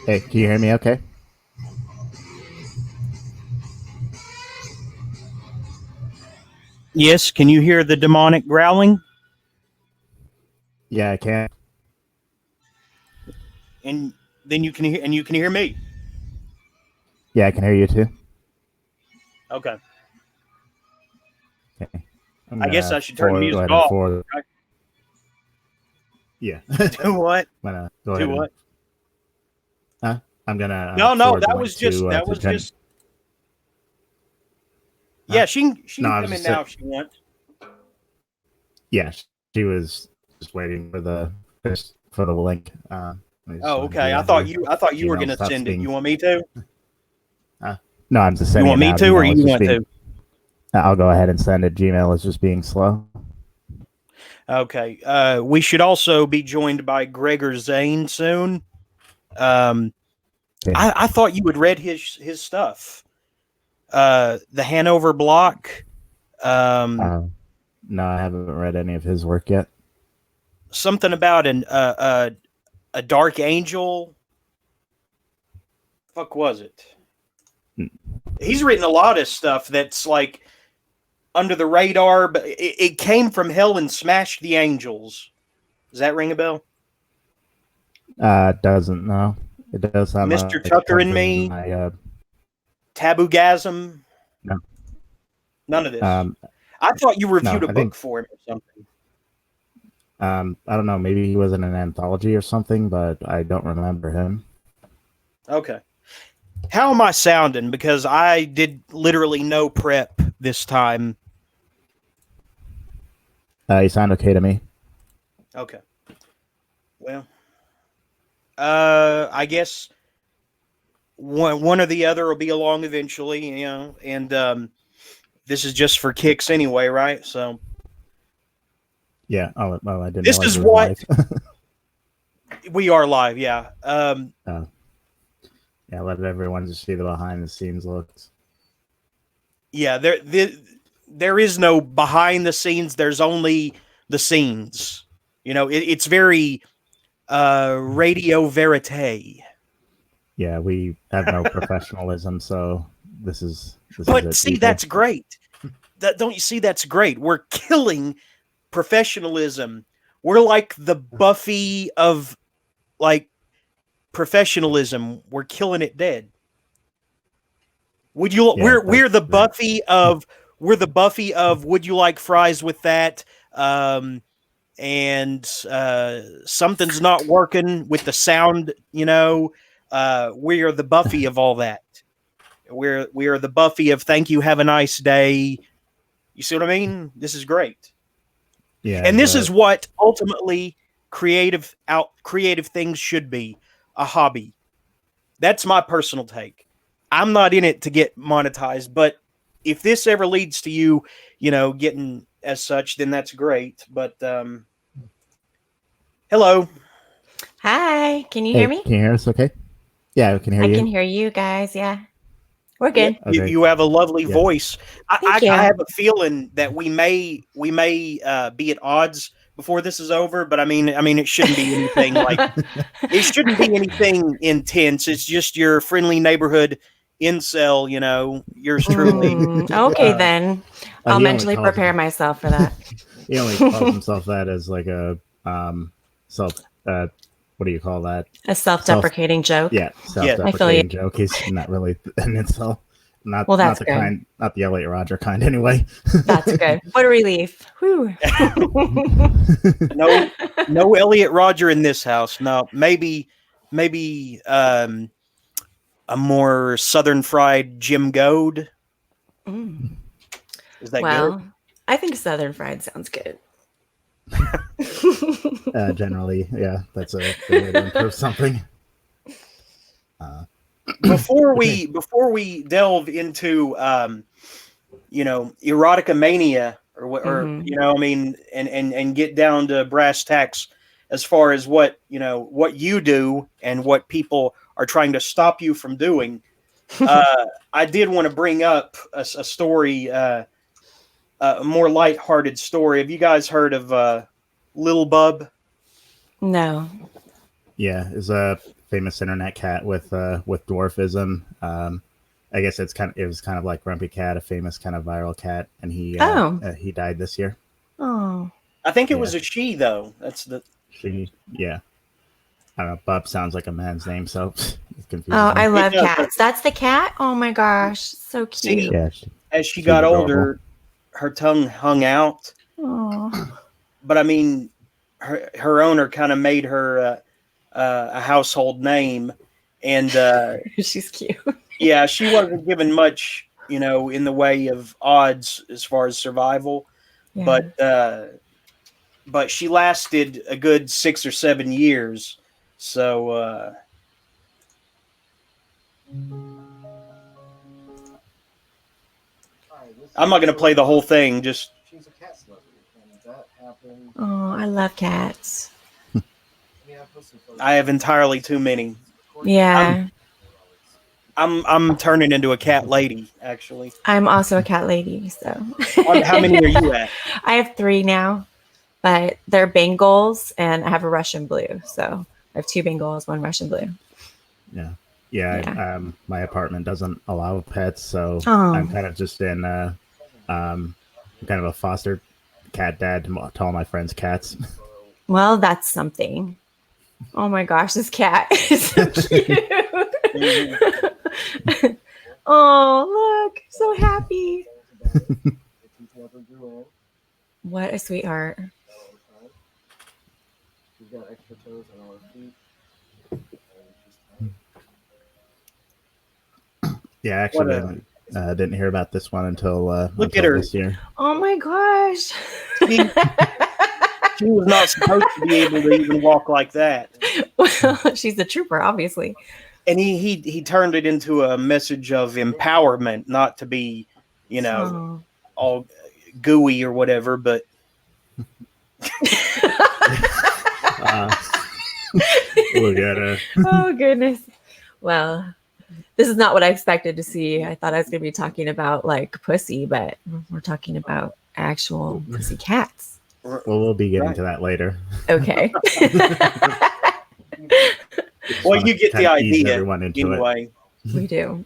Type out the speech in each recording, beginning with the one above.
Hey, can you hear me okay? Yes, can you hear the demonic growling? Yeah, I can. And then you can hear me. Yeah, I can hear you too. Okay. Okay. I'm I guess gonna I should turn the go music ahead and off. forward. Right? Yeah. I'm Do what? gonna go Do ahead and what? I'm gonna No, forward the link that to was Jen. just Huh? yeah, she No, can I was come in just now saying. if she wants. Yeah, she was just waiting for the link. Let me just go Oh, ahead and do okay. that here. I thought you were Gmail gonna stops send it. being. You want me to? Uh, no, I'm just You sending it want me now. to or Gmail is you just want being. to? I'll go ahead and send it. Gmail is just being slow. Okay. We should also be joined by Gregor Zane soon. Um Okay. I thought you had read his stuff. The Hanover Block. Um Uh, no, I haven't read any of his work yet. Something about a dark angel. Fuck was it? Mm. He's written a lot of stuff that's like under the radar, but it came from hell and smashed the angels. Does that ring a bell? Doesn't know. It does sound Mr. like it Tucker comes and in Me, my Taboogasm, no. none of this. Um, I thought you no, reviewed a I think book for him or something. I don't know. Maybe he was in an anthology or something, but I don't remember him. Okay. How am I sounding? Because I did literally no prep this time. You sound okay to me. Okay. Well, I guess one or the other will be along eventually, you know, and this is just for kicks anyway, right? So Yeah. Oh, well, I didn't this realize is it was what live. we are live, yeah. uh, yeah, let everyone just see the behind the scenes looks. Yeah, there is no behind the scenes. There's only the scenes. You know, it's very radio verite. Yeah, we have no professionalism, so this is But it, see, people. that's great. Don't you see? That's great. We're killing professionalism. We're like the Buffy of like professionalism. We're killing it dead. Would you? Yeah, We're the that. Buffy of Would you like fries with that? And something's not working with the sound. You know, we are the Buffy of all that. We are the Buffy of thank you, have a nice day. You see what I mean? This is great, Yeah, and this is what ultimately creative things should be, a hobby. That's my personal take. I'm not in it to get monetized, but if this ever leads to you, you know, getting as such, then that's great. But hello. Hi, can you hear hey, me? can you hear us? Okay. Yeah, I can hear I you. can hear you guys. Yeah, we're Yep, good. Okay. you have a lovely Yeah. voice. Thank I you. have a feeling that we may be at odds before this is over, but I mean, it shouldn't be anything like it shouldn't be anything intense. It's just your friendly neighborhood incel, you know, yours truly. Okay, then I'll He only mentally calls prepare myself for that. he only calls himself that as like a self what do you call that? A Self self-deprecating joke. Yeah, Yeah. I feel you. self-deprecating joke. He's not really an incel. Not Well, not that's the good. kind, not the Elliot Rodger kind anyway. That's good. What a relief. Whew. No Elliot Rodger in this house. No, maybe a more southern fried Jim Goad. Mm. Is that good? Well, I think Southern Fried sounds good. Generally, yeah, that's a good way to improve something. Before we delve into you know, erotica mania or Hmm. you know, I mean, and get down to brass tacks as far as what you know what you do and what people are trying to stop you from doing. I did want to bring up a story, a more lighthearted story. Have you guys heard of Lil Bub? No. Yeah, is famous internet cat with dwarfism. I guess it was kind of like Grumpy Cat, a famous kind of viral cat, and he died this year. Oh. I think it Yeah. was a she though. That's the Yeah. I don't know. Bub sounds like a man's name, so it confuses Oh, me. I love does. cats. That's the cat? Oh my gosh. So cute. See, Yeah, as she she's got adorable. older, her tongue hung out. Oh. But I mean, her owner kind of made her a household name, and She's cute. yeah, she wasn't given much, in the way of odds as far as survival. Yeah. But she lasted a good 6 or 7 years. So I'm not going to play the whole thing. Just She's a cat celebrity, and that happened. Oh, I love cats. I have entirely too many. Yeah. I'm turning into a cat lady, actually. I'm also a cat lady, so. How many are you at? I have 3 now, but they're Bengals, and I have a Russian blue. So I have 2 Bengals, 1 Russian blue. Yeah. My apartment doesn't allow pets, so I'm kind of just in kind of a foster cat dad to all my friends' cats. Well, that's something. Oh my gosh, this cat is so cute. Oh, look, so happy. What a sweetheart. She's got extra toes on all her feet. Yeah, actually, I didn't hear about this one until Look at her. this year. Oh my gosh. She was not supposed to be able to even walk like that. Well, she's a trooper, obviously. And he turned it into a message of empowerment, not to be, Oh. all gooey or whatever, but Look at her. Oh goodness. Well, this is not what I expected to see. I thought I was going to be talking about like pussy, but we're talking about actual pussy cats. Well, we'll be getting to that later. Okay. well, you get the Kinda ease idea everyone into it. anyway. We do.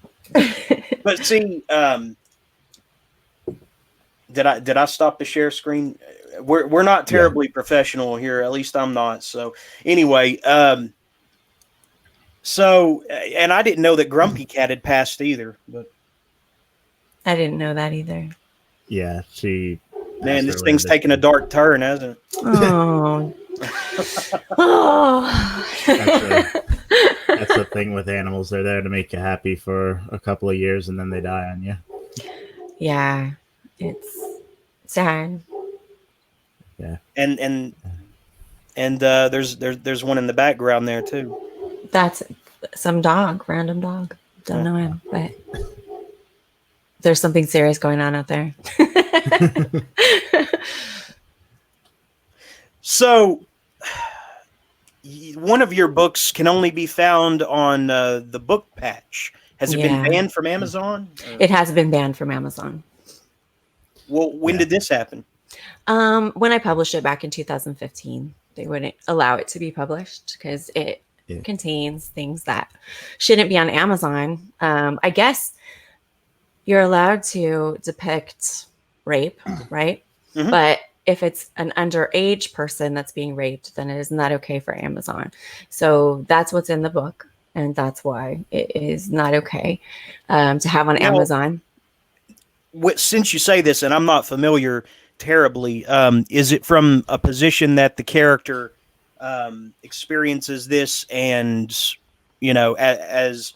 But see, did I stop the share screen? We're not terribly professional here. At least I'm not. So anyway, and I didn't know that Grumpy Cat had passed either. But I didn't know that either. Yeah, she. man, this thing's taking a dark turn, hasn't it? Oh. Oh. That's the thing with animals. They're there to make you happy for a couple of years, and then they die on you. Yeah, it's sad. Yeah. And there's one in the background there too. That's some dog, random dog. Don't know him, but there's something serious going on out there. So, one of your books can only be found on the book patch. Has it been banned from Amazon? It has been banned from Amazon. Well, when did this happen? When I published it back in 2015, they wouldn't allow it to be published because it contains things that shouldn't be on Amazon. I guess you're allowed to depict rape, right? Mm-hmm. But if it's an underage person that's being raped, then it is not okay for Amazon. So that's what's in the book, and that's why it is not okay to have on Amazon. Since you say this, and I'm not familiar terribly, is it from a position that the character experiences this, and as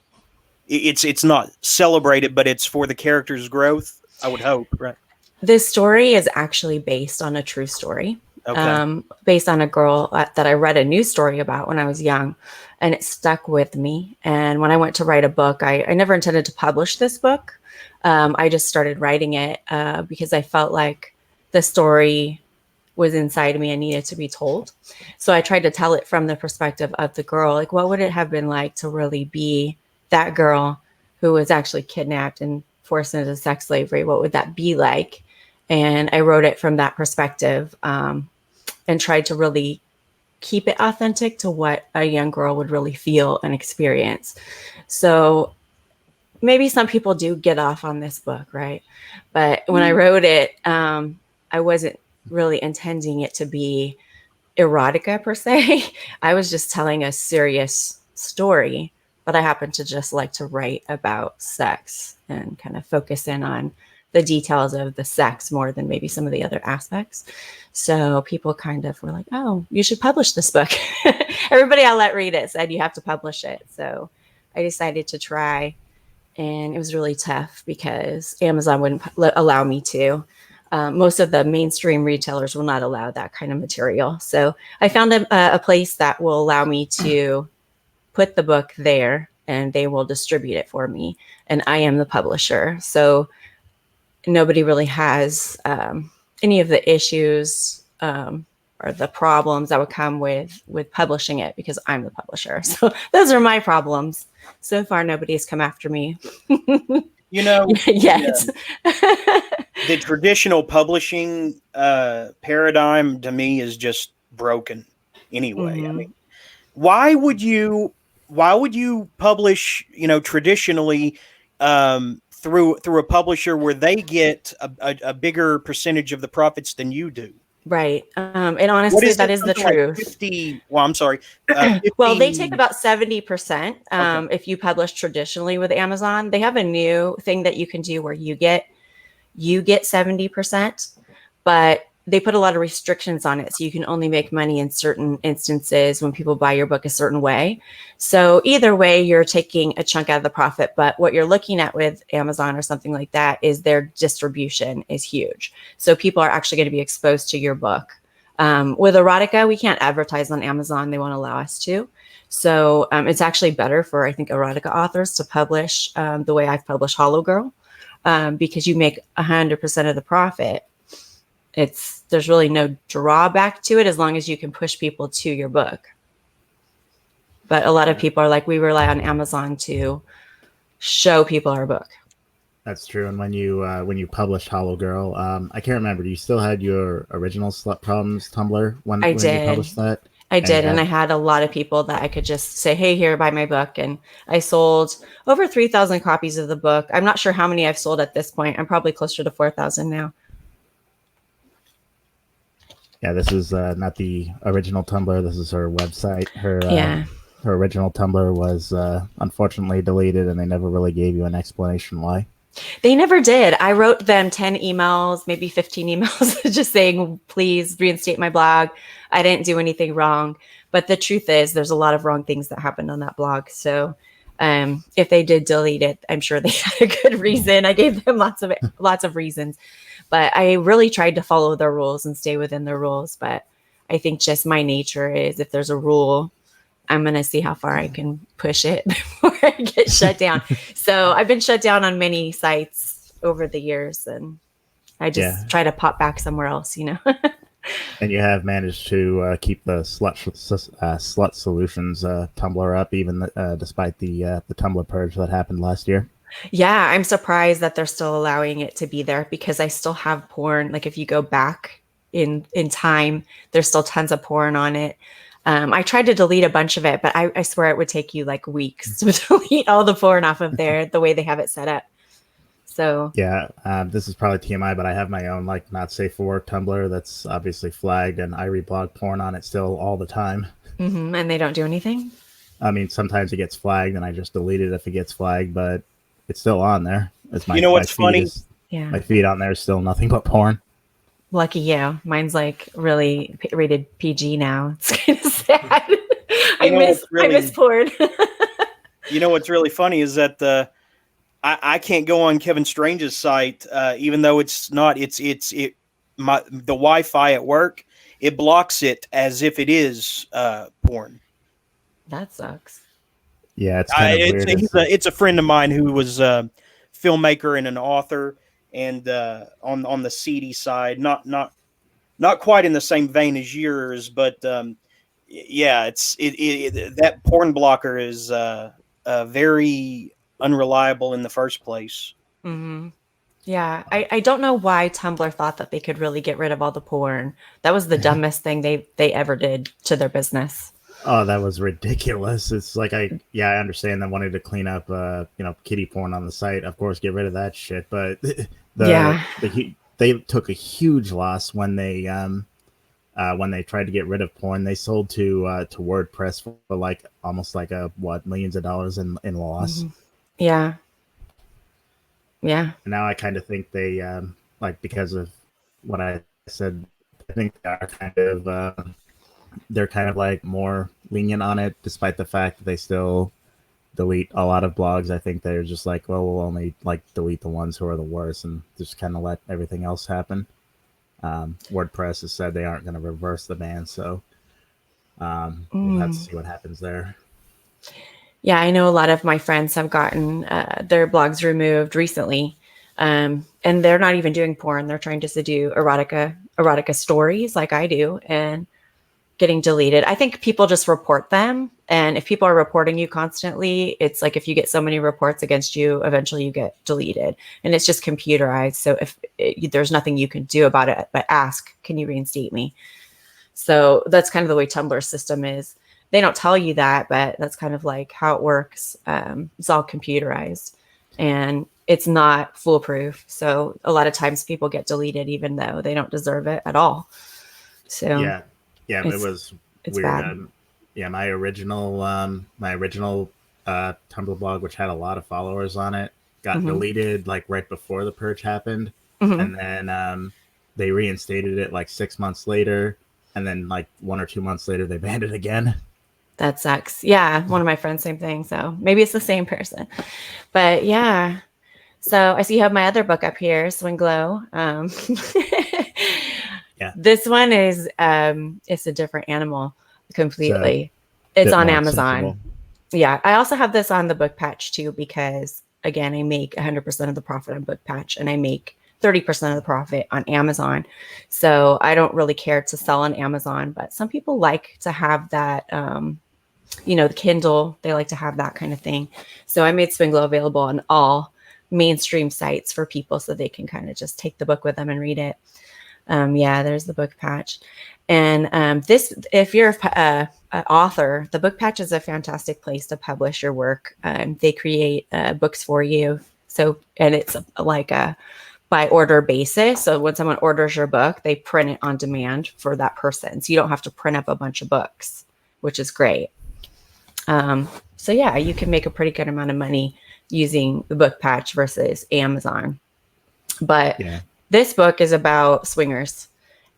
it's not celebrated, but it's for the character's growth? I would hope, right? This story is actually based on a true story. Okay. Based on a girl that I read a news story about when I was young, and it stuck with me. And when I went to write a book, I never intended to publish this book. I just started writing it because I felt like the story was inside me and needed to be told. So I tried to tell it from the perspective of the girl. Like, what would it have been like to really be that girl who was actually kidnapped and forced into sex slavery? What would that be like? And I wrote it from that perspective and tried to really keep it authentic to what a young girl would really feel and experience. So maybe some people do get off on this book, right? But when I wrote it, I wasn't really intending it to be erotica per se. I was just telling a serious story, but I happen to just like to write about sex and kind of focus in on the details of the sex more than maybe some of the other aspects. So people kind of were like, oh, you should publish this book. Everybody I let read it said you have to publish it. So I decided to try, and it was really tough because Amazon wouldn't allow me to. Most of the mainstream retailers will not allow that kind of material. So I found a place that will allow me to put the book there, and they will distribute it for me. And I am the publisher. So nobody really has any of the issues or the problems that would come with publishing it because I'm the publisher. So those are my problems. So far, nobody has come after me. You know, Yes. The traditional publishing paradigm to me is just broken anyway. Mm-hmm. I mean, why would you publish, traditionally through a publisher where they get a bigger percentage of the profits than you do? Right. And honestly, that is the truth. Like 50, well, I'm sorry. 50, well, they take about 70% okay. If you publish traditionally with Amazon. They have a new thing that you can do where you get 70%, but they put a lot of restrictions on it. So you can only make money in certain instances when people buy your book a certain way. So either way, you're taking a chunk out of the profit. But what you're looking at with Amazon or something like that is their distribution is huge. So people are actually going to be exposed to your book. With Erotica, we can't advertise on Amazon. They won't allow us to. So it's actually better for, I think, Erotica authors to publish the way I've published Hollow Girl, because you make 100% of the profit. There's really no drawback to it as long as you can push people to your book. But a lot of people are like, we rely on Amazon to show people our book. That's true. And when you published Hollow Girl, I can't remember. You still had your original Slut Problems Tumblr when you published that? I did, and I had a lot of people that I could just say, hey, here, buy my book. And I sold over 3,000 copies of the book. I'm not sure how many I've sold at this point. I'm probably closer to 4,000 now. Yeah, this is not the original Tumblr. This is her website. Her original Tumblr was unfortunately deleted, and they never really gave you an explanation why. They never did. I wrote them 10 emails, maybe 15 emails, just saying, please reinstate my blog. I didn't do anything wrong. But the truth is, there's a lot of wrong things that happened on that blog. So if they did delete it, I'm sure they had a good reason. I gave them lots of reasons. But I really tried to follow their rules and stay within their rules. But I think just my nature is, if there's a rule, I'm going to see how far I can push it before I get shut down. So I've been shut down on many sites over the years, and I just try to pop back somewhere else, And you have managed to keep the Slut Solutions Tumblr up, even despite the Tumblr purge that happened last year. Yeah, I'm surprised that they're still allowing it to be there, because I still have porn. Like, if you go back in time, there's still tons of porn on it. I tried to delete a bunch of it, but I swear it would take you like weeks to delete all the porn off of there, the way they have it set up. So yeah, this is probably TMI, but I have my own like not safe for work Tumblr that's obviously flagged, and I reblog porn on it still all the time. Mm-hmm. And they don't do anything? I mean, sometimes it gets flagged, and I just delete it if it gets flagged, but it's still on there. It's my, what's funny? My feed on there is still nothing but porn. Lucky you. Mine's like really rated PG now. It's kind of sad. I miss porn. You know what's really funny is that I can't go on Kevin Strange's site, even though it's not. The Wi-Fi at work, it blocks it as if it is porn. That sucks. Yeah, it's kind of weird. It's a friend of mine who was a filmmaker and an author, and on the seedy side, not quite in the same vein as yours, but yeah, that porn blocker is very unreliable in the first place. Mm-hmm. Yeah, I don't know why Tumblr thought that they could really get rid of all the porn. That was the dumbest thing they ever did to their business. Oh, that was ridiculous. It's like I understand them wanting to clean up kitty porn on the site. Of course, get rid of that shit. But Yeah. they took a huge loss when they tried to get rid of porn. They sold to WordPress for like almost like millions of dollars in loss. Mm-hmm. Yeah. Yeah. And now I kind of think they like, because of what I said, I think they're kind of like more lenient on it, despite the fact that they still delete a lot of blogs. I think they're just like, well, we'll only like delete the ones who are the worst and just kind of let everything else happen. WordPress has said they aren't going to reverse the ban, so we'll have to see what happens there. Yeah, I know a lot of my friends have gotten their blogs removed recently, and they're not even doing porn. They're trying just to do erotica stories like I do, and getting deleted. I think people just report them, and if people are reporting you constantly, it's like if you get so many reports against you, eventually you get deleted, and it's just computerized. So if there's nothing you can do about it but ask, can you reinstate me? So that's kind of the way Tumblr's system is. They don't tell you that, but that's kind of like how it works. It's all computerized, and it's not foolproof. So a lot of times people get deleted even though they don't deserve it at all. So yeah, it was it's weird. bad. My original Tumblr blog, which had a lot of followers on it, got deleted like right before the purge happened, and then they reinstated it like 6 months later, and then like 1 or 2 months later they banned it again. That sucks. Yeah, one of my friends, same thing. So maybe it's the same person. But yeah. So I see you have my other book up here, Swing Glow. Yeah. This one is it's a different animal completely. It's on Amazon. Accessible. Yeah. I also have this on the book patch too, because again, I make 100% of the profit on book patch, and I make 30% of the profit on Amazon. So I don't really care to sell on Amazon, but some people like to have that the Kindle, they like to have that kind of thing. So I made Swing Glow available on all mainstream sites for people so they can kind of just take the book with them and read it. There's the book patch. And this, if you're an author, the book patch is a fantastic place to publish your work. They create books for you. So, and it's like a by order basis. So when someone orders your book, they print it on demand for that person. So you don't have to print up a bunch of books, which is great. So yeah, you can make a pretty good amount of money using the book patch versus Amazon. But this book is about swingers,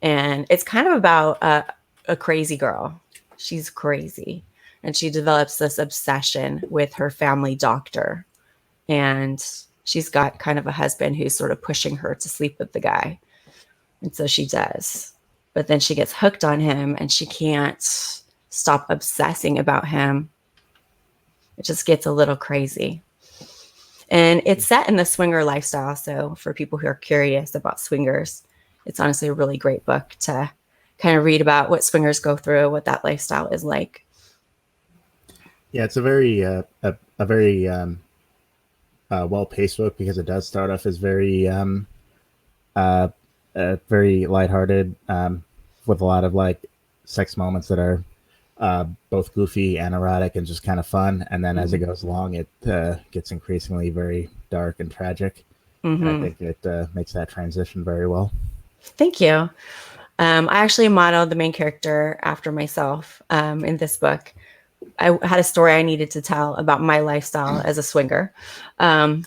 and it's kind of about a crazy girl. She's crazy, and she develops this obsession with her family doctor, and she's got kind of a husband who's sort of pushing her to sleep with the guy. And so she does, but then she gets hooked on him, and she can't stop obsessing about him. It just gets a little crazy. And it's set in the swinger lifestyle. So for people who are curious about swingers, it's honestly a really great book to kind of read about what swingers go through, what that lifestyle is like. Yeah, it's a very well-paced book, because it does start off as very very lighthearted, with a lot of like sex moments that are both goofy and erotic and just kind of fun. And then as it goes along, it gets increasingly very dark and tragic. And I think it makes that transition very well. Thank you. I actually modeled the main character after myself in this book. I had a story I needed to tell about my lifestyle as a swinger. A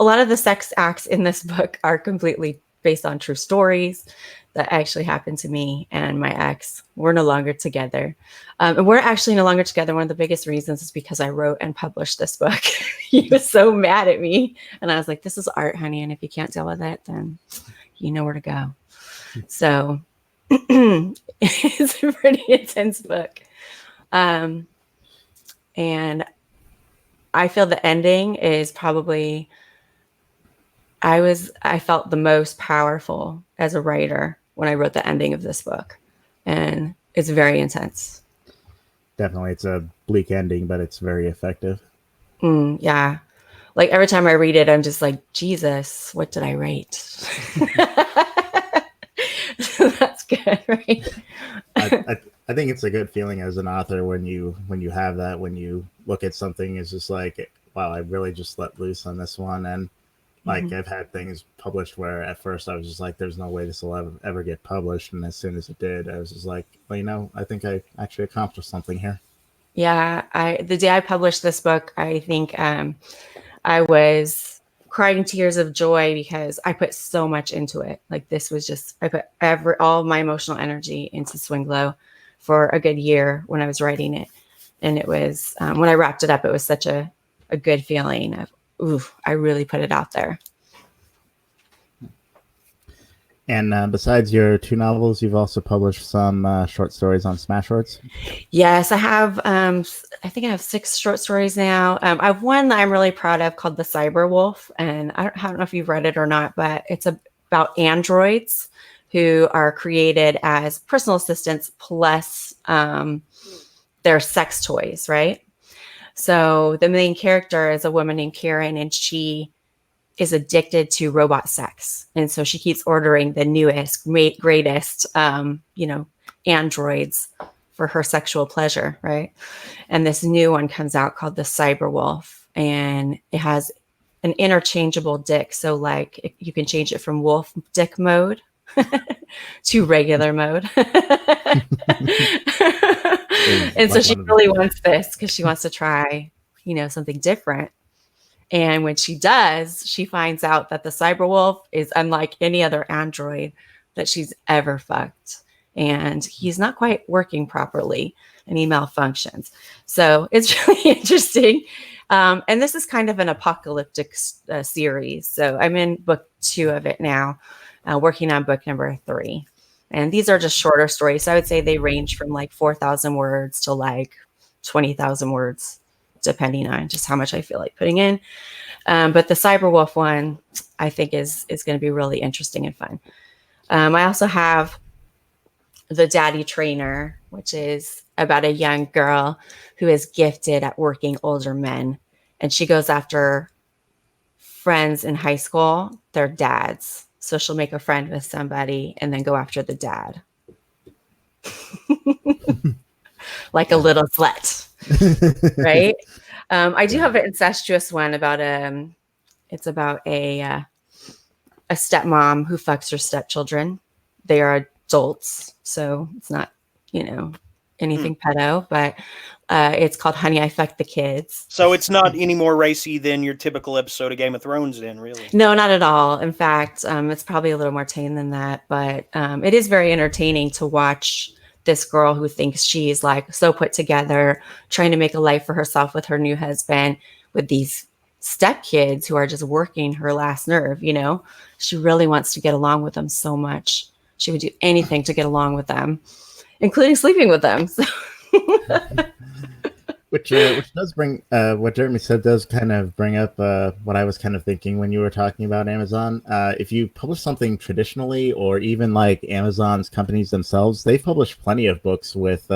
lot of the sex acts in this book are completely based on true stories that actually happened to me and my ex. We're no longer together. And we're actually no longer together. One of the biggest reasons is because I wrote and published this book. He was so mad at me. And I was like, this is art, honey. And if you can't deal with it, then you know where to go. So it's a pretty intense book. And I feel the ending is probably, I felt the most powerful as a writer when I wrote the ending of this book, and it's very intense. Definitely. It's a bleak ending, but it's very effective. Yeah. like every time I read it, I'm just like, Jesus, what did I write? That's good, right? I think it's a good feeling as an author when you have that, when you look at something, it's just like, wow, I really just let loose on this one. And like I've had things published where at first I was just like, there's no way this will ever get published, and as soon as it did, I was just like, well, I think I actually accomplished something here. Yeah, the day I published this book, I think I was crying tears of joy because I put so much into it. Like this was just, I put all my emotional energy into Swinglow for a good year when I was writing it. And it was, when I wrapped it up, it was such a good feeling of, ooh, I really put it out there. And besides your 2 novels, you've also published some short stories on Smashwords. Yes, I have. I think I have 6 short stories now. I have one that I'm really proud of called The Cyber Wolf. And I don't know if you've read it or not, but it's about androids who are created as personal assistants plus their sex toys, right? So the main character is a woman named Karen, and she is addicted to robot sex. And so she keeps ordering the newest, greatest, androids for her sexual pleasure, right? And this new one comes out called the Cyber Wolf, and it has an interchangeable dick. So like you can change it from wolf dick mode to regular mode. And so she really wants this because she wants to try, something different. And when she does, she finds out that the Cyberwolf is unlike any other android that she's ever fucked. And he's not quite working properly and he malfunctions. So it's really interesting. And this is kind of an apocalyptic series. So I'm in book 2 of it now, working on book number 3. And these are just shorter stories. So I would say they range from like 4,000 words to like 20,000 words, depending on just how much I feel like putting in. But the Cyberwolf one, I think is going to be really interesting and fun. I also have The Daddy Trainer, which is about a young girl who is gifted at working older men. And she goes after friends in high school, their dads. So she'll make a friend with somebody and then go after the dad. Like a little slut. Right? I do have an incestuous one about it's about a stepmom who fucks her stepchildren. They are adults, so it's not, anything pedo, but it's called Honey, I Fucked the Kids. So it's not any more racy than your typical episode of Game of Thrones then, really? No, not at all. In fact, it's probably a little more tame than that, but it is very entertaining to watch this girl who thinks she's like so put together, trying to make a life for herself with her new husband, with these stepkids who are just working her last nerve. She really wants to get along with them so much. She would do anything to get along with them, including sleeping with them. So. Which does bring what Jeremy said does kind of bring up what I was kind of thinking when you were talking about Amazon. If you publish something traditionally, or even like Amazon's companies themselves, they've published plenty of books with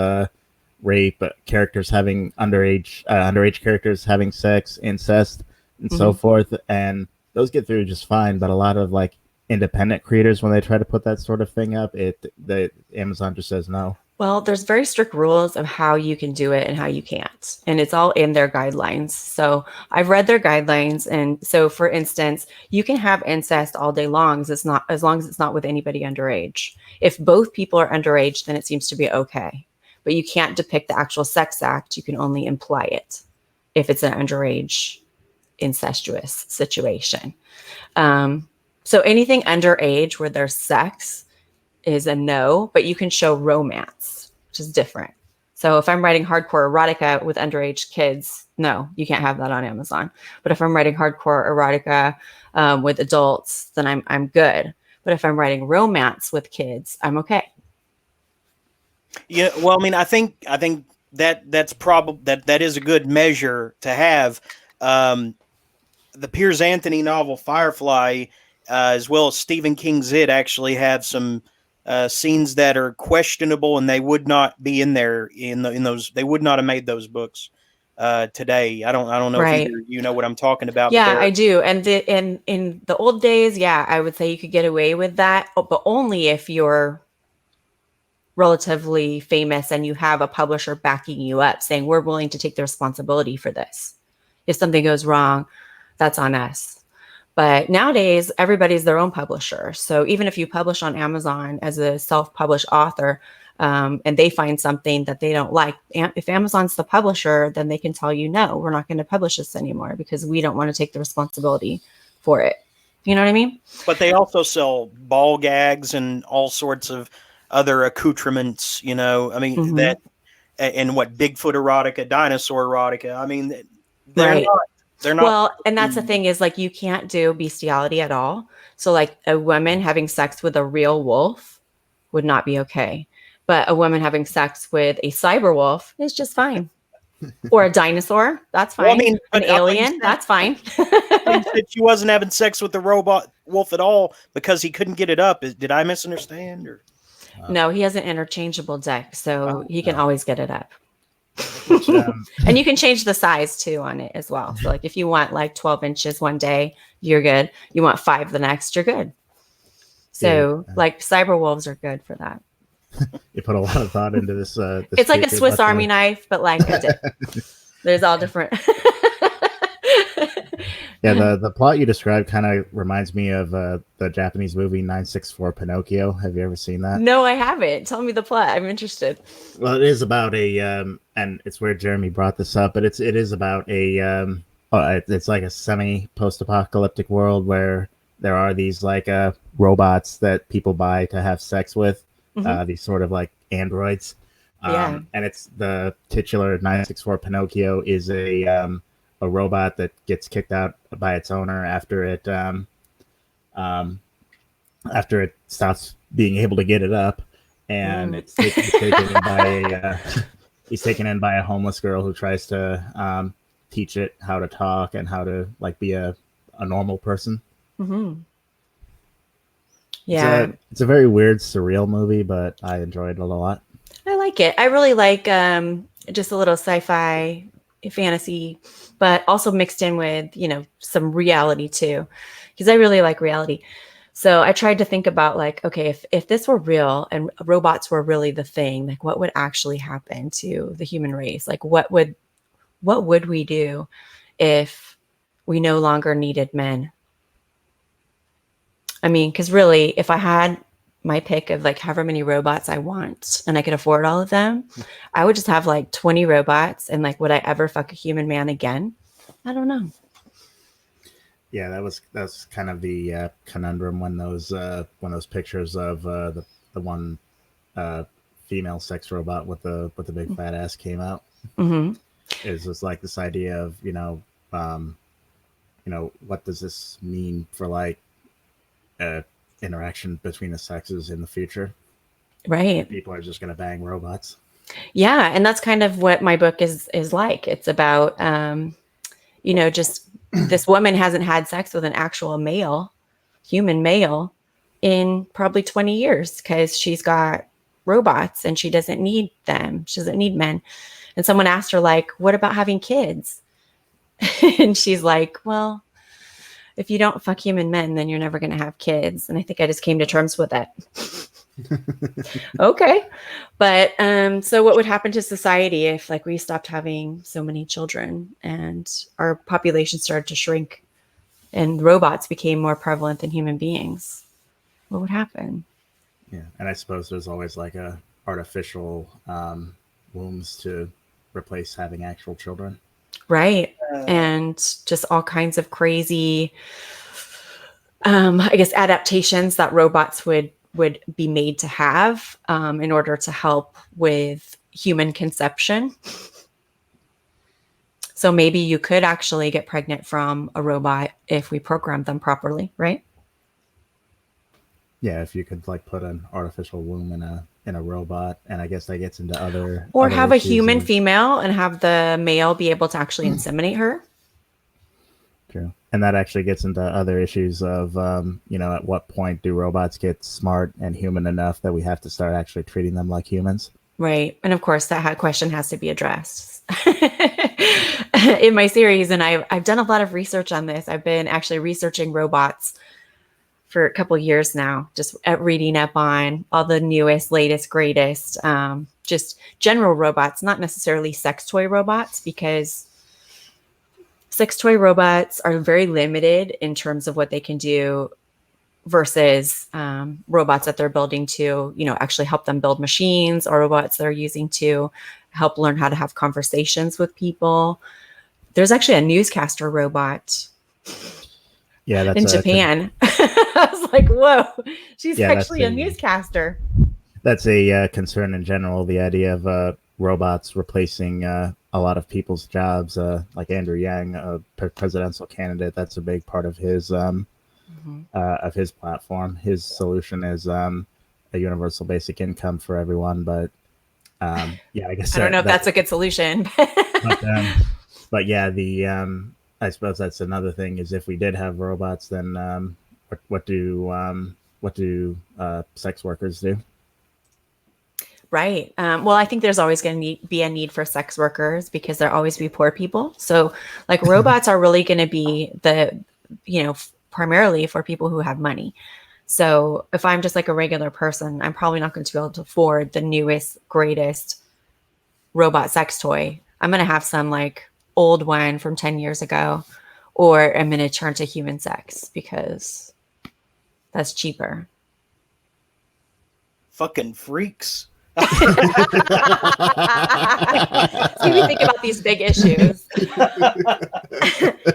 rape, characters having underage characters having sex, incest, and so forth, and those get through just fine. But a lot of like independent creators, when they try to put that sort of thing up, the Amazon just says no. Well, there's very strict rules of how you can do it and how you can't. And it's all in their guidelines. So I've read their guidelines. And so, for instance, you can have incest all day long as long as it's not with anybody underage. If both people are underage, then it seems to be okay. But you can't depict the actual sex act. You can only imply it if it's an underage incestuous situation. So anything underage where there's sex is a no, but you can show romance, which is different. So if I'm writing hardcore erotica with underage kids, no, you can't have that on Amazon. But if I'm writing hardcore erotica with adults, then I'm good. But if I'm writing romance with kids, I'm okay. Yeah, well, I mean, I think that's probably that is a good measure to have. The Piers Anthony novel Firefly, as well as Stephen King's It, actually have some scenes that are questionable, and they would not be in there in those. They would not have made those books. today. I don't know Right. if you know what I'm talking about. But Yeah, I do. And in the old days, yeah, I would say you could get away with that, but only if you're relatively famous and you have a publisher backing you up saying we're willing to take the responsibility for this. If something goes wrong, that's on us. But nowadays, everybody's their own publisher. So even if you publish on Amazon as a self-published author, and they find something that they don't like, if Amazon's the publisher, then they can tell you, no, we're not going to publish this anymore because we don't want to take the responsibility for it. You know what I mean? But they also sell ball gags and all sorts of other accoutrements, you know. I mean, Mhm. that and what Bigfoot erotica, dinosaur erotica. I mean, Right. they're not. Well, and that's the thing is like you can't do bestiality at all. So like a woman having sex with a real wolf would not be okay. But a woman having sex with a cyber wolf is just fine. Or a dinosaur, that's fine. Well, I mean, An but alien, that's fine. he said she wasn't having sex with the robot wolf at all because he couldn't get it up. Did I misunderstand? Or No, he has an interchangeable deck, so he can no. always get it up. Which, And you can change the size too on it as well. So like if you want like 12 inches one day, you're good. You want 5 the next, you're good. So like cyber wolves are good for that. you put a lot of thought into this. It's like a Swiss Army knife, but like a dick. There's all different. Yeah, the plot you described kind of reminds me of the Japanese movie 964 Pinocchio. Have you ever seen that? No, I haven't. Tell me the plot. I'm interested. Well, it is about a and it's where Jeremy brought this up, but it is about a it's like a semi post-apocalyptic world where there are these like robots that people buy to have sex with, these sort of like androids. Yeah. And it's the titular 964 Pinocchio is a robot that gets kicked out by its owner after it stops being able to get it up, and he's taken in by a homeless girl who tries to teach it how to talk and how to like be a normal person. Mm-hmm. Yeah, it's a very weird, surreal movie, but I enjoyed it a lot. I like it. I really like just a little sci-fi fantasy, but also mixed in with, you know, some reality too, because I really like reality. So I tried to think about like, okay, if this were real and robots were really the thing, like what would actually happen to the human race? Like what would we do if we no longer needed men? I mean, because really, if I had my pick of like however many robots I want and I could afford all of them, I would just have like 20 robots. And like, would I ever fuck a human man again? I don't know. Yeah, that's kind of the conundrum when those pictures of the one female sex robot with the big fat ass came out. Mm-hmm. It's just like this idea of what does this mean for like interaction between the sexes in the future? Right. People are just going to bang robots. Yeah, and that's kind of what my book is like. It's about just this woman hasn't had sex with an actual human male in probably 20 years because she's got robots and she doesn't need them. She doesn't need men. And someone asked her like, what about having kids? And she's like, well, if you don't fuck human men, then you're never going to have kids. And I think I just came to terms with it. Okay. But so what would happen to society if like we stopped having so many children and our population started to shrink and robots became more prevalent than human beings? What would happen? Yeah. And I suppose there's always like a artificial wombs to replace having actual children. Right. And just all kinds of crazy, I guess, adaptations that robots would be made to have in order to help with human conception. So maybe you could actually get pregnant from a robot if we program them properly, right? Yeah, if you could like put an artificial womb in a robot, and I guess that gets into other have a human of... female and have the male be able to actually inseminate her. True. And that actually gets into other issues of, at what point do robots get smart and human enough that we have to start actually treating them like humans? Right. And of course, that question has to be addressed. in my series, and I've done a lot of research on this. I've been actually researching robots for a couple of years now, just reading up on all the newest, latest, greatest, just general robots, not necessarily sex toy robots, because sex toy robots are very limited in terms of what they can do versus robots that they're building to, actually help them build machines, or robots they're using to help learn how to have conversations with people. There's actually a newscaster robot in Japan. I was like, whoa, she's actually a newscaster. That's a concern in general, the idea of robots replacing a lot of people's jobs, like Andrew Yang, a presidential candidate. That's a big part of his platform. His solution is a universal basic income for everyone. But I guess I don't know if that's a good solution. but yeah, I suppose that's another thing, is if we did have robots, then what do sex workers do? Right. Well, I think there's always going to be a need for sex workers, because there'll always be poor people. So like robots are really going to be primarily for people who have money. So if I'm just like a regular person, I'm probably not going to be able to afford the newest, greatest robot sex toy. I'm going to have some like old one from 10 years ago, or I'm going to turn to human sex because that's cheaper. Fucking freaks. So we think about these big issues.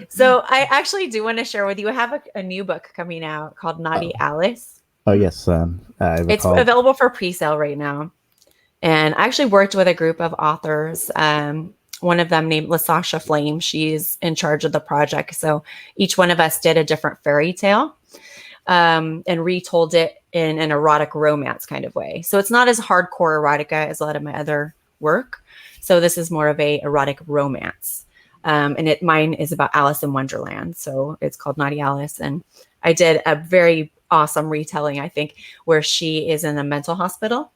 So I actually do want to share with you, I have a new book coming out called Naughty Alice. Oh, yes. It's available for pre-sale right now. And I actually worked with a group of authors. One of them named LaSasha Flame. She's in charge of the project. So each one of us did a different fairy tale and retold it in an erotic romance kind of way. So it's not as hardcore erotica as a lot of my other work. So this is more of a erotic romance. And mine is about Alice in Wonderland. So it's called Naughty Alice. And I did a very awesome retelling, I think, where she is in a mental hospital.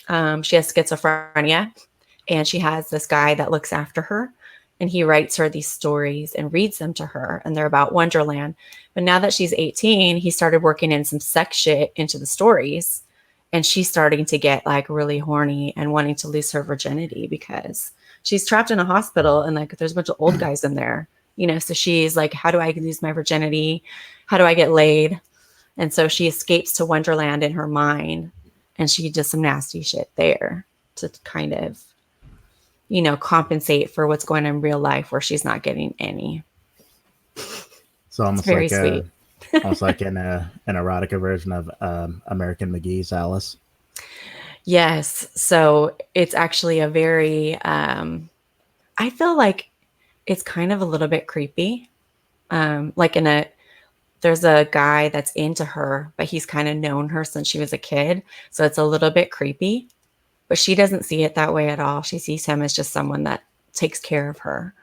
She has schizophrenia, and she has this guy that looks after her, and he writes her these stories and reads them to her, and they're about Wonderland. But now that she's 18, he started working in some sex shit into the stories, and she's starting to get like really horny and wanting to lose her virginity because she's trapped in a hospital, and like there's a bunch of old guys in there, so she's like, how do I lose my virginity? How do I get laid? And so she escapes to Wonderland in her mind, and she does some nasty shit there to kind of, compensate for what's going on in real life where she's not getting any. So almost very sweet. Almost like an erotica version of American McGee's Alice. Yes. So it's actually a very, I feel like it's kind of a little bit creepy. There's a guy that's into her, but he's kind of known her since she was a kid. So it's a little bit creepy, but she doesn't see it that way at all. She sees him as just someone that takes care of her.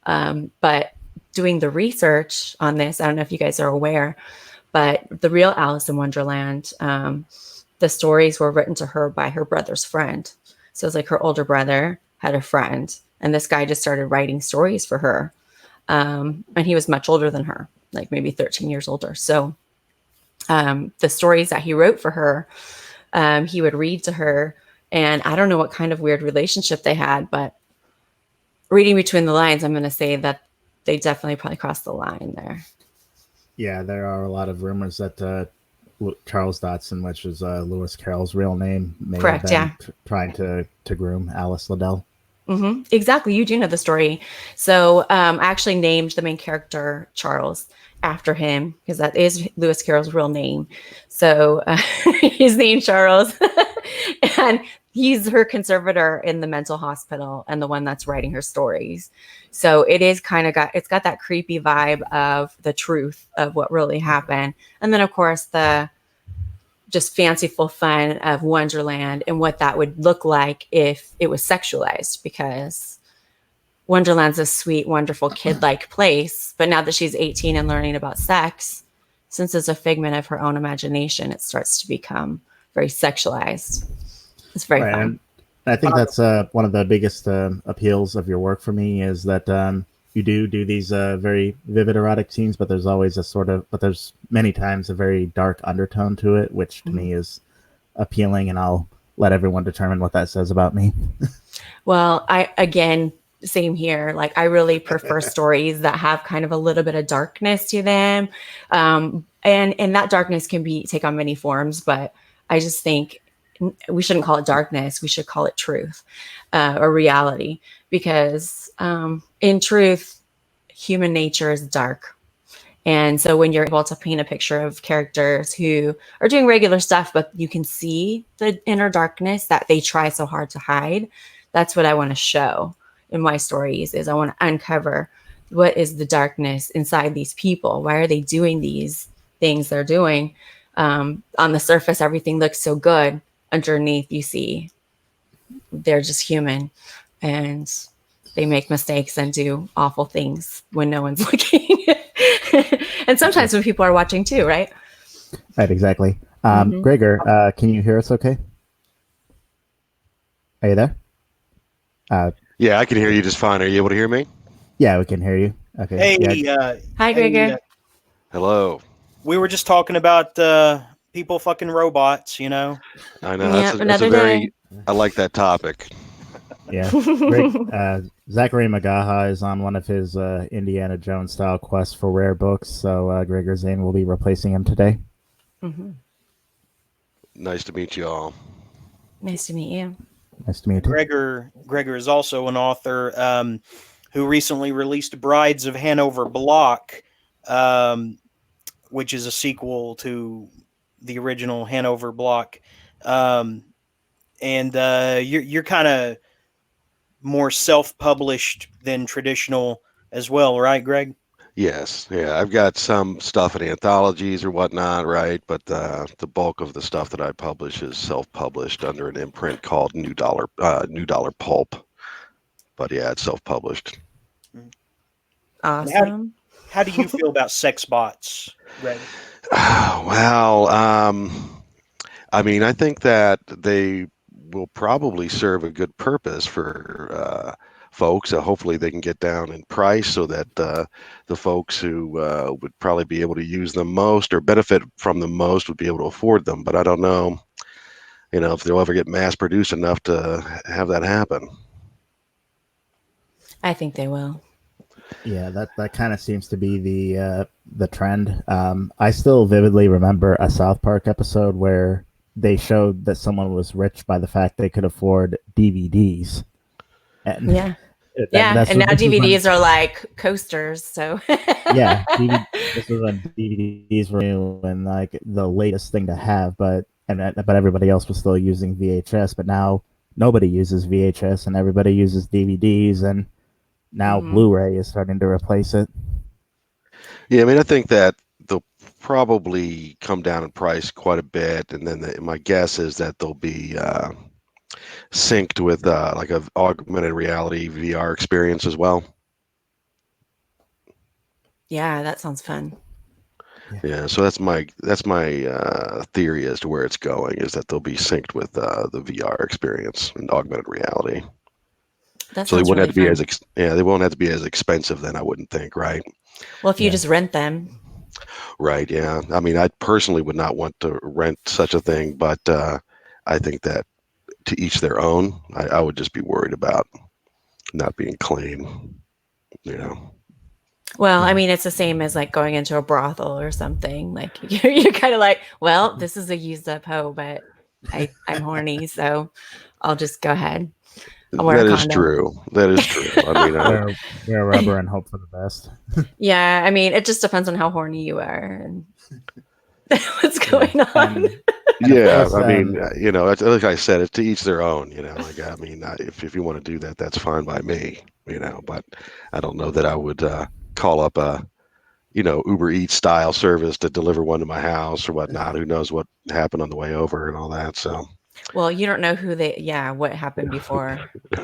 But doing the research on this, I don't know if you guys are aware, but the real Alice in Wonderland, the stories were written to her by her brother's friend. So it's like her older brother had a friend, and this guy just started writing stories for her. And he was much older than her, like maybe 13 years older. So the stories that he wrote for her, he would read to her. And I don't know what kind of weird relationship they had, but reading between the lines, I'm going to say that they definitely probably crossed the line there. Yeah, there are a lot of rumors that Charles Dodson, which is Lewis Carroll's real name, may Correct, have been trying to groom Alice Liddell. Mm-hmm. Exactly. You do know the story. So I actually named the main character Charles after him because that is Lewis Carroll's real name. So his name Charles, and he's her conservator in the mental hospital and the one that's writing her stories. So it is it's got that creepy vibe of the truth of what really happened. And then of course the just fanciful fun of Wonderland and what that would look like if it was sexualized, because Wonderland's a sweet, wonderful kid-like place. But now that she's 18 and learning about sex, since it's a figment of her own imagination, it starts to become very sexualized. It's very fun. And I think that's one of the biggest appeals of your work for me is that you do these very vivid erotic scenes, but there's always but there's many times a very dark undertone to it, which to me is appealing, and I'll let everyone determine what that says about me. Well, again, same here. Like, I really prefer stories that have kind of a little bit of darkness to them. And that darkness can take on many forms, but I just think we shouldn't call it darkness. We should call it truth, or reality, because in truth, human nature is dark. And so when you're able to paint a picture of characters who are doing regular stuff, but you can see the inner darkness that they try so hard to hide, that's what I want to show in my stories. Is I want to uncover what is the darkness inside these people. Why are they doing these things they're doing? On the surface, everything looks so good. Underneath, you see they're just human, and they make mistakes and do awful things when no one's looking. And sometimes when people are watching too, right? Right, exactly. Gregor, can you hear us okay? Are you there? Yeah, I can hear you just fine. Are you able to hear me? Yeah, we can hear you. Okay. Hey, Yeah. Hi, Gregor. Hello. We were just talking about people fucking robots, you know. I know Yep, that's another a very. day. I like that topic. Yeah. Zachary Magaha is on one of his Indiana Jones style quests for rare books, so Gregor Zane will be replacing him today. Nice to meet you all. Nice to meet you. Nice to meet you. Gregor is also an author who recently released Brides of Hanover Block, which is a sequel to the original Hanover Block. And you're kind of more self-published than traditional as well, right, Greg? Yes, yeah, I've got some stuff in anthologies or whatnot, right? But the bulk of the stuff that I publish is self-published under an imprint called New Dollar Pulp. But yeah, it's self-published. Awesome. How do you feel about sex bots, Greg? Well, I mean, I think that they will probably serve a good purpose for folks. Hopefully, they can get down in price so that the folks who would probably be able to use them most or benefit from them most would be able to afford them. But I don't know, if they'll ever get mass produced enough to have that happen. I think they will. Yeah, that kind of seems to be the trend. I still vividly remember a South Park episode where they showed that someone was rich by the fact they could afford DVDs. And Yeah. And now DVDs are like coasters. So yeah, this was when DVDs were new and like the latest thing to have, but everybody else was still using VHS. But now nobody uses VHS and everybody uses DVDs, and now Blu-ray is starting to replace it. Yeah, I mean, I think that they'll probably come down in price quite a bit, and then my guess is that they'll be synced with like a augmented reality VR experience as well. Yeah, that sounds fun. Yeah, so that's my theory as to where it's going, is that they'll be synced with the VR experience and augmented reality. So they won't have to be they won't have to be as expensive then, I wouldn't think, right? Well, if you just rent them. Right, yeah. I mean, I personally would not want to rent such a thing, but I think that to each their own. I would just be worried about not being clean, Well, I mean, it's the same as like going into a brothel or something. Like you're kind of like, well, this is a used up hoe, but I'm horny, so I'll just go ahead. That is true. I mean, wear rubber and hope for the best. Yeah, I mean, it just depends on how horny you are and what's going on. Yeah, I mean, like I said, it's to each their own. Like, I mean, if you want to do that, that's fine by me. But I don't know that I would call up a Uber Eats style service to deliver one to my house or whatnot. Who knows what happened on the way over and all that. So. Well, you don't know what happened before.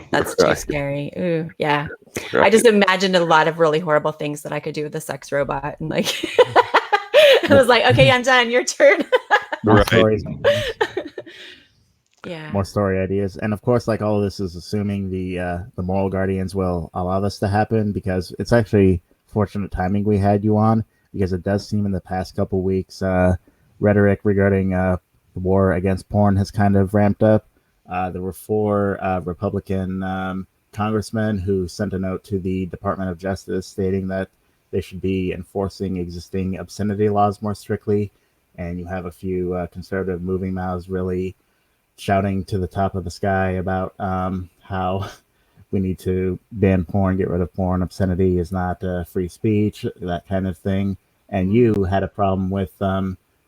That's too scary. Ooh, yeah. Right. I just imagined a lot of really horrible things that I could do with a sex robot. And like, I was like, okay, I'm done. Your turn. Right. Yeah. more story ideas. And of course, like all of this is assuming the moral guardians will allow this to happen, because it's actually fortunate timing we had you on, because it does seem in the past couple weeks rhetoric regarding the war against porn has kind of ramped up. There were 4 Republican congressmen who sent a note to the Department of Justice stating that they should be enforcing existing obscenity laws more strictly. And you have a few conservative moving mouths really shouting to the top of the sky about how we need to ban porn, get rid of porn, obscenity is not free speech, that kind of thing. And you had a problem with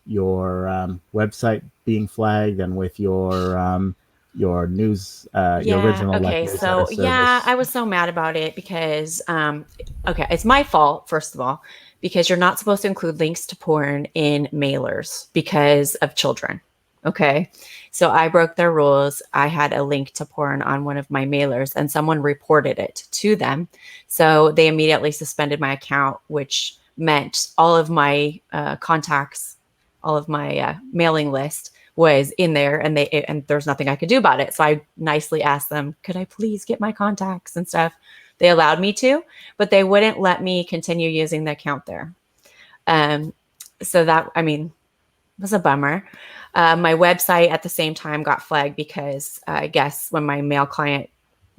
your website being flagged, and with your news, your Yeah. original like Okay. newsletter So yeah, service. I was so mad about it because, okay, it's my fault, first of all, because you're not supposed to include links to porn in mailers because of children. Okay. So I broke their rules. I had a link to porn on one of my mailers and someone reported it to them. So they immediately suspended my account, which meant all of my contacts, all of my mailing list was in there, and there's nothing I could do about it. So I nicely asked them, could I please get my contacts and stuff? They allowed me to, but they wouldn't let me continue using the account there. So that, I mean, was a bummer. My website at the same time got flagged because I guess when my mail client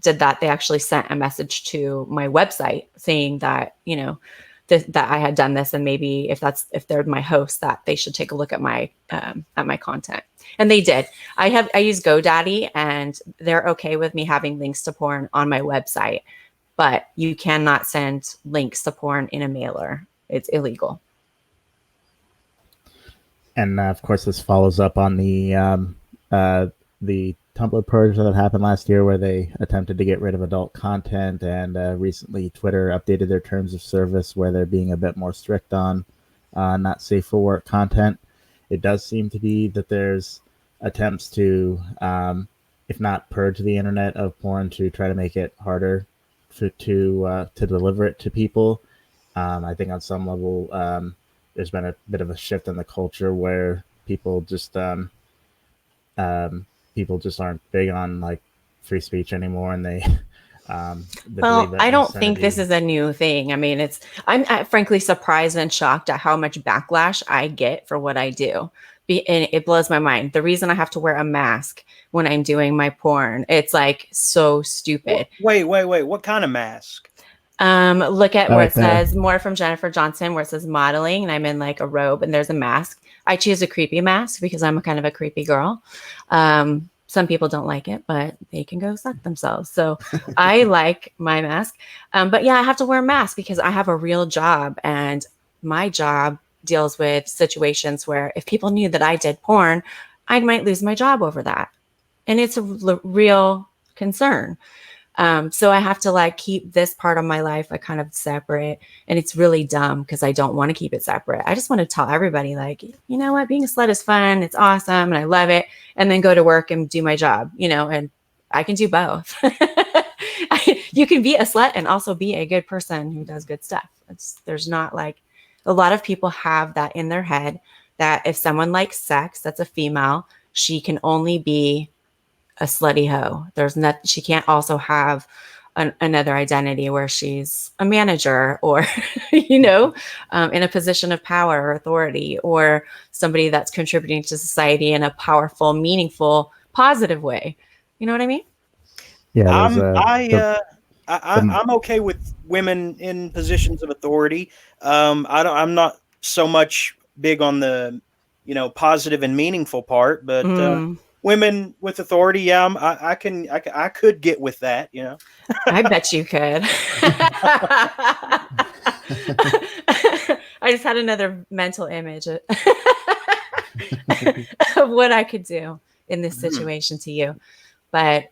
did that, they actually sent a message to my website saying that, you know, that I had done this, and maybe if they're my host, that they should take a look at my content. And they did. I use GoDaddy, and they're okay with me having links to porn on my website, but you cannot send links to porn in a mailer. It's illegal. And of course, this follows up on the Tumblr purge that happened last year, where they attempted to get rid of adult content, and recently Twitter updated their terms of service, where they're being a bit more strict on not safe for work content. It does seem to be that there's attempts to, if not purge the internet of porn, to try to make it harder to deliver it to people. I think on some level, there's been a bit of a shift in the culture where people just aren't big on like free speech anymore, and they Well, believe that I don't think this obscenity. is a new thing. I mean, I'm frankly surprised and shocked at how much backlash I get for what I do. And it blows my mind. The reason I have to wear a mask when I'm doing my porn, it's like so stupid. Wait. What kind of mask? Look at Oh, where right it there. says more from Jennifer Johnson, where it says modeling, and I'm in like a robe and there's a mask. I choose a creepy mask because I'm a kind of a creepy girl. Some people don't like it, but they can go suck themselves. So I like my mask. But yeah, I have to wear a mask because I have a real job, and my job deals with situations where if people knew that I did porn, I might lose my job over that. And it's a real concern. So I have to like keep this part of my life like kind of separate, and it's really dumb because I don't want to keep it separate. I just want to tell everybody like, you know what, being a slut is fun, it's awesome, and I love it, and then go to work and do my job, you know, and I can do both. You can be a slut and also be a good person who does good stuff. There's not like a lot of people have that in their head that if someone likes sex, that's a female, she can only be a slutty hoe. She can't also have another identity where she's a manager or, you know, in a position of power or authority, or somebody that's contributing to society in a powerful, meaningful, positive way. You know what I mean? Yeah, there's I'm okay with women in positions of authority. I'm not so much big on the, you know, positive and meaningful part, but women with authority, yeah, I could get with that, you know. I bet you could. I just had another mental image of what I could do in this situation to you. But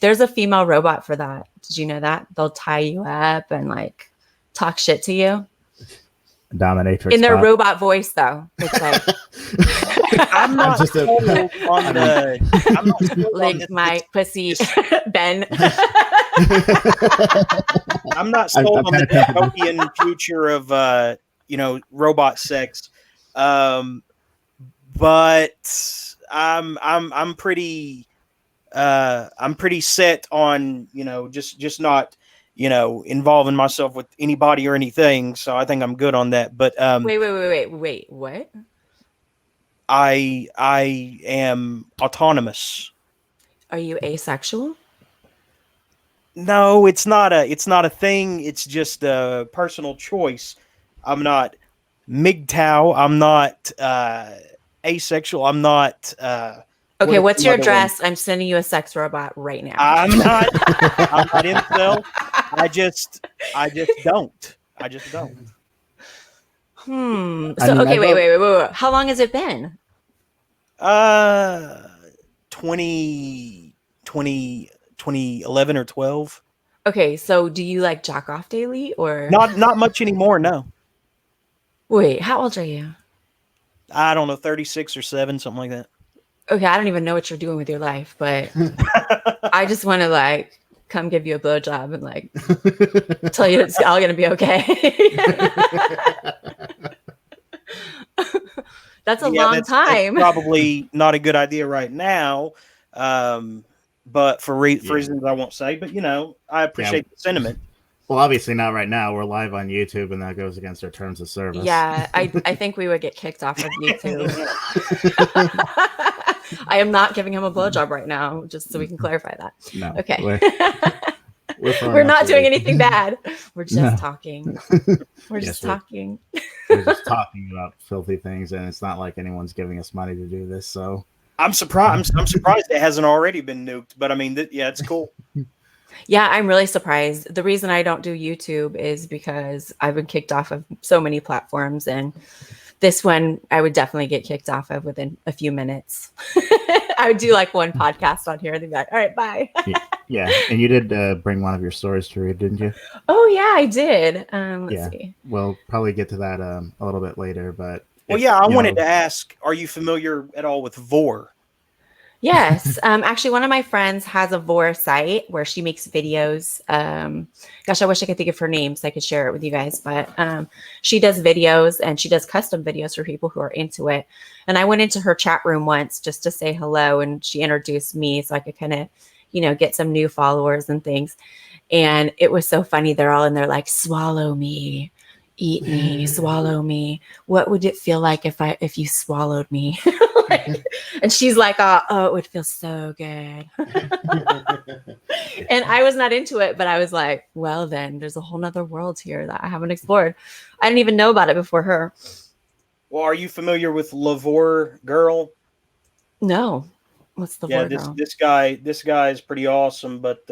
there's a female robot for that. Did you know that? They'll tie you up and like talk shit to you. dominatrix In their bot. robot voice, though. It's like, I'm not just a- sold on the. I'm not sold on lick this, my pussy, Ben. I'm not I'm sold on the kinda dystopian future of you know, robot sex. But I'm pretty I'm pretty set on, just not, involving myself with anybody or anything. So I think I'm good on that. But Wait. What? I am autonomous. Are you asexual? No, it's not a thing. It's just a personal choice. I'm not MGTOW. I'm not asexual. I'm not. Okay, What are what's some your other ones? address? I'm sending you a sex robot right now. I'm not. I'm not incel. I just don't. I just don't. I So mean, okay, I've wait. How long has it been? Uh, 20, 2011 or 12. Okay, so do you like jack off daily or Not much anymore. No, wait, how old are you? I don't know, 36 or 7, something like that. Okay, I don't even know what you're doing with your life, but I just want to like come give you a blowjob and like tell you it's all gonna be okay. That's a Yeah, long that's time. probably not a good idea right now. But for Yeah. reasons I won't say. But I appreciate the sentiment. well, obviously not right now. We're live on YouTube, and that goes against our terms of service. Yeah, I think we would get kicked off of YouTube. I am not giving him a blowjob right now, just so we can clarify that. No. Okay. We're We're not up to doing it. anything bad. We're just No. talking. We're Yes, just talking. We're just talking about filthy things, and it's not like anyone's giving us money to do this. So I'm surprised. I'm surprised it hasn't already been nuked. But I mean, yeah, it's cool. Yeah, I'm really surprised. The reason I don't do YouTube is because I've been kicked off of so many platforms, and this one I would definitely get kicked off of within a few minutes. I would do like one podcast on here and they'd be like, all right, bye. yeah, and you did bring one of your stories to read, didn't you? Oh yeah, I did. Let's see. We'll probably get to that a little bit later, but Well, yeah, I wanted to ask: are you familiar at all with Vor? Yes. Actually, one of my friends has a Vor site where she makes videos. Gosh, I wish I could think of her name so I could share it with you guys. But she does videos and she does custom videos for people who are into it. And I went into her chat room once just to say hello, and she introduced me so I could kind of, get some new followers and things. And it was so funny. They're all in there like, swallow me, eat me, swallow me. What would it feel like if you swallowed me? And she's like, oh, it would feel so good. And I was not into it, but I was like, well, then there's a whole nother world here that I haven't explored. I didn't even know about it before her. Well, are you familiar with Lavore Girl? No. What's the word? This guy is pretty awesome, but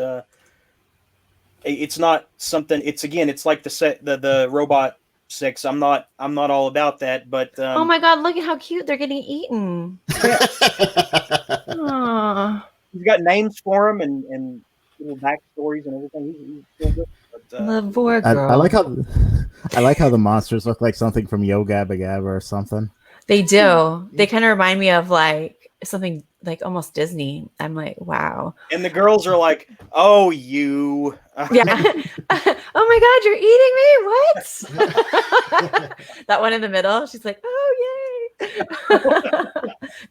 it's not something. It's like the robot sex. I'm not all about that, but oh my God, look at how cute they're getting eaten. Aww. He's got names for them and little backstories and everything. He's still good. But, Lavore Girl. I like how the monsters look like something from Yo Gabba Gabba or something. They do. They kind of remind me of like something like almost Disney. I'm like, wow. And the girls are like, "Oh, you." Yeah. Oh my God, you're eating me? What? That one in the middle. She's like, oh, yay.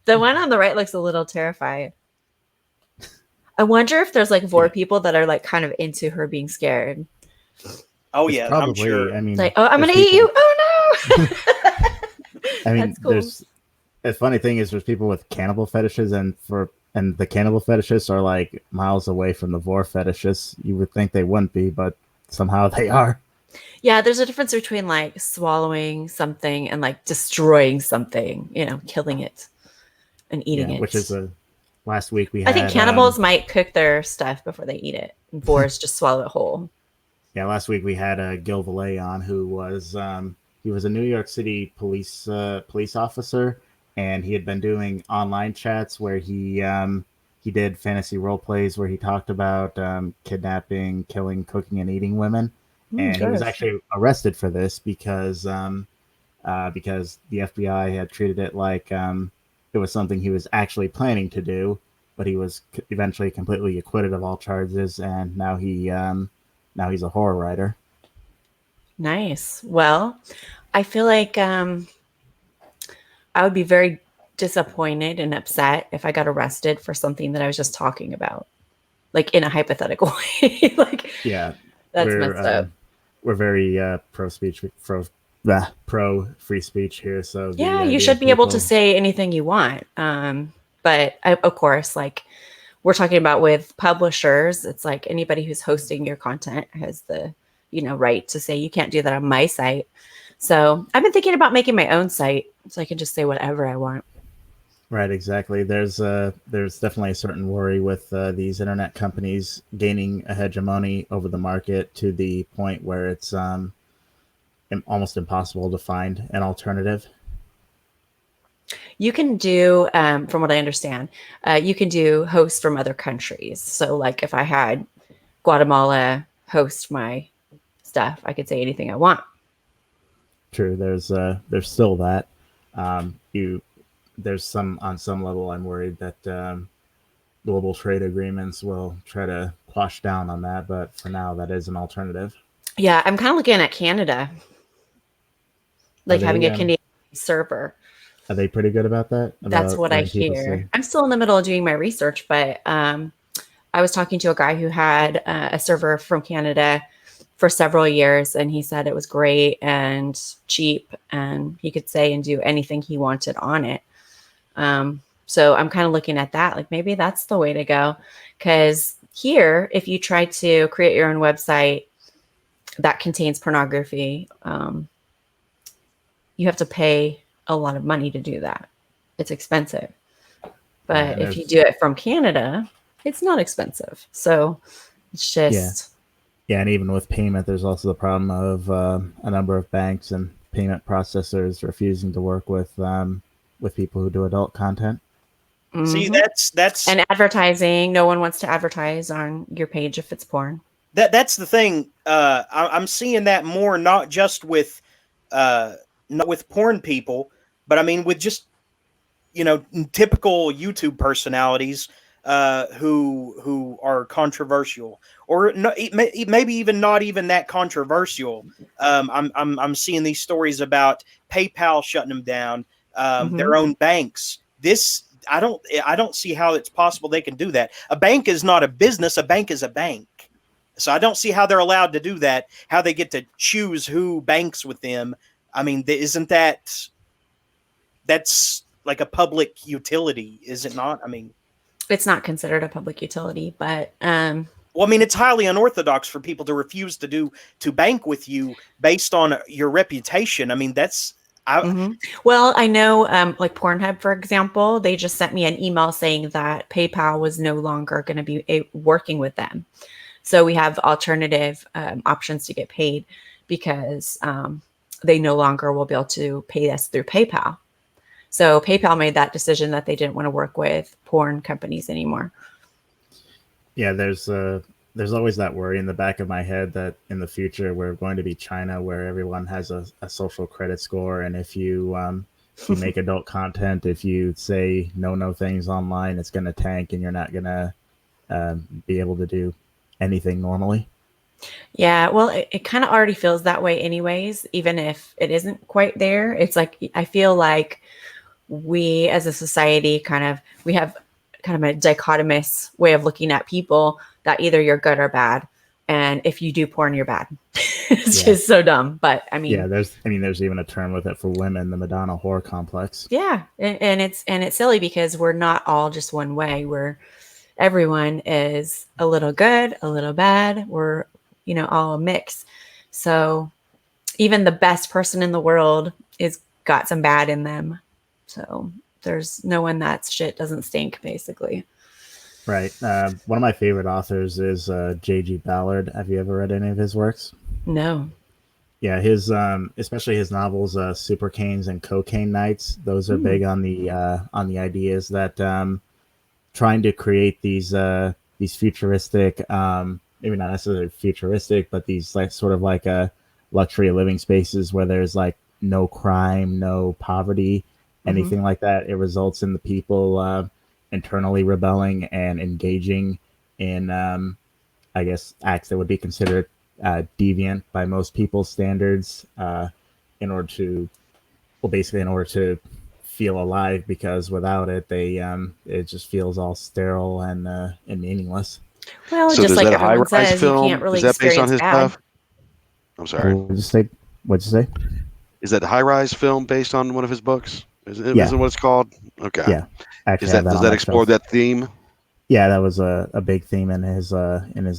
The one on the right looks a little terrified. I wonder if there's like Vor people that are like kind of into her being scared. Oh, It's yeah, probably, I'm sure. I mean, Like, oh, I'm going to eat you. Oh, no. I mean, That's cool. the funny thing is there's people with cannibal fetishes, and the cannibal fetishists are like miles away from the Vor fetishists. You would think they wouldn't be, but somehow they are. Yeah, there's a difference between like swallowing something and like destroying something, killing it and eating it. Which is last week we had. I think cannibals might cook their stuff before they eat it. And Vors just swallow it whole. Yeah, last week we had Gil Valet on, who was he was a New York City police officer, and he had been doing online chats where he did fantasy role plays where he talked about kidnapping, killing, cooking, and eating women. And he was actually arrested for this because the FBI had treated it like it was something he was actually planning to do, but he was eventually completely acquitted of all charges, and now he's a horror writer. Nice. Well, I feel like I would be very disappointed and upset if I got arrested for something that I was just talking about, like in a hypothetical way. Like, Yeah, that's messed up. we're very pro free speech here. So the Yeah, you idea should of be able to people, say anything you want. But of course, like we're talking about with publishers, it's like anybody who's hosting your content has the, right to say you can't do that on my site. So I've been thinking about making my own site so I can just say whatever I want. right? Exactly. There's definitely a certain worry with these internet companies gaining a hegemony over the market to the point where it's almost impossible to find an alternative. You can do, from what I understand, you can do hosts from other countries. So, like, if I had Guatemala host my stuff, I could say anything I want. True. There's still that. You there's some on some level. I'm worried that global trade agreements will try to quash down on that, but for now, that is an alternative. Yeah, I'm kind of looking at Canada, Are like having they a Canadian server. are they pretty good about that? That's About what I letting people hear. say, I'm still in the middle of doing my research, but I was talking to a guy who had a server from Canada for several years, and he said it was great and cheap, and he could say and do anything he wanted on it. So I'm kind of looking at that, like maybe that's the way to go. Because here, if you try to create your own website that contains pornography, you have to pay a lot of money to do that. It's expensive. right? But And if you there's do it from Canada, it's not expensive. So it's yeah, just, yeah, and even with payment, there's also the problem of a number of banks and payment processors refusing to work with people who do adult content. See, mhm. that's And advertising. No one wants to advertise on your page if it's porn. that's the thing. I'm seeing that more, not just with not with porn people, but I mean with just typical YouTube personalities who are controversial, or no, maybe even not even that controversial. I'm seeing these stories about PayPal shutting them down, Hmm. their own banks. This I don't see how it's possible they can do that. A bank is not a business. A bank is a bank. So I don't see how they're allowed to do that. How they get to choose who banks with them. I mean, isn't that's like a public utility, is it not? I mean, It's not considered a public utility, but well, I mean, it's highly unorthodox for people to refuse to bank with you based on your reputation. I mean, that's mhm. Well, I know, like Pornhub, for example, they just sent me an email saying that PayPal was no longer going to be working with them. So we have alternative options to get paid because they no longer will be able to pay us through PayPal. So PayPal made that decision that they didn't want to work with porn companies anymore. Yeah, there's always that worry in the back of my head that in the future we're going to be China, where everyone has a social credit score, and if you make adult content, if you say no things online, it's going to tank, and you're not going to be able to do anything normally. Yeah, well, it kind of already feels that way anyways, even if it isn't quite there. It's like I feel like we as a society we have kind of a dichotomous way of looking at people that either you're good or bad. And if you do porn, you're bad. It's Yeah, just so dumb. But I yeah. mean, There's even a term with it for women, the Madonna whore complex. yeah, and it's silly because we're not all just one way. Everyone is a little good, a little bad. We're, all a mix. So even the best person in the world is got some bad in them. So there's no one that's shit doesn't stink, basically. Right. One of my favorite authors is J.G. Ballard. Have you ever read any of his works? No. Yeah, his especially his novels, Super Canes and Cocaine Nights. Those are Hmm. big on the ideas that trying to create these futuristic, maybe not necessarily futuristic, but these like sort of like luxury living spaces where there's like no crime, no poverty, Hmm. anything like that. It results in the people internally rebelling and engaging in, I guess, acts that would be considered deviant by most people's standards in order to, well, basically in order to feel alive, because without it, it just feels all sterile and meaningless. Well, So just does like that everyone high-rise says, you can't film, really is that based on experience his bad. stuff? I'm sorry. What'd you say? What'd you say? Is that high-rise film based on one of his books? Yeah, Isn't what it's called? Okay. yeah. Actually, I have that Does on that my explore shelf. that theme? Yeah, that was a big theme in his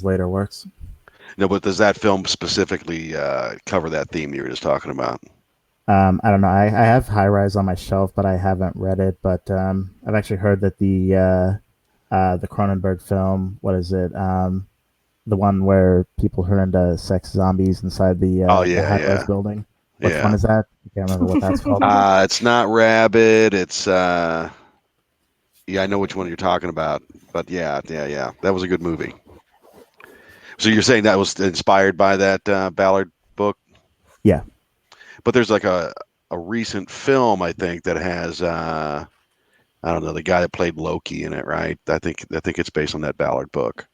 later works. No, but does that film specifically cover that theme you were just talking about? I don't know. I have High Rise on my shelf, but I haven't read it. But I've actually heard that the Cronenberg film, what is it? The one where people turn into sex zombies inside Oh the yeah, high rise yeah, building. Which one yeah. is that? I can't remember what that's called. It's not Rabbit. It's yeah, I know which one you're talking about. But yeah. That was a good movie. So you're saying that was inspired by that Ballard book? Yeah. But there's like a recent film I think that has I don't know, the guy that played Loki in it, right? I think it's based on that Ballard book.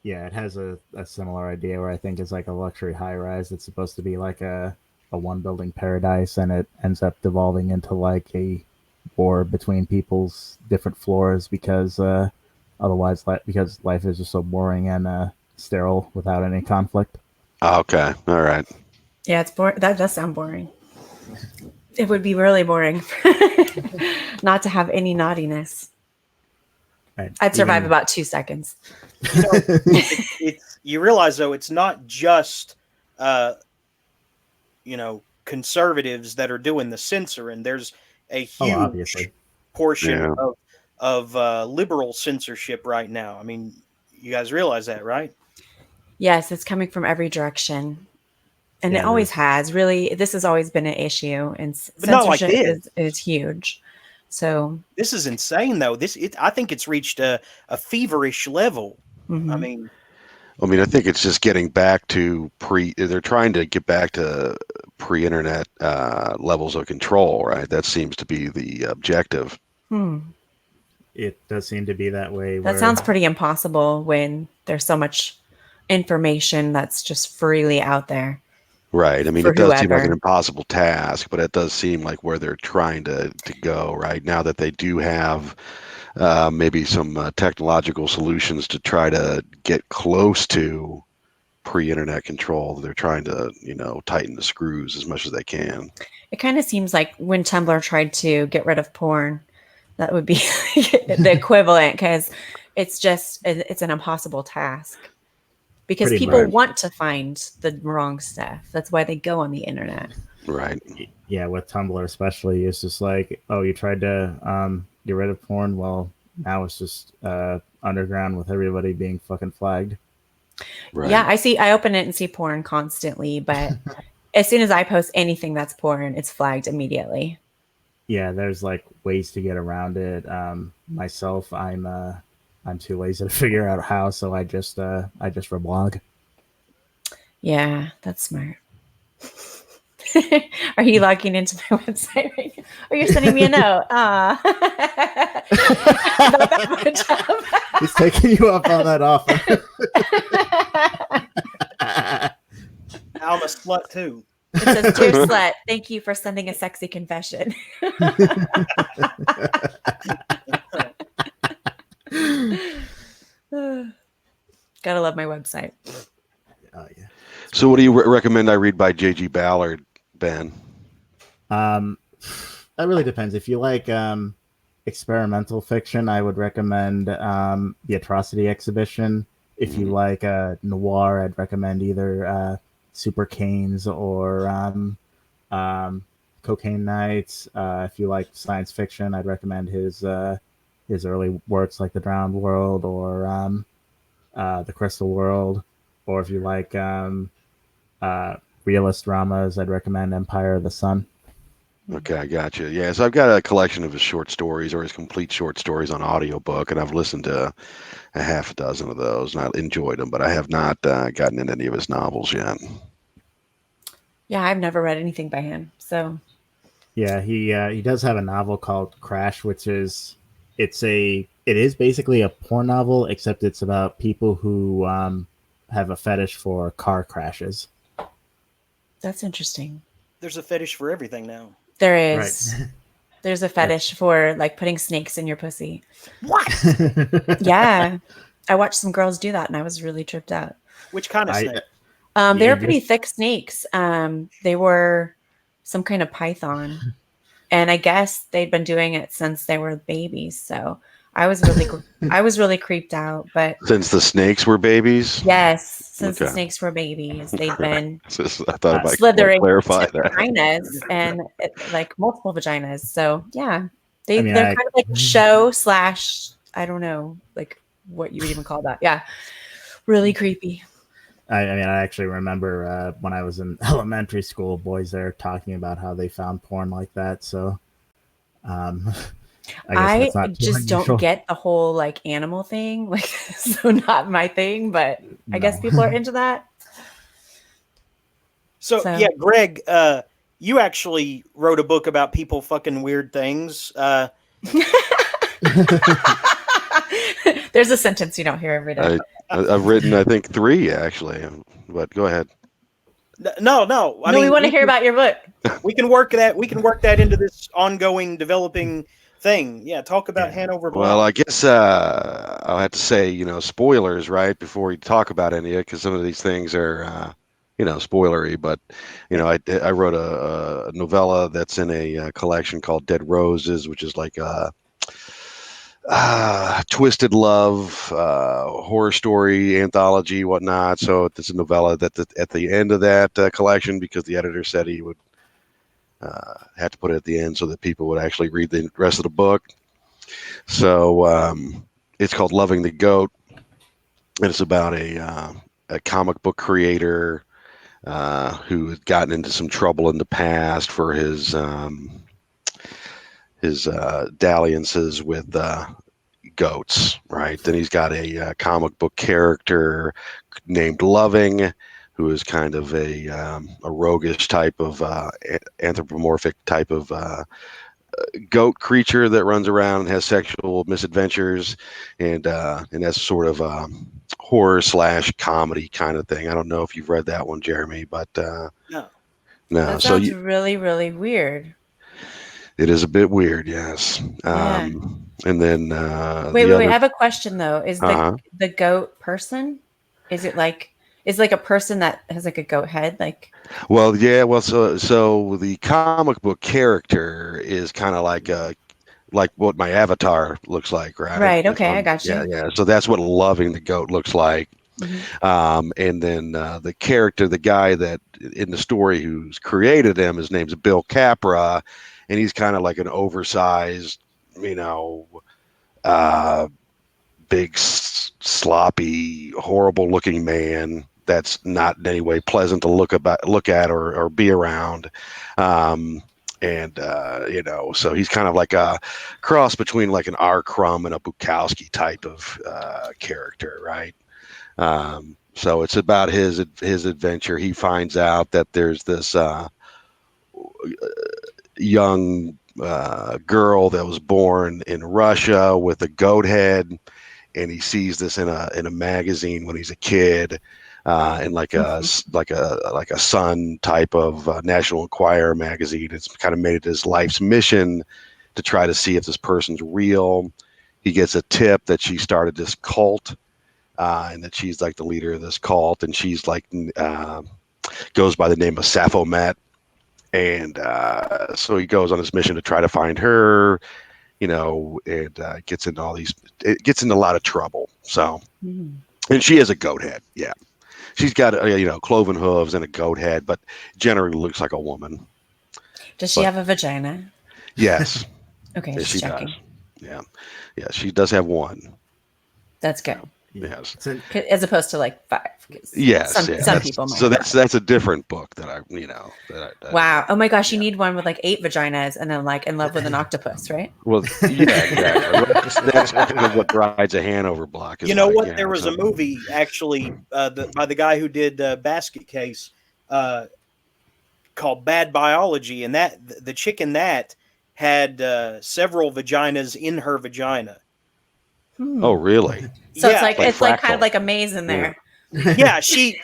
Yeah, it has a similar idea where I think it's like a luxury high rise that's supposed to be like a one building paradise, and it ends up devolving into like a war between people's different floors, because otherwise, because life is just so boring and sterile without any conflict. Okay, all right. Yeah, it's boring. That does sound boring. It would be really boring not to have any naughtiness. Right. I'd survive Even, about 2 seconds. You know, it's you realize though it's not just conservatives that are doing the censoring. There's a oh, huge obviously. portion Yeah. of liberal censorship right now. I mean, you guys realize that, right? Yes, it's coming from every direction. And it Yeah, always there's has. Really, this has always been an issue, and But not like censorship this. is huge. So, This is insane, though. I think it's reached a feverish level. I mhm. mean, I think it's just getting back to they're trying to get back to pre-internet levels of control, right? That seems to be the objective. it does seem to be that way. That Where sounds pretty impossible when there's so much information that's just freely out there Right. for It does seem like an whoever. impossible task, but it does seem like where they're trying to go, right? Now that they do have maybe some technological solutions to try to get close to pre-internet control, they're trying to, tighten the screws as much as they can. It kind of seems like when Tumblr tried to get rid of porn, that would be the equivalent, because it's an impossible task. Because pretty people much, want to find the wrong stuff. That's why they go on the internet. Right. yeah, with Tumblr especially, it's just like, oh, you tried to get rid of porn. Well, now it's just underground with everybody being fucking flagged. Right. Yeah, I open it and see porn constantly, but as soon as I post anything that's porn, it's flagged immediately. Yeah, there's like ways to get around it. Myself, I'm too lazy to figure out how, so I just reblog. Yeah, that's smart. Are you logging into my website right now? Or you're sending me a note? Not that much up. He's taking you up on that offer. I'm a slut too. It says, "Dear slut, thank you for sending a sexy confession." Gotta love my website. Oh yeah. So what do you recommend I read by J.G. Ballard, Ben? That really depends. If you like experimental fiction, I would recommend the Atrocity Exhibition. If you like noir, I'd recommend either Super Canes or Cocaine Nights. If you like science fiction, I'd recommend his early works like The Drowned World or The Crystal World. Or if you like realist dramas, I'd recommend Empire of the Sun. Okay, I got you. Yeah, so I've got a collection of his short stories or his complete short stories on audiobook, and I've listened to a half a dozen of those, and I enjoyed them, but I have not gotten into any of his novels yet. Yeah, I've never read anything by him. So Yeah, he does have a novel called Crash, which is it is basically a porn novel, except it's about people who have a fetish for car crashes. that's interesting. There's a fetish for everything now. There Right. is. There's a fetish for like putting snakes in your pussy. What? Yeah. I watched some girls do that and I was really tripped out. Which kind of I- snake? They Yeah, were pretty thick snakes. They were some kind of python. And I guess they'd been doing it since they were babies. So I was really creeped out. But Since the snakes were babies. yes, since the Okay. snakes were babies, they've been I thought I might slithering clarify into that. vaginas and like multiple vaginas. So yeah, I mean, they're kind of like show slash, I don't know, like what you would even call that. Yeah, really creepy. I mean, I actually remember when I was in elementary school, boys there talking about how they found porn like that. So, I guess that's I not too just don't unusual. get the whole like animal thing, like so not my thing, but I guess No. people are into that. So So- yeah, Greg, you actually wrote a book about people fucking weird things. There's a sentence you don't hear every day. I've written, I think, 3 actually. But go ahead. No. No, we want to hear about your book. We can work that. We can work that into this ongoing, developing thing. Yeah, talk about Yeah. Hanover Block. Well, I guess I'll have to say, spoilers, right, before we talk about any of it, because some of these things are, spoilery. But, I wrote a novella that's in a collection called Dead Roses, which is like twisted love, horror story, anthology, whatnot. So it's a novella that at the end of that collection, because the editor said he would have to put it at the end so that people would actually read the rest of the book. So it's called Loving the Goat, and it's about a comic book creator who had gotten into some trouble in the past for his dalliances with goats, right? Then he's got a comic book character named Loving, who is kind of a roguish type of anthropomorphic type of goat creature that runs around and has sexual misadventures, and that's sort of horror / comedy kind of thing. I don't know if you've read that one, Jeremy, but No. no. That So sounds really, really weird. it is a bit weird, yes. Yeah. And then Wait. the I other, have a question though. Is the goat person? Is it like a person that has like a goat head? Like well, yeah, well, so the comic book character is kind of like what my avatar looks like, right? right? Okay, I got you. Yeah. So that's what Loving the Goat looks like. Mhm. And then the character, the guy that in the story who's created him, his name's Bill Capra, and he's kind of like an oversized, big, sloppy, horrible-looking man that's not in any way pleasant to look at or be around. And so he's kind of like a cross between like an R. Crumb and a Bukowski type of character, right? So it's about his adventure. He finds out that there's this young girl that was born in Russia with a goat head, and he sees this in a magazine when he's a kid, in like a Sun type of National Enquirer magazine. It's kind of made it his life's mission to try to see if this person's real. He gets a tip that she started this cult, and that she's like the leader of this cult, and she's like goes by the name of Saphomet. And so he goes on this mission to try to find her, and gets into a lot of trouble. So, Mhm. and she has a goat head. Yeah. She's got, cloven hooves and a goat head, but generally looks like a woman. Does she have a vagina? Yes. Okay, Yes, just she checking. does. Yeah. Yeah. She does have one. That's good. Yes. So, As opposed to like 5. 'Cause Yes. some That's, people might. so have that's a different book that I. Wow. Oh my gosh, you yeah. need one with like 8 vaginas and then like in love with an octopus, right? Well, yeah, exactly. Well, that's kind of what drives a Hanover Block. Is You know like, what? There was a movie actually by the guy who did Basket Case called Bad Biology, and that the chick in that had several vaginas in her vagina. Oh, really? So Yeah. it's like kind fractal. of like a maze in there. Yeah, she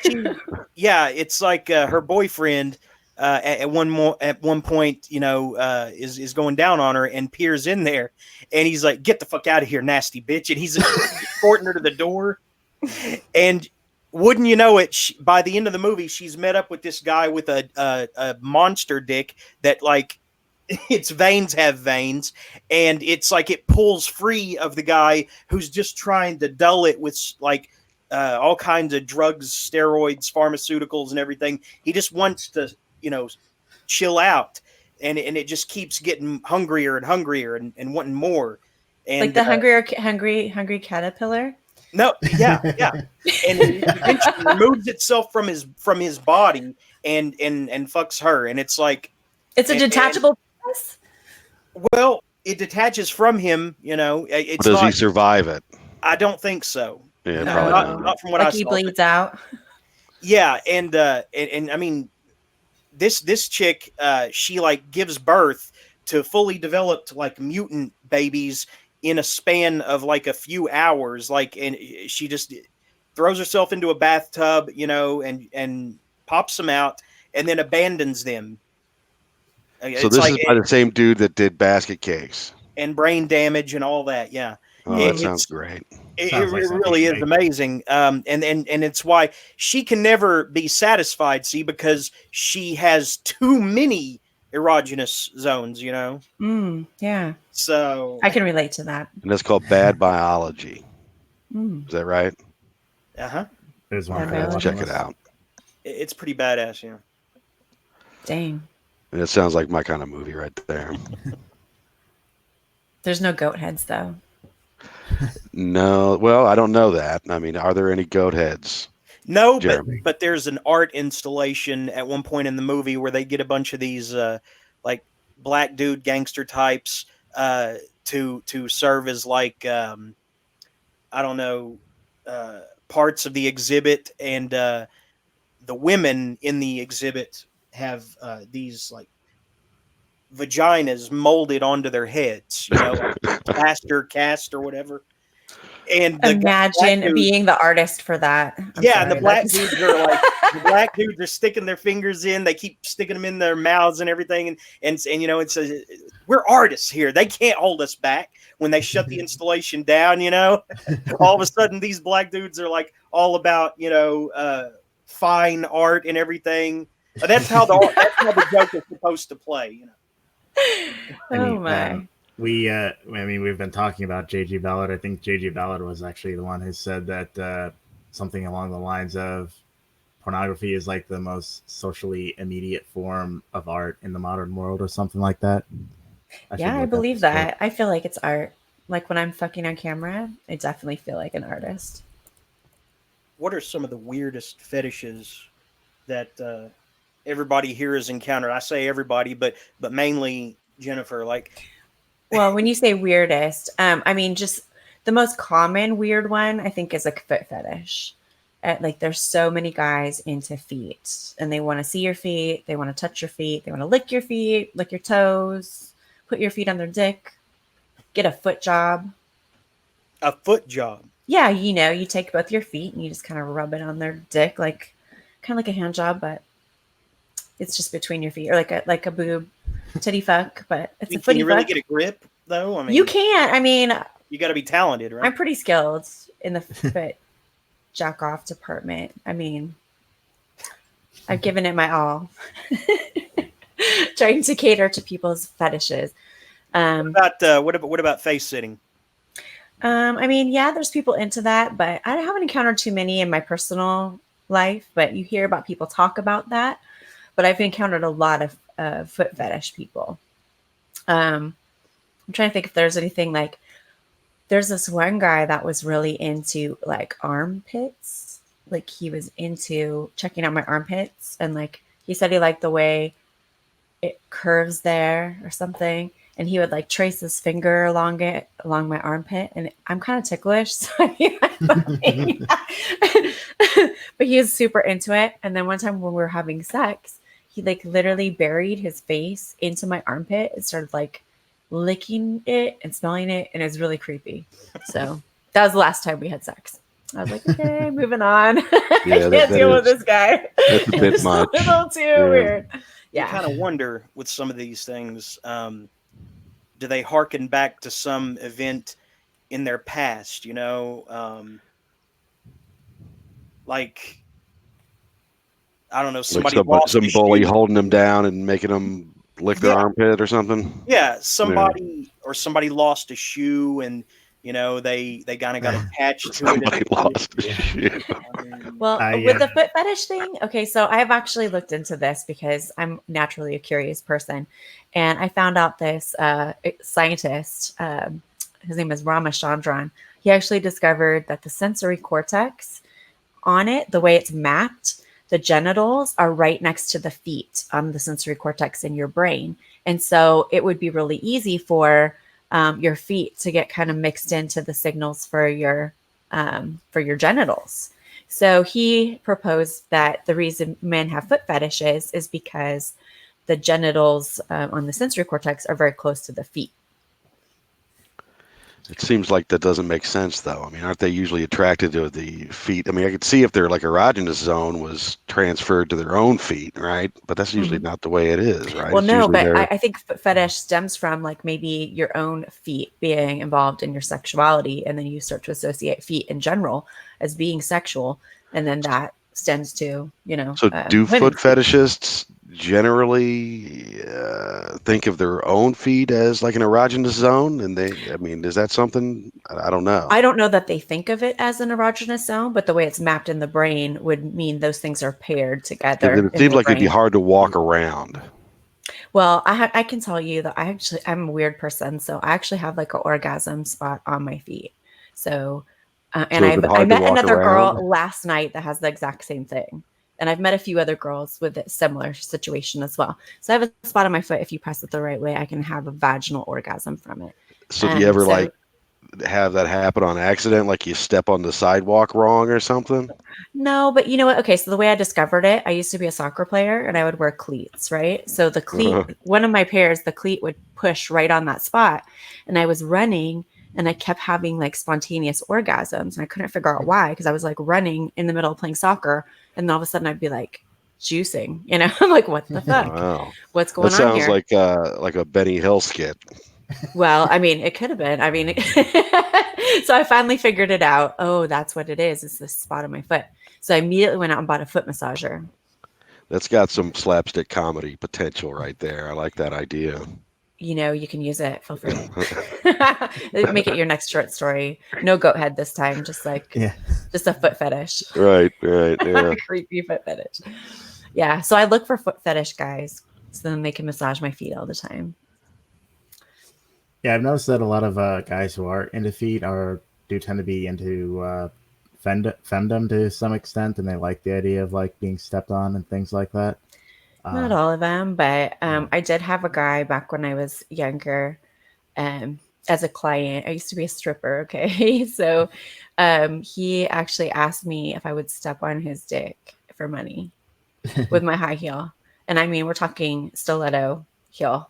yeah, it's like her boyfriend at one point, is going down on her and peers in there, and he's like, "Get the fuck out of here, nasty bitch!" And he's escorting her to the door. And wouldn't you know it, by the end of the movie, she's met up with this guy with a monster dick that, like, its veins have veins, and it's like it pulls free of the guy who's just trying to dull it with like all kinds of drugs, steroids, pharmaceuticals, and everything. He just wants to, chill out, and it just keeps getting hungrier and hungrier and wanting more. And like the hungry caterpillar. No, yeah, and it eventually removes itself from his body and fucks her, and it's like it's a detachable. Well, it detaches from him. It's Does not, he survive it? I don't think so. Yeah, No. probably Not from what Like I saw. he bleeds out. Yeah, and I mean, this chick, she like gives birth to fully developed like mutant babies in a span of like a few hours. Like, and she just throws herself into a bathtub, and pops them out, and then abandons them. So It's this like, is by the same dude that did Basket Case. and brain damage and all that. Yeah. Oh, that sounds great. It Sounds like something really she is made. amazing. And it's why she can never be satisfied, because she has too many erogenous zones, Yeah, So I can relate to that. And that's called Bad Biology. Mm. Is that right? There's one. Yeah, for that let's Let's one. check it out. It's pretty badass, yeah. Dang. And it sounds like my kind of movie right there. There's no goat heads though. No, well, I don't know that. I mean, are there any goat heads? No, Jeremy. but there's an art installation at one point in the movie where they get a bunch of these like black dude gangster types to serve as like I don't know, parts of the exhibit, and the women in the exhibit have these like vaginas molded onto their heads, like plaster cast or whatever. And the black Imagine dude- being the artist for that. I'm and sorry, the black that's- dudes are like the black dudes are sticking their fingers in. They keep sticking them in their mouths and everything, and it's we're artists here. They can't hold us back. When they shut the installation down, all of a sudden these black dudes are like all about fine art and everything. That's how the joke is supposed to play. Oh my. We've been talking about J.G. Ballard. I think J.G. Ballard was actually the one who said that something along the lines of pornography is like the most socially immediate form of art in the modern world, or something like that. I believe that. I feel like it's art. Like when I'm fucking on camera, I definitely feel like an artist. What are some of the weirdest fetishes that everybody here has encountered? I say everybody, but mainly Jennifer. Like, Well, when you say weirdest, I mean just the most common weird one I think is like foot fetish. Like there's so many guys into feet, and they want to see your feet, they want to touch your feet, they want to lick your feet, lick your toes, put your feet on their dick, get a foot job. a foot job. Yeah, you take both your feet and you just kind of rub it on their dick, like kind of like a hand job, but it's just between your feet, or like a boob titty fuck, but it's a Can footy you really fuck. get a grip though? I mean, You can't. I mean, You got to be talented, right? I'm pretty skilled in the foot jack off department. I mean, I've given it my all, trying to cater to people's fetishes. What about face sitting? I mean, yeah, there's people into that, but I haven't encountered too many in my personal life. But you hear about people talk about that. But I've encountered a lot of foot fetish people. I'm trying to think if there's anything like. There's this one guy that was really into like armpits. Like he was into checking out my armpits, and like he said he liked the way it curves there or something. And he would like trace his finger along my armpit, and I'm kind of ticklish. So but he was super into it. And then one time when we were having sex, he like literally buried his face into my armpit and started like licking it and smelling it, and it was really creepy. So that was the last time we had sex. I was like, okay, moving on. I can't deal with this guy. That's a bit It's much. a little too weird. you Yeah. kind of wonder with some of these things, do they harken back to some event in their past? Like, I don't know, Like somebody lost a some bully shoe. holding them down and making them lick their Yeah, armpit or something. yeah. Yeah. Somebody lost a shoe, and they kind of got attached to it. Somebody lost a Yeah. shoe. Well, with Yeah. the foot fetish thing, okay, so I have actually looked into this because I'm naturally a curious person. And I found out this scientist, his name is Ramachandran. He actually discovered that the sensory cortex on it, the way it's mapped, the genitals are right next to the feet on the sensory cortex in your brain. And so it would be really easy for your feet to get kind of mixed into the signals for your genitals. So he proposed that the reason men have foot fetishes is because the genitals on the sensory cortex are very close to the feet. It seems like that doesn't make sense, though. I mean, aren't they usually attracted to the feet? I mean, I could see if their like erogenous zone was transferred to their own feet, right? But that's usually Mhm. not the way it is, right? Well, It's no, usually but their I think foot fetish stems from like maybe your own feet being involved in your sexuality, and then you start to associate feet in general as being sexual, and then that stems to So do foot women's feet. fetishists generally think of their own feet as like an erogenous zone? And I mean, is that something? I don't know. I don't know that they think of it as an erogenous zone, but the way it's mapped in the brain would mean those things are paired together It in seems your like it'd be brain. hard to walk around. Well, I can tell you that I'm a weird person, so I actually have like an orgasm spot on my feet. So, and So is it I hard to met walk another girl around? last night that has the exact same thing, and I've met a few other girls with a similar situation as well. So I have a spot on my foot. If you press it the right way, I can have a vaginal orgasm from it. So do you ever So like have that happen on accident, like you step on the sidewalk wrong or something? no, but you know what? Okay, so the way I discovered it, I used to be a soccer player and I would wear cleats, right? So the cleat, Uh-huh. one of my pairs, the cleat would push right on that spot. And I was running and I kept having like spontaneous orgasms. And I couldn't figure out why because I was like running in the middle of playing soccer. And then all of a sudden I'd be like juicing, I'm like, what the fuck? Wow. What's That going on sounds here? like a Benny Hill skit. Well, I mean, it could have been. I mean, so I finally figured it out. Oh, that's what it is. It's this spot on my foot. So I immediately went out and bought a foot massager. That's got some slapstick comedy potential right there. I like that idea. You can use it. Feel free. Make it your next short story. No goat head this time. Just Yeah. a foot fetish. Right, yeah. Creepy foot fetish. Yeah. So I look for foot fetish guys so then they can massage my feet all the time. Yeah, I've noticed that a lot of guys who are into feet do tend to be into femdom to some extent, and they like the idea of like being stepped on and things like that. Not all of them, but I did have a guy back when I was younger as a client. I used to be a stripper, okay? So he actually asked me if I would step on his dick for money with my high heel. And I mean, we're talking stiletto heel.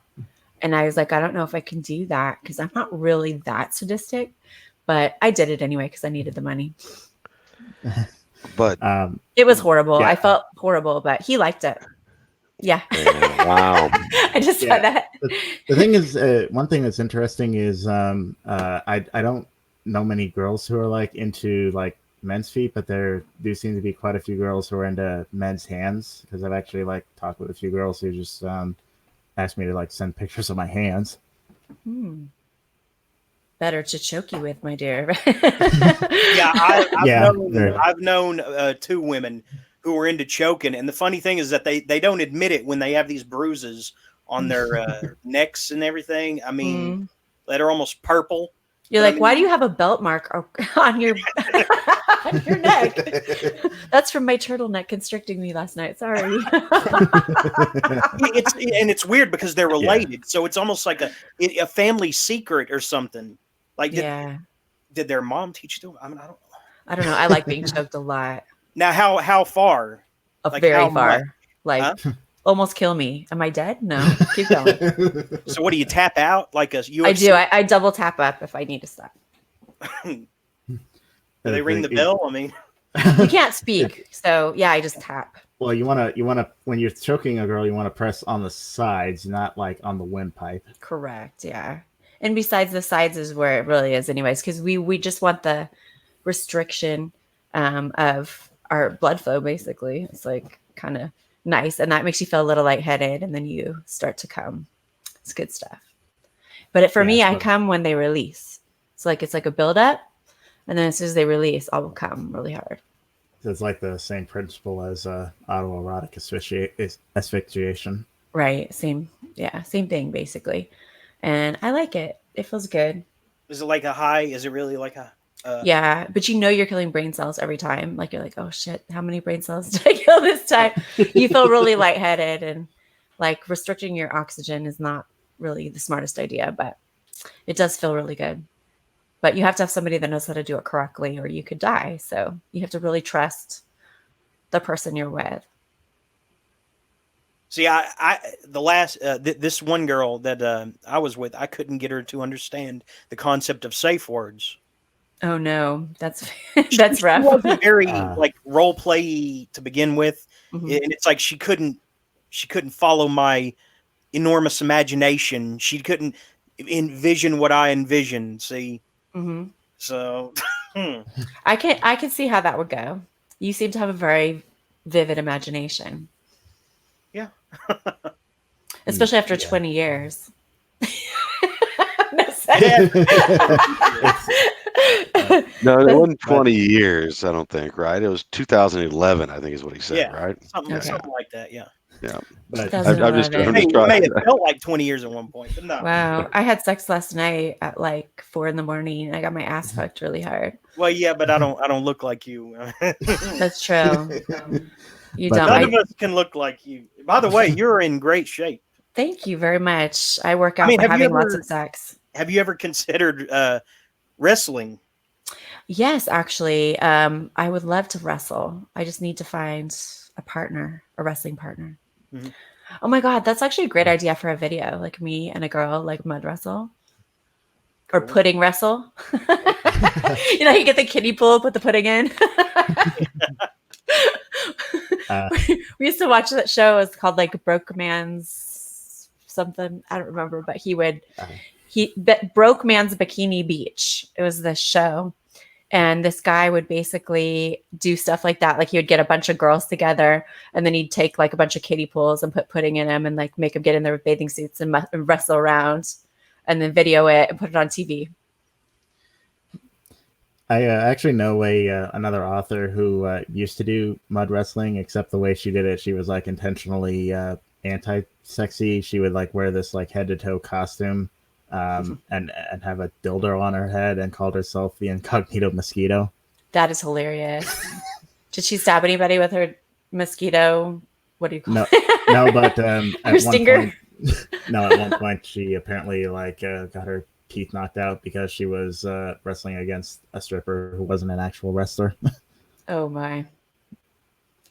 And I was like, I don't know if I can do that because I'm not really that sadistic, but I did it anyway because I needed the money. But It was horrible. Yeah. I felt horrible, but he liked it. Yeah. wow. I just said that. The thing is, one thing that's interesting is I don't know many girls who are like into like men's feet, but there do seem to be quite a few girls who are into men's hands because I've actually like talked with a few girls who just asked me to like send pictures of my hands. Better to choke you with, my dear. Yeah, very. I've known two women who were into choking, and the funny thing is that they don't admit it when they have these bruises on their necks and everything. I mean, that are almost purple. You're But like, why do you have a belt mark on your on your neck? That's from my turtleneck constricting me last night. Sorry. It's weird because they're related, so it's almost like a family secret or something. Like, did their mom teach them? I mean, I don't know. I like being choked a lot. Now, how far? Like, very how far. much? Like, almost kill me. Am I dead? No. Keep going. So what do you tap out like a UFC? I do. I double tap up if I need to stop. Do they ring the bell? I mean, You can't speak. So, yeah, I just tap. Well, you wanna when you're choking a girl, you want to press on the sides, not like on the windpipe. Correct. Yeah. And besides, the sides is where it really is, anyways, because we just want the restriction of our blood flow. Basically, it's like kind of nice, and that makes you feel a little lightheaded, and then you start to come. It's good stuff. But for Yeah, me, I so come when they release. It's like a buildup, and then as soon as they release, I'll come really hard. it's like the same principle as autoerotic asphyxiation. Right. Same. Yeah. Same thing, basically. And I like it. It feels good. Is it like a high? Is it really like a? Yeah, but you're killing brain cells every time. Like you're like, oh shit, how many brain cells did I kill this time? You feel really lightheaded, and like restricting your oxygen is not really the smartest idea, but it does feel really good. But you have to have somebody that knows how to do it correctly, or you could die. So you have to really trust the person you're with. See, I the last this one girl that I was with, I couldn't get her to understand the concept of safe words. Oh no, that's that's She rough. wasn't very Uh, like role play to begin with, Mhm. and it's like she couldn't follow my enormous imagination. She couldn't envision what I envisioned. See, Mhm. so I can see how that would go. You seem to have a very vivid imagination, yeah. especially after yeah. 20 years. No, Yeah. It's No, it wasn't but 20 years, I don't think, right? It was 2011, I think is what he said, Yeah, right? something Okay. something like that. Yeah, Yeah. but I'm just 2011. it trying. may have felt like 20 years at one point, but no. Wow. I had sex last night at like 4 a.m. I got my ass fucked really hard. Well, yeah, but I don't look like you. That's true. You But don't. None the- of us can look like you. By the way, you're in great shape. Thank you very much. I work I out mean, for having lots of sex. have you ever considered wrestling? Yes, actually. I would love to wrestle. I just need to find a partner, a wrestling partner. Mhm. Oh my God, that's actually a great idea for a video. Like me and a girl like mud wrestle or Cool. pudding wrestle. You get the kiddie pool, put the pudding in. uh, We used to watch that show. It's called like Broke Man's something. I don't remember, but Broke Man's Bikini Beach. It was this show. And this guy would basically do stuff like that. Like he would get a bunch of girls together and then he'd take like a bunch of kiddie pools and put pudding in them and like make them get in their bathing suits and wrestle around and then video it and put it on TV. I actually know another author who used to do mud wrestling, except the way she did it, she was like intentionally anti-sexy. She would like wear this like head to toe costume, and have a dildo on her head, and called herself the incognito mosquito. That is hilarious. Did she stab anybody with her mosquito? What do you call No, it? no, but Her at one stinger? point, no, at one point she apparently like got her teeth knocked out because she was wrestling against a stripper who wasn't an actual wrestler. Oh my.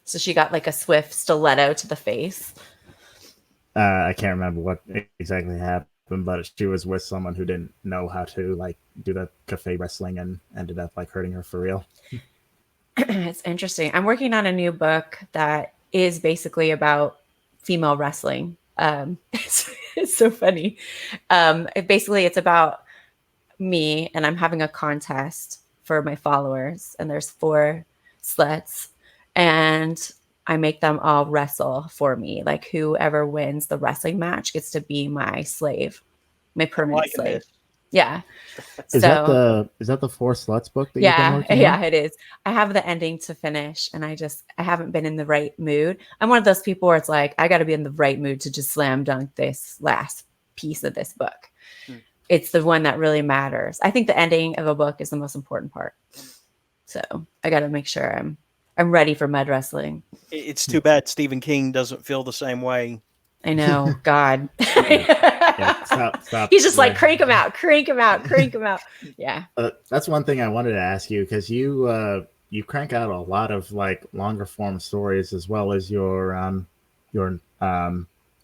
So she got like a swift stiletto to the face. I can't remember what exactly happened, but she was with someone who didn't know how to like do the cafe wrestling and ended up like hurting her for real. It's interesting. I'm working on a new book that is basically about female wrestling. It's so funny. It's about me, and I'm having a contest for my followers, and there's 4 sluts, and I make them all wrestle for me. Like whoever wins the wrestling match gets to be my slave, my I'm permanent liking slave. this. Yeah. Is that the Four Sluts book that you've been working on? It is. I have the ending to finish, and I haven't been in the right mood. I'm one of those people where it's like I got to be in the right mood to just slam dunk this last piece of this book. It's the one that really matters. I think the ending of a book is the most important part. So I got to make sure I'm ready for mud wrestling. It's too bad Stephen King doesn't feel the same way. I know, God. Yeah, stop. He's just like Yeah. crank him out, crank him out, crank him out. Yeah. That's one thing I wanted to ask you, because you crank out a lot of like longer form stories as well as your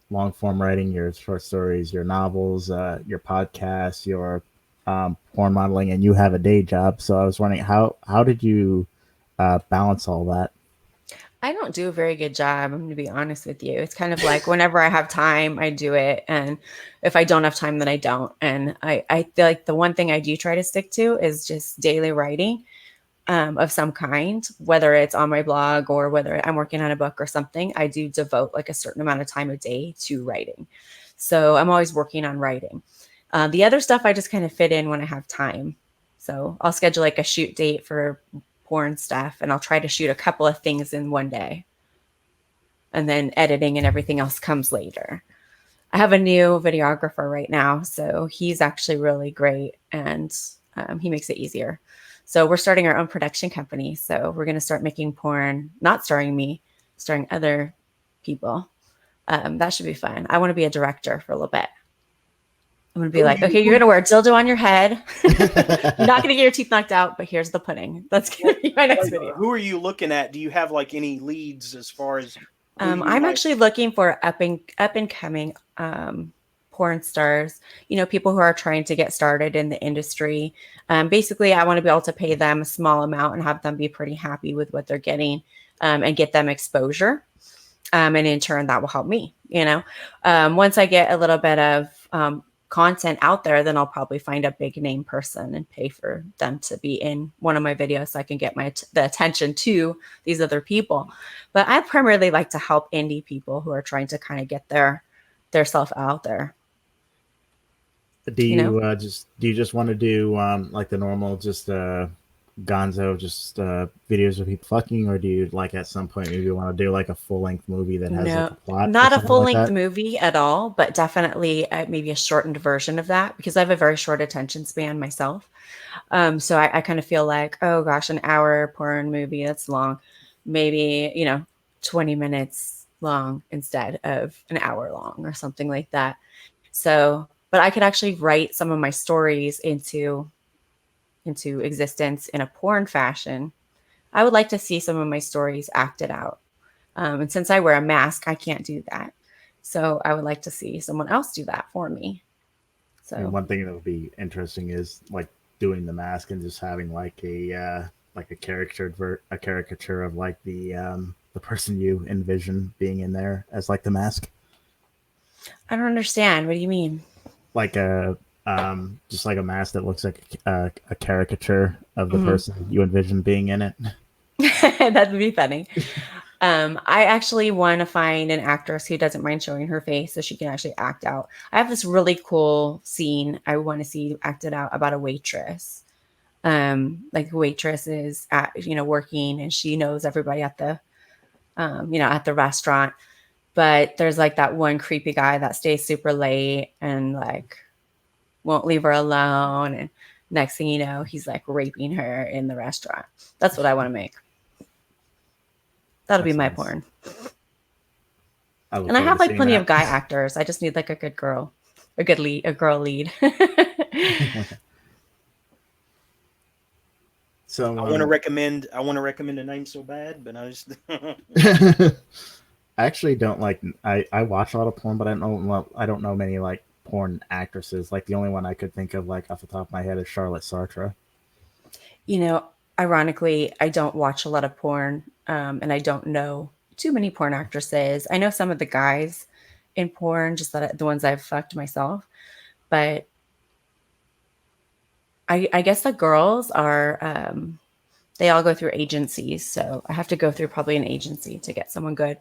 long form writing, your short stories, your novels, your podcasts, your porn modeling, and you have a day job. So I was wondering how did you balance all that? I don't do a very good job. I'm going to be honest with you. It's kind of like whenever I have time, I do it. And if I don't have time, then I don't. And I feel like the one thing I do try to stick to is just daily writing of some kind, whether it's on my blog or whether I'm working on a book or something. I do devote like a certain amount of time a day to writing. So I'm always working on writing. The other stuff I just kind of fit in when I have time. So I'll schedule like a shoot date for porn stuff and I'll try to shoot a couple of things in one day. And then editing and everything else comes later. I have a new videographer right now. So he's actually really great and he makes it easier. So we're starting our own production company. So we're going to start making porn, not starring me, starring other people. That should be fun. I want to be a director for a little bit. I'm going to be like, okay, you're going to wear a dildo on your head. You're not going to get your teeth knocked out, but here's the pudding. That's going to be my next video. Who are you looking at? Do you have like any leads as far as? I'm actually looking for up and coming porn stars, people who are trying to get started in the industry. Basically, I want to be able to pay them a small amount and have them be pretty happy with what they're getting and get them exposure. And in turn, that will help me, once I get a little bit of content out there, then I'll probably find a big name person and pay for them to be in one of my videos so I can get the attention to these other people. But I primarily like to help indie people who are trying to kind of get their self out there. Do you just want to do like the normal just gonzo videos of people fucking, or do you like at some point maybe want to do like a full-length movie that has like a plot? Not a full-length movie at all, but definitely maybe a shortened version of that, because I have a very short attention span myself. So I kind of feel like, oh gosh, an hour porn movie, that's long. Maybe 20 minutes long instead of an hour long or something like that. So but I could actually write some of my stories into existence in a porn fashion. I would like to see some of my stories acted out. And since I wear a mask, I can't do that. So I would like to see someone else do that for me. So one thing that would be interesting is like doing the mask and just having like a caricature of like the person you envision being in there as like the mask. I don't understand. What do you mean? Like just like a mask that looks like a caricature of the person you envision being in it. That would be funny. I actually want to find an actress who doesn't mind showing her face so she can actually act out. I have this really cool scene I want to see acted out about a waitress. Like the waitress is at, working and she knows everybody at the, at the restaurant. But there's like that one creepy guy that stays super late and like won't leave her alone. And next thing you know, he's like raping her in the restaurant. That's what I want to make. That'll be my porn. And I have like plenty of guy actors. I just need like a good girl, a girl lead. So I want to recommend a name so bad, but I just I actually don't like. I watch a lot of porn, but I don't know many like porn actresses. Like the only one I could think of, like off the top of my head, is Charlotte Sartre. Ironically, I don't watch a lot of porn, and I don't know too many porn actresses. I know some of the guys in porn, just the ones I've fucked myself, but I guess the girls are. They all go through agencies, so I have to go through probably an agency to get someone good.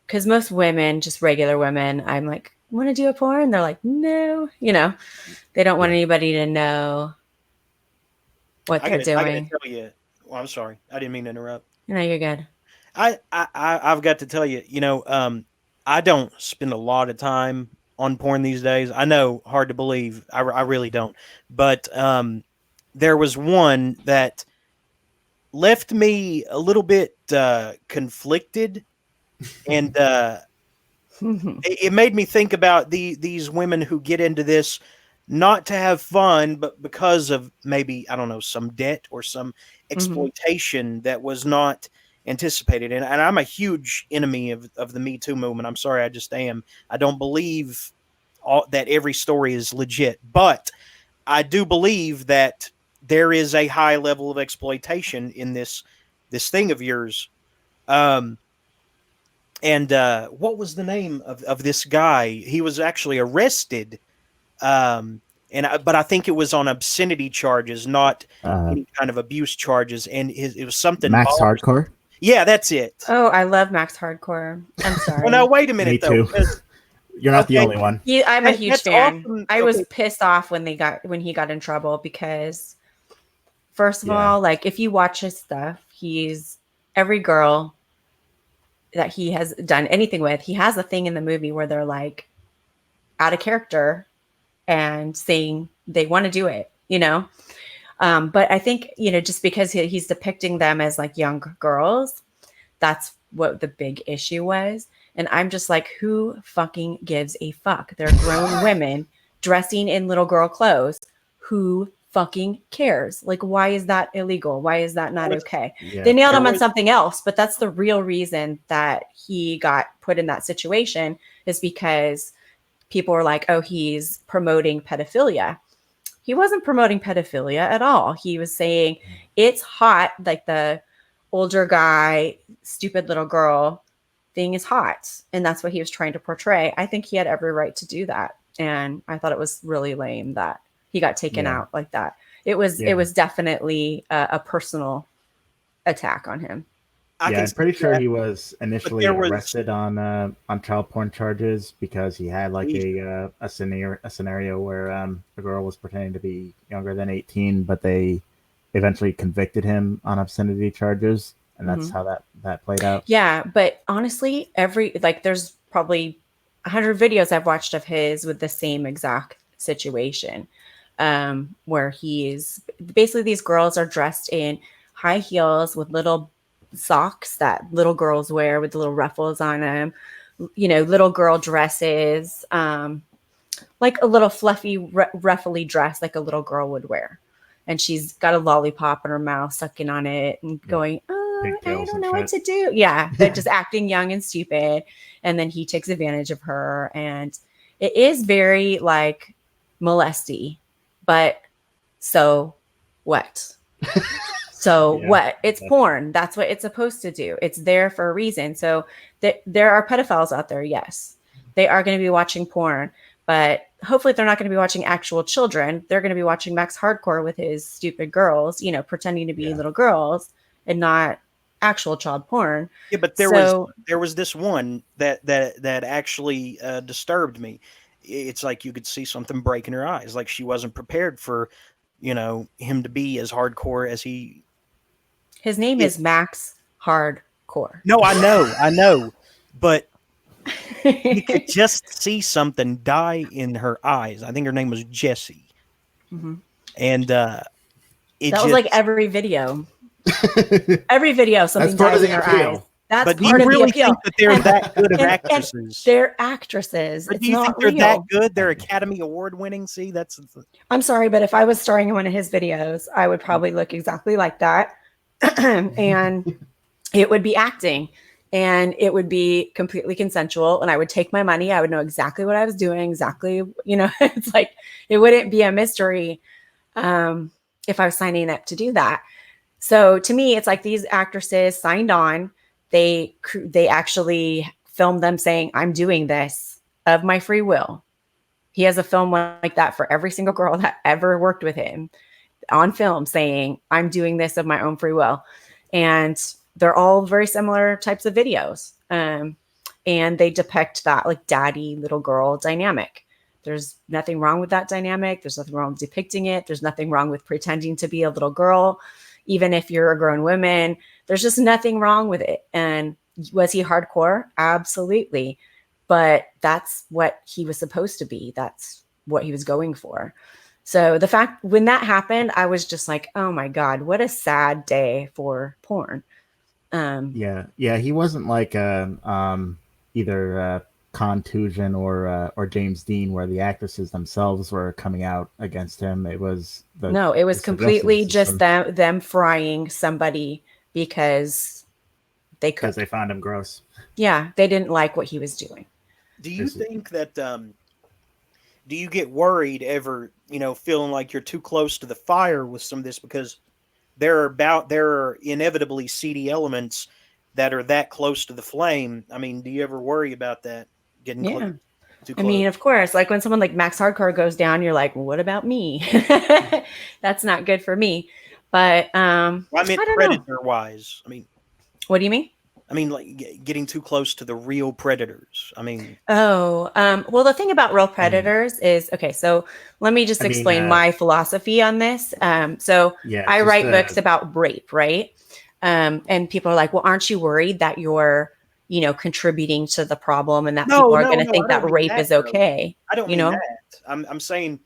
Because most women, just regular women, I'm like, want to do a porn? They're like, no, they don't want anybody to know what they're doing. I gotta tell you, well, I'm sorry, I didn't mean to interrupt. No, you're good. I've got to tell you, I don't spend a lot of time on porn these days. I know, hard to believe, I really don't. But there was one that left me a little bit conflicted. And it made me think about these women who get into this not to have fun, but because of maybe, I don't know, some debt or some exploitation that was not anticipated. And I'm a huge enemy of the Me Too movement. I'm sorry, I just am. I don't believe that every story is legit, but I do believe that there is a high level of exploitation in this thing of yours. Um, and what was the name of this guy? He was actually arrested. But I think it was on obscenity charges, not Uh, any kind of abuse charges. And it was something Max bothersome. Hardcore. Yeah, that's it. Oh, I love Max Hardcore. I'm Well, now sorry. wait a Me minute though. too. You're not the Okay, only one. I'm a huge that's fan. awesome. I was Okay, pissed off when he got in trouble because first of Yeah. all, like if you watch his stuff, he's every girl that he has done anything with, he has a thing in the movie where they're like out of character and saying they want to do it, you know? But I think, just because he's depicting them as like young girls, that's what the big issue was. And I'm just like, who fucking gives a fuck? They're grown women dressing in little girl clothes. Who fucking cares? Like, why is that illegal? Why is that not okay? Yeah. They nailed there him on was- something else, but that's the real reason that he got put in that situation, is because people were like, oh, he's promoting pedophilia. He wasn't promoting pedophilia at all. He was saying it's hot, like the older guy, stupid little girl thing is hot. And that's what he was trying to portray. I think he had every right to do that. And I thought it was really lame that he got taken Yeah. out like that. It was definitely a personal attack on him. Yeah, I'm see pretty sure that. he was initially there was- arrested on child porn charges because he had like a scenario where a girl was pretending to be younger than 18, but they eventually convicted him on obscenity charges, and that's how that played out. Yeah, but honestly, there's probably 100 videos I've watched of his with the same exact situation, where he's basically, these girls are dressed in high heels with little socks that little girls wear with the little ruffles on them, little girl dresses, like a little fluffy, ruffly dress like a little girl would wear. And she's got a lollipop in her mouth, sucking on it and going, I don't know what to do. Yeah, they're just acting young and stupid. And then he takes advantage of her. And it is very like molesty, but so what? So Yeah. what? It's porn. That's what it's supposed to do. It's there for a reason. So there are pedophiles out there. Yes, they are going to be watching porn, but hopefully they're not going to be watching actual children. They're going to be watching Max Hardcore with his stupid girls, pretending to be little girls and not actual child porn. Yeah, but there was this one that actually disturbed me. It's like you could see something break in her eyes, like she wasn't prepared for, him to be as hardcore as he. His name is Max Hardcore. No, I know, but you could just see something die in her eyes. I think her name was Jessie, and that was like every video. Every video, something dies in her eyes. That's but part do you of really the appeal. think that they're that good of actresses? They're actresses. But it's do you not think they're real. that good? They're Academy Award winning. See, that's. I'm sorry, but if I was starring in one of his videos, I would probably look exactly like that, and it would be acting, and it would be completely consensual, and I would take my money. I would know exactly what I was doing. Exactly, it's like it wouldn't be a mystery if I was signing up to do that. So to me, it's like these actresses signed on. They actually filmed them saying, I'm doing this of my free will. He has a film like that for every single girl that ever worked with him on film saying, I'm doing this of my own free will. And they're all very similar types of videos. And they depict that like daddy, little girl dynamic. There's nothing wrong with that dynamic. There's nothing wrong with depicting it. There's nothing wrong with pretending to be a little girl. Even if you're a grown woman, there's just nothing wrong with it. And was he hardcore? Absolutely. But that's what he was supposed to be. That's what he was going for. So the fact when that happened, I was just like, oh my God, what a sad day for porn. Yeah. He wasn't like either Contusion or James Dean, where the actresses themselves were coming out against him. It was it was completely just them frying somebody because they could. Because they found him gross. Yeah, they didn't like what he was doing. Do you think that? Do you get worried ever? Feeling like you're too close to the fire with some of this, because there are inevitably seedy elements that are that close to the flame. I mean, do you ever worry about that getting Yeah. too I close? mean, of course, like when someone like Max Hardcore goes down, you're like, well, what about me? That's not good for me. But Well, I meant I don't know. predator wise. What do you mean? I mean, like getting too close to the real predators. I mean, Oh, well, the thing about real predators is okay. So let me just I mean, explain my philosophy on this. So yeah, I just write books about rape, right? And people are like, well, aren't you worried that you're, contributing to the problem and that people no, are no, going to no. I think that don't mean rape that is though. okay? I don't You mean know? that. I'm saying,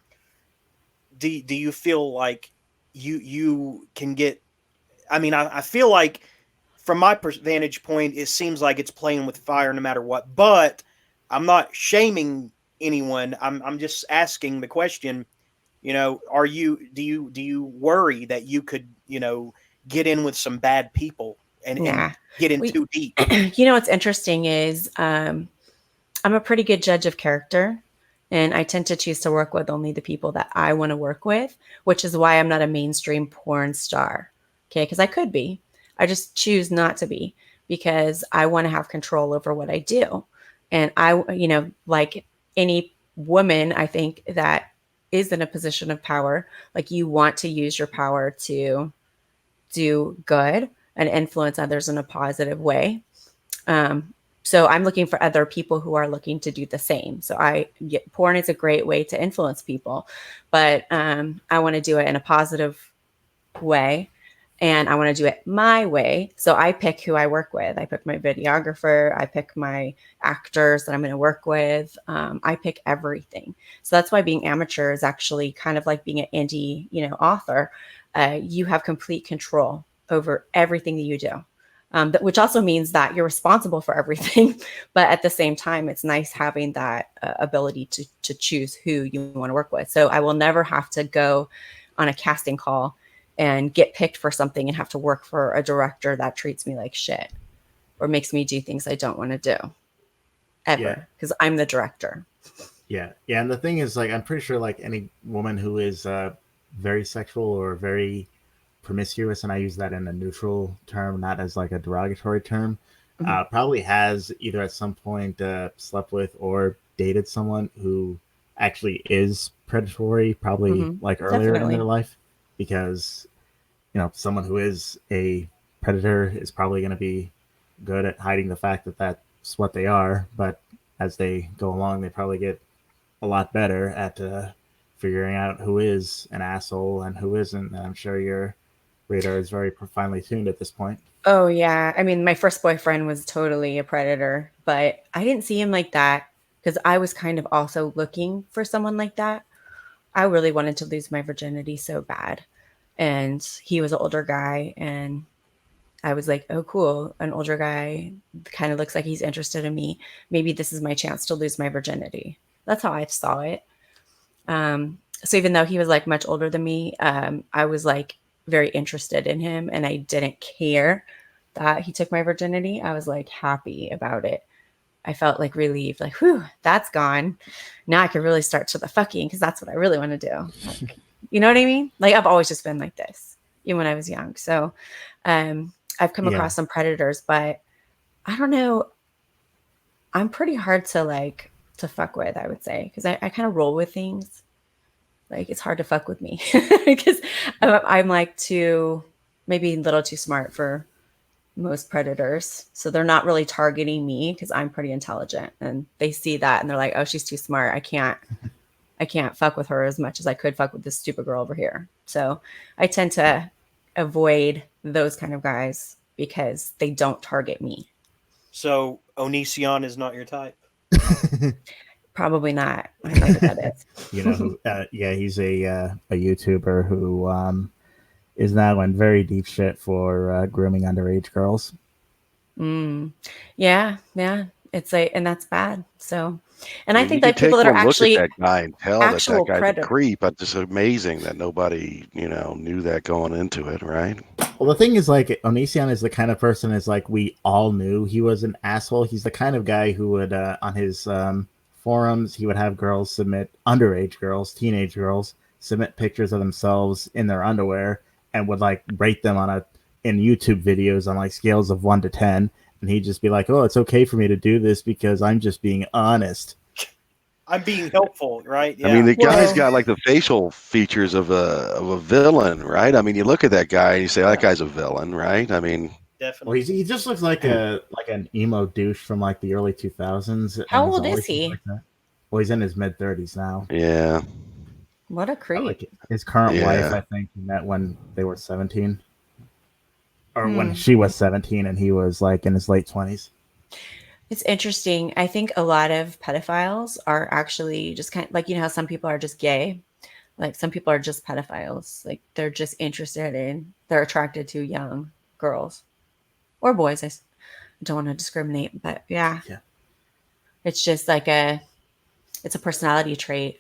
do you feel like you can get? I mean, I feel like from my vantage point, it seems like it's playing with fire no matter what. But I'm not shaming anyone. I'm just asking the question. Are you do you worry that you could get in with some bad people and Nah. get in We, too deep? what's interesting is I'm a pretty good judge of character. And I tend to choose to work with only the people that I want to work with, which is why I'm not a mainstream porn star. Okay. Because I could be. I just choose not to be because I want to have control over what I do. And like any woman, I think that is in a position of power, like you want to use your power to do good and influence others in a positive way. Um, so I'm looking for other people who are looking to do the same. So porn is a great way to influence people, but I want to do it in a positive way, and I want to do it my way. So I pick who I work with. I pick my videographer. I pick my actors that I'm going to work with. I pick everything. So that's why being amateur is actually kind of like being an indie, author. You have complete control over everything that you do. Which also means that you're responsible for everything, but at the same time, it's nice having that ability to choose who you want to work with. So I will never have to go on a casting call and get picked for something and have to work for a director that treats me like shit or makes me do things I don't want to do ever because I'm the director. Yeah. And the thing is, like, I'm pretty sure, like, any woman who is very sexual or very promiscuous, and I use that in a neutral term, not as like a derogatory term, probably has either at some point slept with or dated someone who actually is predatory, probably like earlier in their Definitely. life, because someone who is a predator is probably going to be good at hiding the fact that that's what they are, but as they go along, they probably get a lot better at figuring out who is an asshole and who isn't. And I'm sure your radar is very finely tuned at this point. Oh, yeah. I mean, my first boyfriend was totally a predator, but I didn't see him like that because I was kind of also looking for someone like that. I really wanted to lose my virginity so bad. And he was an older guy. And I was like, oh, cool. An older guy kind of looks like he's interested in me. Maybe this is my chance to lose my virginity. That's how I saw it. So even though he was like much older than me, I was like very interested in him and I didn't care that he took my virginity. I was like happy about it. I felt like relieved, like, whew, that's gone. Now I can really start to the fucking because that's what I really want to do. Like, you know what I mean? Like I've always just been like this, even when I was young. So I've come across some predators, but I don't know. I'm pretty hard to fuck with, I would say, because I kind of roll with things. Like it's hard to fuck with me because I'm like maybe a little too smart for most predators. So they're not really targeting me because I'm pretty intelligent and they see that and they're like, oh, she's too smart. I can't fuck with her as much as I could fuck with this stupid girl over here. So I tend to avoid those kind of guys because they don't target me. So Onision is not your type. Probably not. I know what that is. He's a YouTuber who is now in very deep shit for grooming underage girls. Yeah. And that's bad. So, and I I mean, you think can that people take that are one look at actually that guy and tell that actual that guy's a predator. creep, but it's amazing that nobody, knew that going into it, right? Well, the thing is, like, Onision is the kind of person is like we all knew he was an asshole. He's the kind of guy who would, on his forums, he would have girls submit, underage girls, teenage girls, submit pictures of themselves in their underwear and would like rate them on a in YouTube videos on like scales of 1 to 10, and he'd just be like, "Oh, it's okay for me to do this because I'm just being honest." I'm being helpful, right? I mean, Yeah. the guy's Whoa. got like the facial features of a villain, right? I mean, you look at that guy and you say that guy's a villain, right? I mean, Well, Definitely. he just looks like an emo douche from like the early 2000s, and How he's old is always looked he? like that. Well, he's in his mid-30s now. yeah, What a creep. Like his current wife, yeah. I think he met when they were 17, or when Hmm. she was 17 and he was like in his late 20s. It's interesting. I think a lot of pedophiles are actually just kind of like, you know how some people are just gay? Like some people are just pedophiles. Like they're just interested in, they're attracted to young girls or boys. I don't want to discriminate, but yeah, Yeah. it's just like it's a personality trait.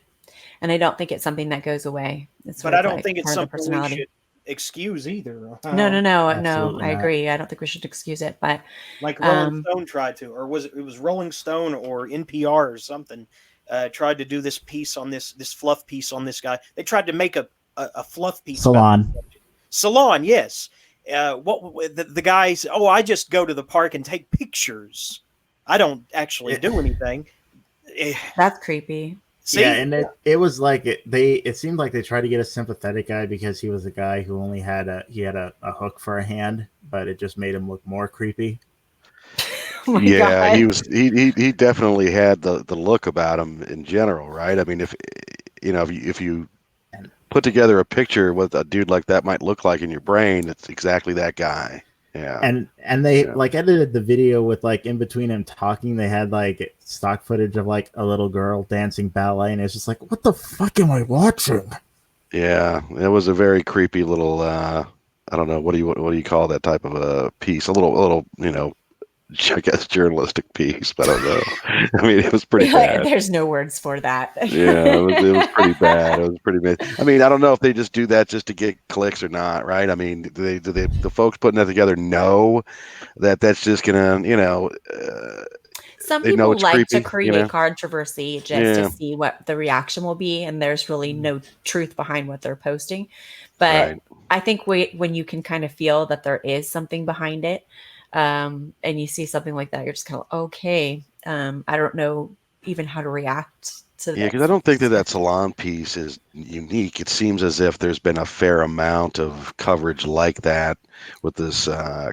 And I don't think it's something that goes away. It's But sort I of don't like think it's part of the something we personality. should excuse either. No, no, no, no. Absolutely I not. agree. I don't think we should excuse it, but Like Rolling um, Stone tried to, or it was Rolling Stone or NPR or something, tried to do this piece on this fluff piece on this guy. They tried to make a fluff piece about Salon. Salon, yes. What the guys? Oh, I just go to the park and take pictures. I don't actually Yeah. do anything. Eh, that's creepy. Yeah, See, and it was like it seemed like they tried to get a sympathetic guy because he was a guy who only had a hook for a hand, but it just made him look more creepy. Oh my Yeah, he God. was he definitely had the look about him in general, right? I mean, if you know if you And put together a picture what a dude like that might look like in your brain, it's exactly that guy. Yeah, and they yeah, like edited the video with like in between him talking, they had like stock footage of like a little girl dancing ballet, and it's just like, what the fuck am I watching? yeah. It was a very creepy little. I don't know what do you call that type of a piece? A little I guess journalistic piece, but I don't know. I mean, it was pretty bad. There's no words for that. Yeah, it was pretty bad. It was pretty bad. I mean, I don't know if they just do that just to get clicks or not, right? I mean, do they the folks putting that together know that that's just gonna, Some they know people it's like to creepy, create controversy just to Yeah, see what the reaction will be, and there's really no truth behind what they're posting. But right. I think when you can kind of feel that there is something behind it, and you see something like that, you're just kind of okay. I don't know even how to react to Yeah, because I this. don't think that salon piece is unique. It seems as if there's been a fair amount of coverage like that with this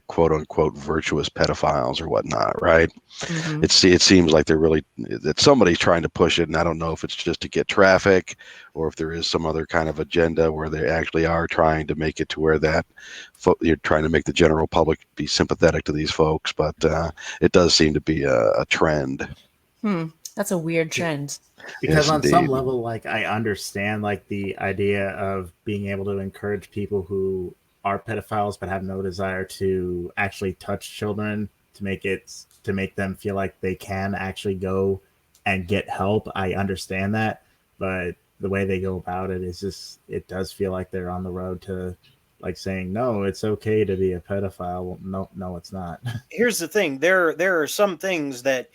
quote unquote virtuous pedophiles or whatnot, right? Hmm. It seems like they're really that somebody's trying to push it, and I don't know if it's just to get traffic or if there is some other kind of agenda where they actually are trying to make it to where that you're trying to make the general public be sympathetic to these folks. But it does seem to be a trend. That's a weird trend. Because Yes, on some indeed. level, like, I understand like the idea of being able to encourage people who are pedophiles but have no desire to actually touch children to make them feel like they can actually go and get help. I understand that, but the way they go about it is just, it does feel like they're on the road to like saying, no, it's okay to be a pedophile. Well, no, it's not. here's the thing. There are some things that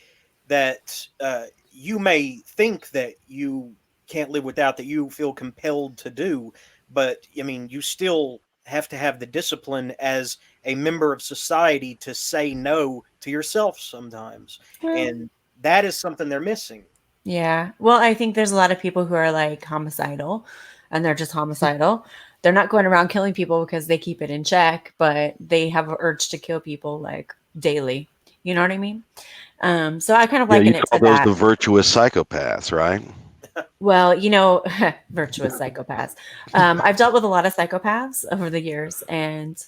you may think that you can't live without, that you feel compelled to do, but I mean, you still have to have the discipline as a member of society to say no to yourself sometimes, Well, and that is something they're missing. yeah. Well, I think there's a lot of people who are like homicidal and they're just homicidal. They're not going around killing people because they keep it in check, but they have an urge to kill people like daily. You know what I mean? So I kind of Yeah, you liken it call to those that. the virtuous psychopaths, right? Well, virtuous psychopaths. I've dealt with a lot of psychopaths over the years, and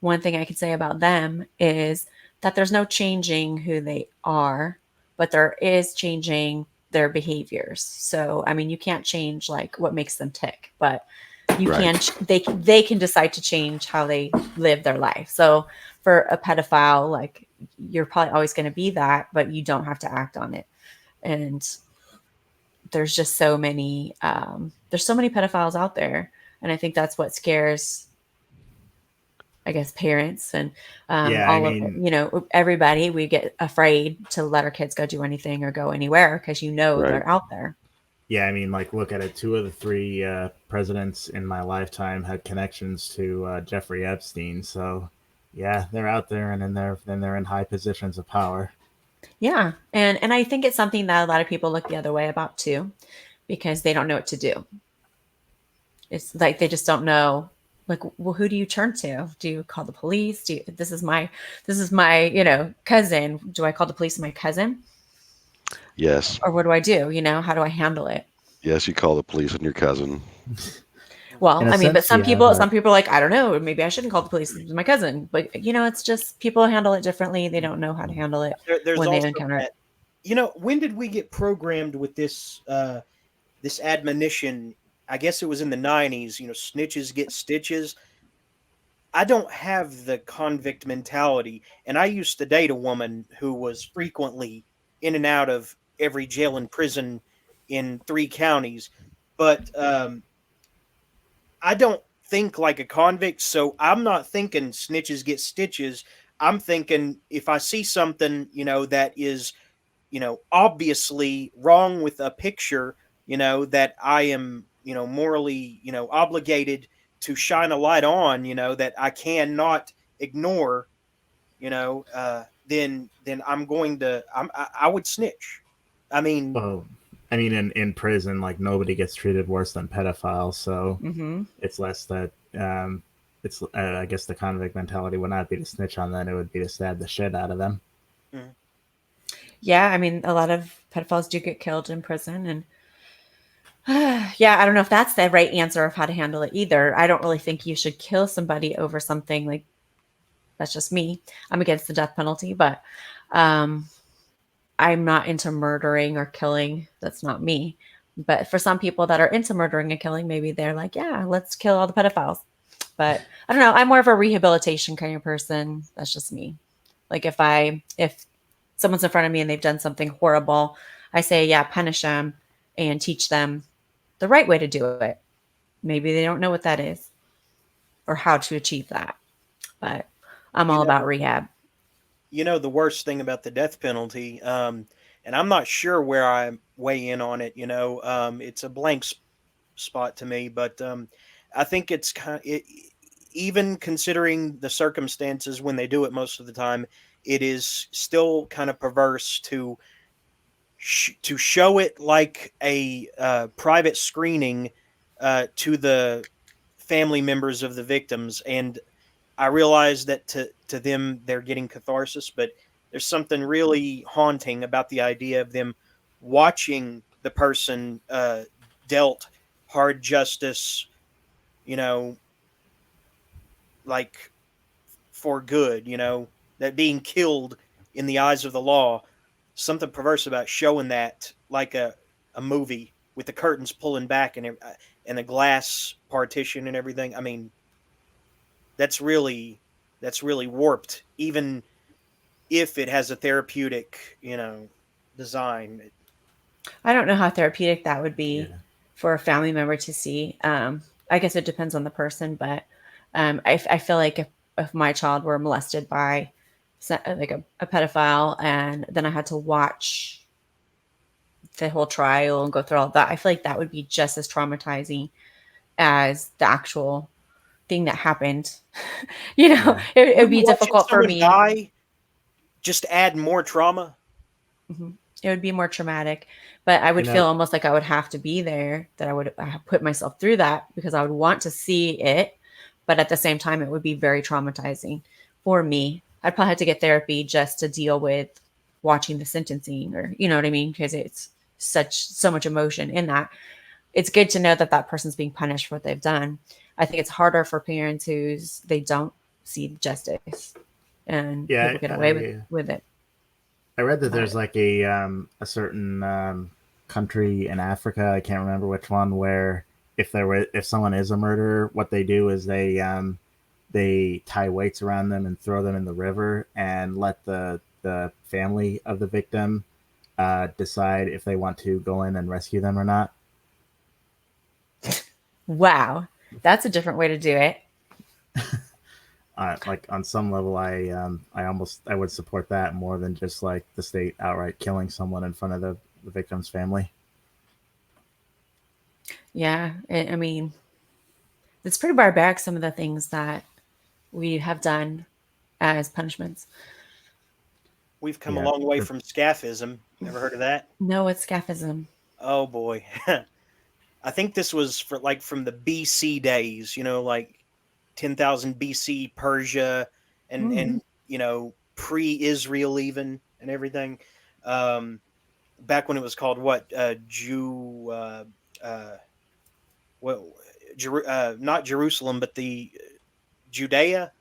one thing I can say about them is that there's no changing who they are, but there is changing their behaviors. So, I mean, you can't change like what makes them tick, but you Right. can. They can decide to change how they live their life. So, for a pedophile, like you're probably always going to be that, but you don't have to act on it. And there's just so many. There's so many pedophiles out there, and I think that's what scares, I guess, parents and Yeah, I all of mean, everybody. We get afraid to let our kids go do anything or go anywhere because Right. they're out there. Yeah, I mean, like, look at it. Two of the three presidents in my lifetime had connections to Jeffrey Epstein. So, yeah, they're out there, and then they're in high positions of power. Yeah. And I think it's something that a lot of people look the other way about too, because they don't know what to do. It's like they just don't know, like, well, who do you turn to? Do you call the police? This is my, cousin. Do I call the police on my cousin? Yes, Or what do I do? How do I handle it? yes, you call the police on your cousin. Well, In a I mean, but sense, some yeah, people, but some people are like, I don't know, maybe I shouldn't call the police. It's my cousin. But it's just people handle it differently. They don't know how to handle it There's when they also encounter it. that. When did we get programmed with this admonition? I guess it was in the '90s. Snitches get stitches. I don't have the convict mentality, and I used to date a woman who was frequently in and out of every jail and prison in 3 counties. But I don't think like a convict, so I'm not thinking snitches get stitches. I'm thinking if I see something, that is, obviously wrong with a picture, that I am, morally, obligated to shine a light on, that I cannot ignore, then I would snitch. I mean, well, I mean, in prison, like nobody gets treated worse than pedophiles. So Hmm. it's less that. It's I guess the convict mentality would not be to snitch on them; it would be to stab the shit out of them. mm, Yeah, I mean, a lot of pedophiles do get killed in prison, and yeah, I don't know if that's the right answer of how to handle it either. I don't really think you should kill somebody over something like that's just me. I'm against the death penalty, but um, I'm not into murdering or killing. That's not me. But for some people that are into murdering and killing, maybe they're like, yeah, let's kill all the pedophiles. But I don't know. I'm more of a rehabilitation kind of person. That's just me. Like if someone's in front of me and they've done something horrible, I say, yeah, punish them and teach them the right way to do it. Maybe they don't know what that is or how to achieve that. But I'm you all about know, rehab. the worst thing about the death penalty, and I'm not sure where I weigh in on it. It's a blank spot to me, but I think it's even considering the circumstances when they do it most of the time, it is still kind of perverse to show it like a private screening to the family members of the victims. And I realize that to them they're getting catharsis, but there's something really haunting about the idea of them watching the person dealt hard justice, you know, like for good, that being killed in the eyes of the law. Something perverse about showing that like a movie with the curtains pulling back and the glass partition and everything. I mean, that's really that's really warped. Even if it has a therapeutic, design. I don't know how therapeutic that would be Yeah, for a family member to see. I guess it depends on the person, but I feel like if my child were molested by like a pedophile and then I had to watch the whole trial and go through all that, I feel like that would be just as traumatizing as the actual thing that happened. yeah. It would Wouldn't be watching difficult for someone me. die just add more trauma? Mhm. It would be more traumatic, but I You would feel know, almost like I would have to be there, that I would put myself through that because I would want to see it. But at the same time, it would be very traumatizing for me. I'd probably have to get therapy just to deal with watching the sentencing, or you know what I mean? Because it's so much emotion in that. It's good to know that that person's being punished for what they've done. I think it's harder for parents who's they don't see justice and yeah, people get away with it I read that about there's it. like a certain country in Africa, I can't remember which one, where if someone is a murderer, what they do is they tie weights around them and throw them in the river and let the family of the victim decide if they want to go in and rescue them or not. Wow, that's a different way to do it. Like on some level, I would support that more than just like the state outright killing someone in front of the victim's family. Yeah. I mean, it's pretty barbaric, some of the things that we have done as punishments. We've come a Yeah. long way from scaphism. Ever heard of that? No, it's scaphism. Oh boy. I think this was for like from the BC days, like 10,000 BC Persia and Mm. and pre-Israel even and everything. Um Back when it was called what? Jew uh well not Jerusalem but the Judea.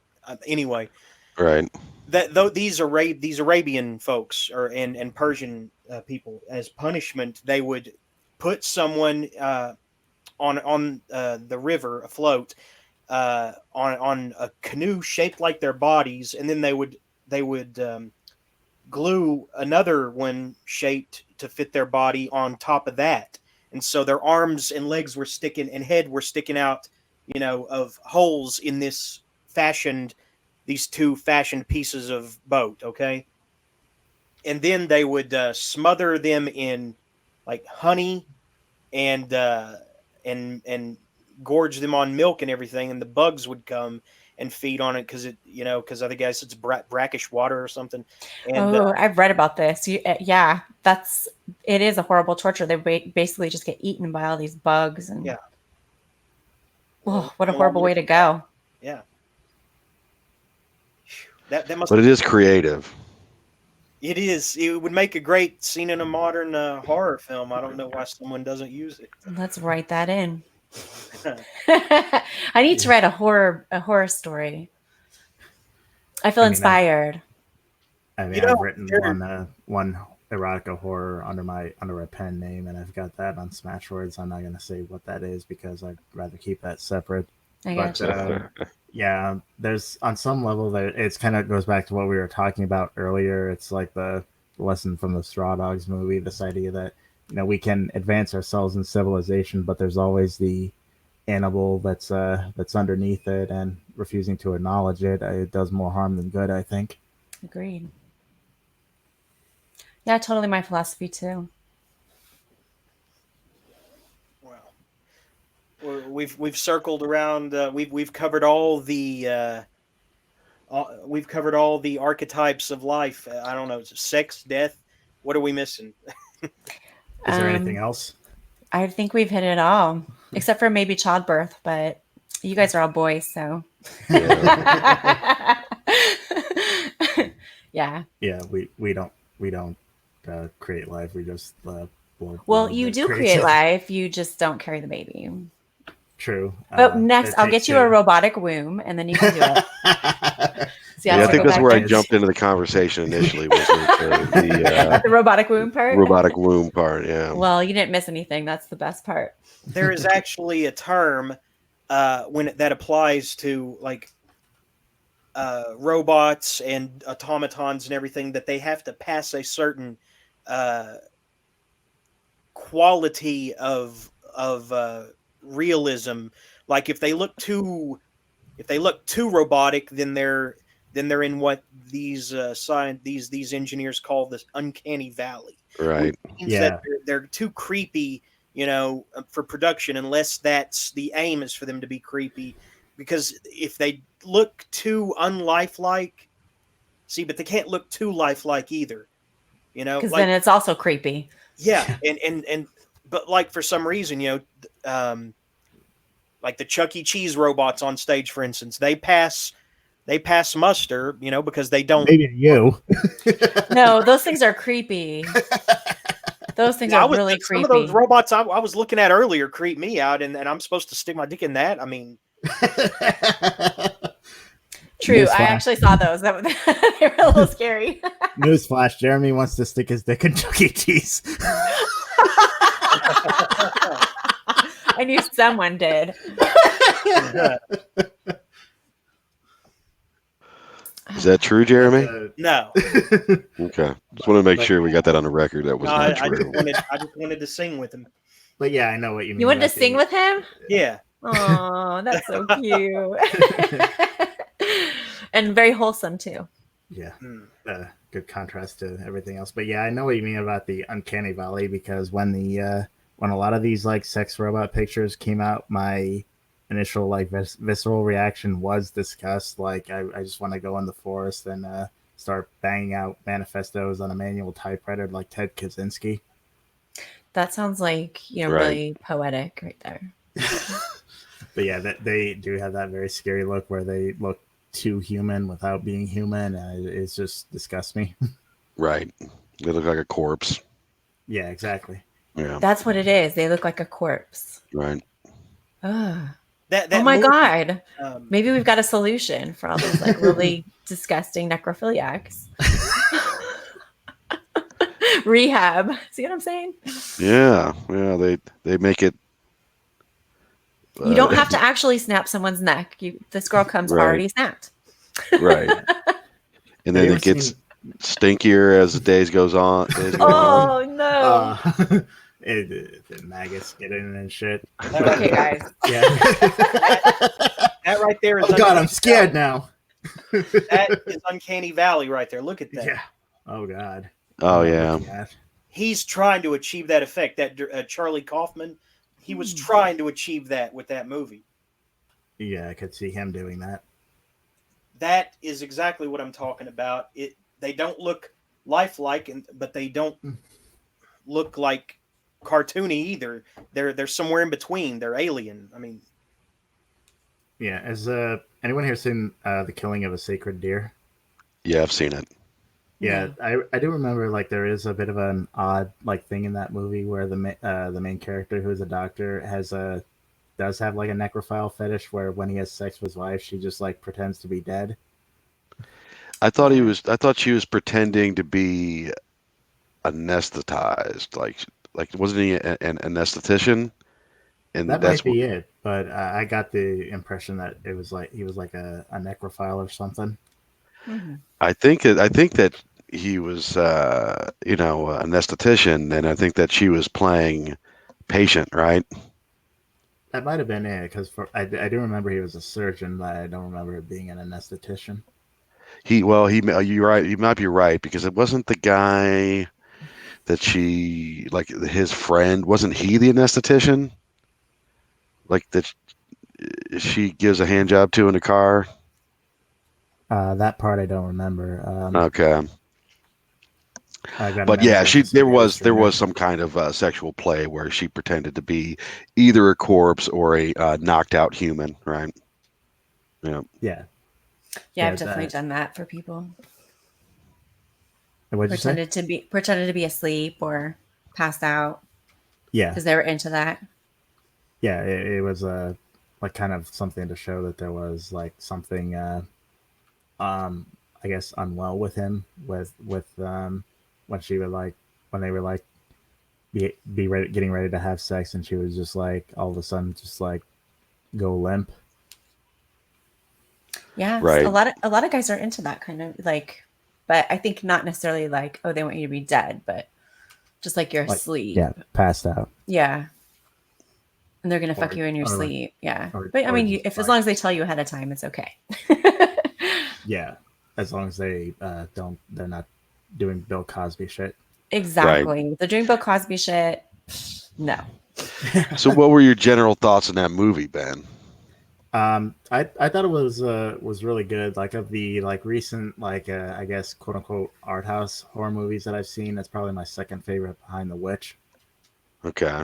Anyway, Right. that though these Arabian folks or and Persian people, as punishment they would put someone on the river afloat on a canoe shaped like their bodies, and then they would glue another one shaped to fit their body on top of that, and so their arms and legs were sticking and head were sticking out, of holes in these two fashioned pieces of boat. Okay, and then they would smother them in like honey and and gorge them on milk and everything, and the bugs would come and feed on it because I think guys it's brackish water or something, and Oh, I've read about this. Yeah, it is a horrible torture. They basically just get eaten by all these bugs, and yeah, oh, we've what a come a long horrible way way to from that. go. Yeah, that must But it is creative. it is it would make a great scene in a modern horror film. I don't know why someone doesn't use it. Let's write that in. I need to write a horror story. I feel I mean, inspired. I've written there- one erotica horror under a pen name, and I've got that on Smashwords. I'm not going to say what that is because I'd rather keep that separate. I But got you. yeah, there's on some level that it's kind of goes back to what we were talking about earlier. It's like the lesson from the Straw Dogs movie. This idea that we can advance ourselves in civilization, but there's always the animal that's underneath it, and refusing to acknowledge it. It does more harm than good, I think. Agreed. Yeah, totally my philosophy too. Well, we've circled around. We've covered we've covered all the archetypes of life. I don't know, sex, death. What are we missing? Is there anything else? I think we've hit it all, except for maybe childbirth, but you guys are all boys, so. Yeah. Yeah. Yeah, we don't create life. We just Well, you do create life. You just don't carry the baby. True. But next, it I'll takes get you a two. robotic womb, and then you can do it. See how Yeah, I circle think that's where I backwards? jumped into the conversation initially was the The robotic womb part. robotic womb part. Yeah. Well, you didn't miss anything. That's the best part. There is actually a term that applies to like robots and automatons and everything, that they have to pass a certain quality of realism. Like if they look too robotic, then they're in what these these engineers call this uncanny valley. Right. Which means Yeah. that they're too creepy, for production, unless that's the aim is for them to be creepy. Because if they look too unlifelike, but they can't look too lifelike either. Because Like then it's also creepy. yeah, and but like for some reason, like the Chuck E. Cheese robots on stage, for instance, they pass muster, because they don't. Maybe you. No, those things are creepy. Those things are really some creepy. of those robots I was looking at earlier creep me out, and I'm supposed to stick my dick in that. I mean, True. Newsflash. I actually saw those. They were a little scary. Newsflash: Jeremy wants to stick his dick in Chuck E. Cheese. I knew someone did. Is that true, Jeremy? no, Okay. Just want to make sure we got that on the record. That was I not true. just wanted to sing with him. But yeah, I know what you mean. You wanted to about sing the- with him? Yeah, Oh, that's so cute. And very wholesome too. Yeah, Hmm. good contrast to everything else. But yeah, I know what you mean about the uncanny valley, because when the when a lot of these like sex robot pictures came out, my initial like visceral reaction was disgust. Like I just want to go in the forest and start banging out manifestos on a manual typewriter like Ted Kaczynski. That sounds like, Right. really poetic right there. But yeah, that they do have that very scary look where they look too human without being human, and it's just disgusts me. Right. They look like a corpse. Yeah, exactly. Yeah. That's what it is. They look like a corpse. Right. Ugh. That Oh my movie, God. um, Maybe we've got a solution for all these like really disgusting necrophiliacs. Rehab. See what I'm saying? Yeah. Yeah. They make it. You don't have to actually snap someone's neck. This girl comes Right. already snapped. Right. And then Have you it gets seen- stinkier as the days goes on. Oh no. The maggots get in and shit. Okay, guys. Yeah. that right there is Oh God, I'm Uncanny scared Valley. now. That is Uncanny Valley right there. Look at that. Yeah. Oh God. Oh I'm not yeah. looking at. He's trying to achieve that effect. That Charlie Kaufman, he was trying to achieve that with that movie. Yeah, I could see him doing that. That is exactly what I'm talking about. They don't look lifelike, but they don't look like cartoony either. They're somewhere in between. They're alien. I mean, Yeah. Has anyone here seen The Killing of a Sacred Deer? Yeah, I've seen it. Yeah, I do remember like there is a bit of an odd like thing in that movie where the main character who is a doctor does have like a necrophile fetish where when he has sex with his wife she just like pretends to be dead. I thought she was pretending to be anesthetized. Like wasn't he an anesthetician? And That that's might be it, but I got the impression that it was like he was like a necrophile or something. Mhm. I think that he was an esthetician, and I think that she was playing patient, right? That might have been it because I do remember he was a surgeon, but I don't remember it being an anesthetician. You're right. You might be right because it wasn't the guy that she like his friend. Wasn't he the anesthetician? Like that she gives a hand job to in the car. That part I don't remember. Okay. I got a But yeah, memory of a serial there streamer. was some kind of sexual play where she pretended to be either a corpse or a knocked out human, right? Yeah. Yeah. Yeah, Yeah, I've definitely done that for people. What'd you say? Pretended to be asleep or passed out Yeah. because they were into that. Yeah, it was like kind of something to show that there was like something I guess unwell with him with when she would like when they were like be ready, getting ready to have sex and she was just like all of a sudden just like go limp. Yeah, Right. a lot of guys are into that kind of like, but I think not necessarily like, oh, they want you to be dead, but just like you're Like asleep. yeah, passed out. Yeah. And they're gonna fuck Or- you in your or- sleep. Yeah. or- But I or mean, just if as like- long as they tell you ahead of time, it's okay. Yeah, as long as they they're not doing Bill Cosby shit. Exactly. The Dream Bill Cosby shit. No. So what were your general thoughts on that movie, Ben? I thought it was really good. Like of the like recent like I guess quote unquote art house horror movies that I've seen, that's probably my second favorite behind The Witch. Okay.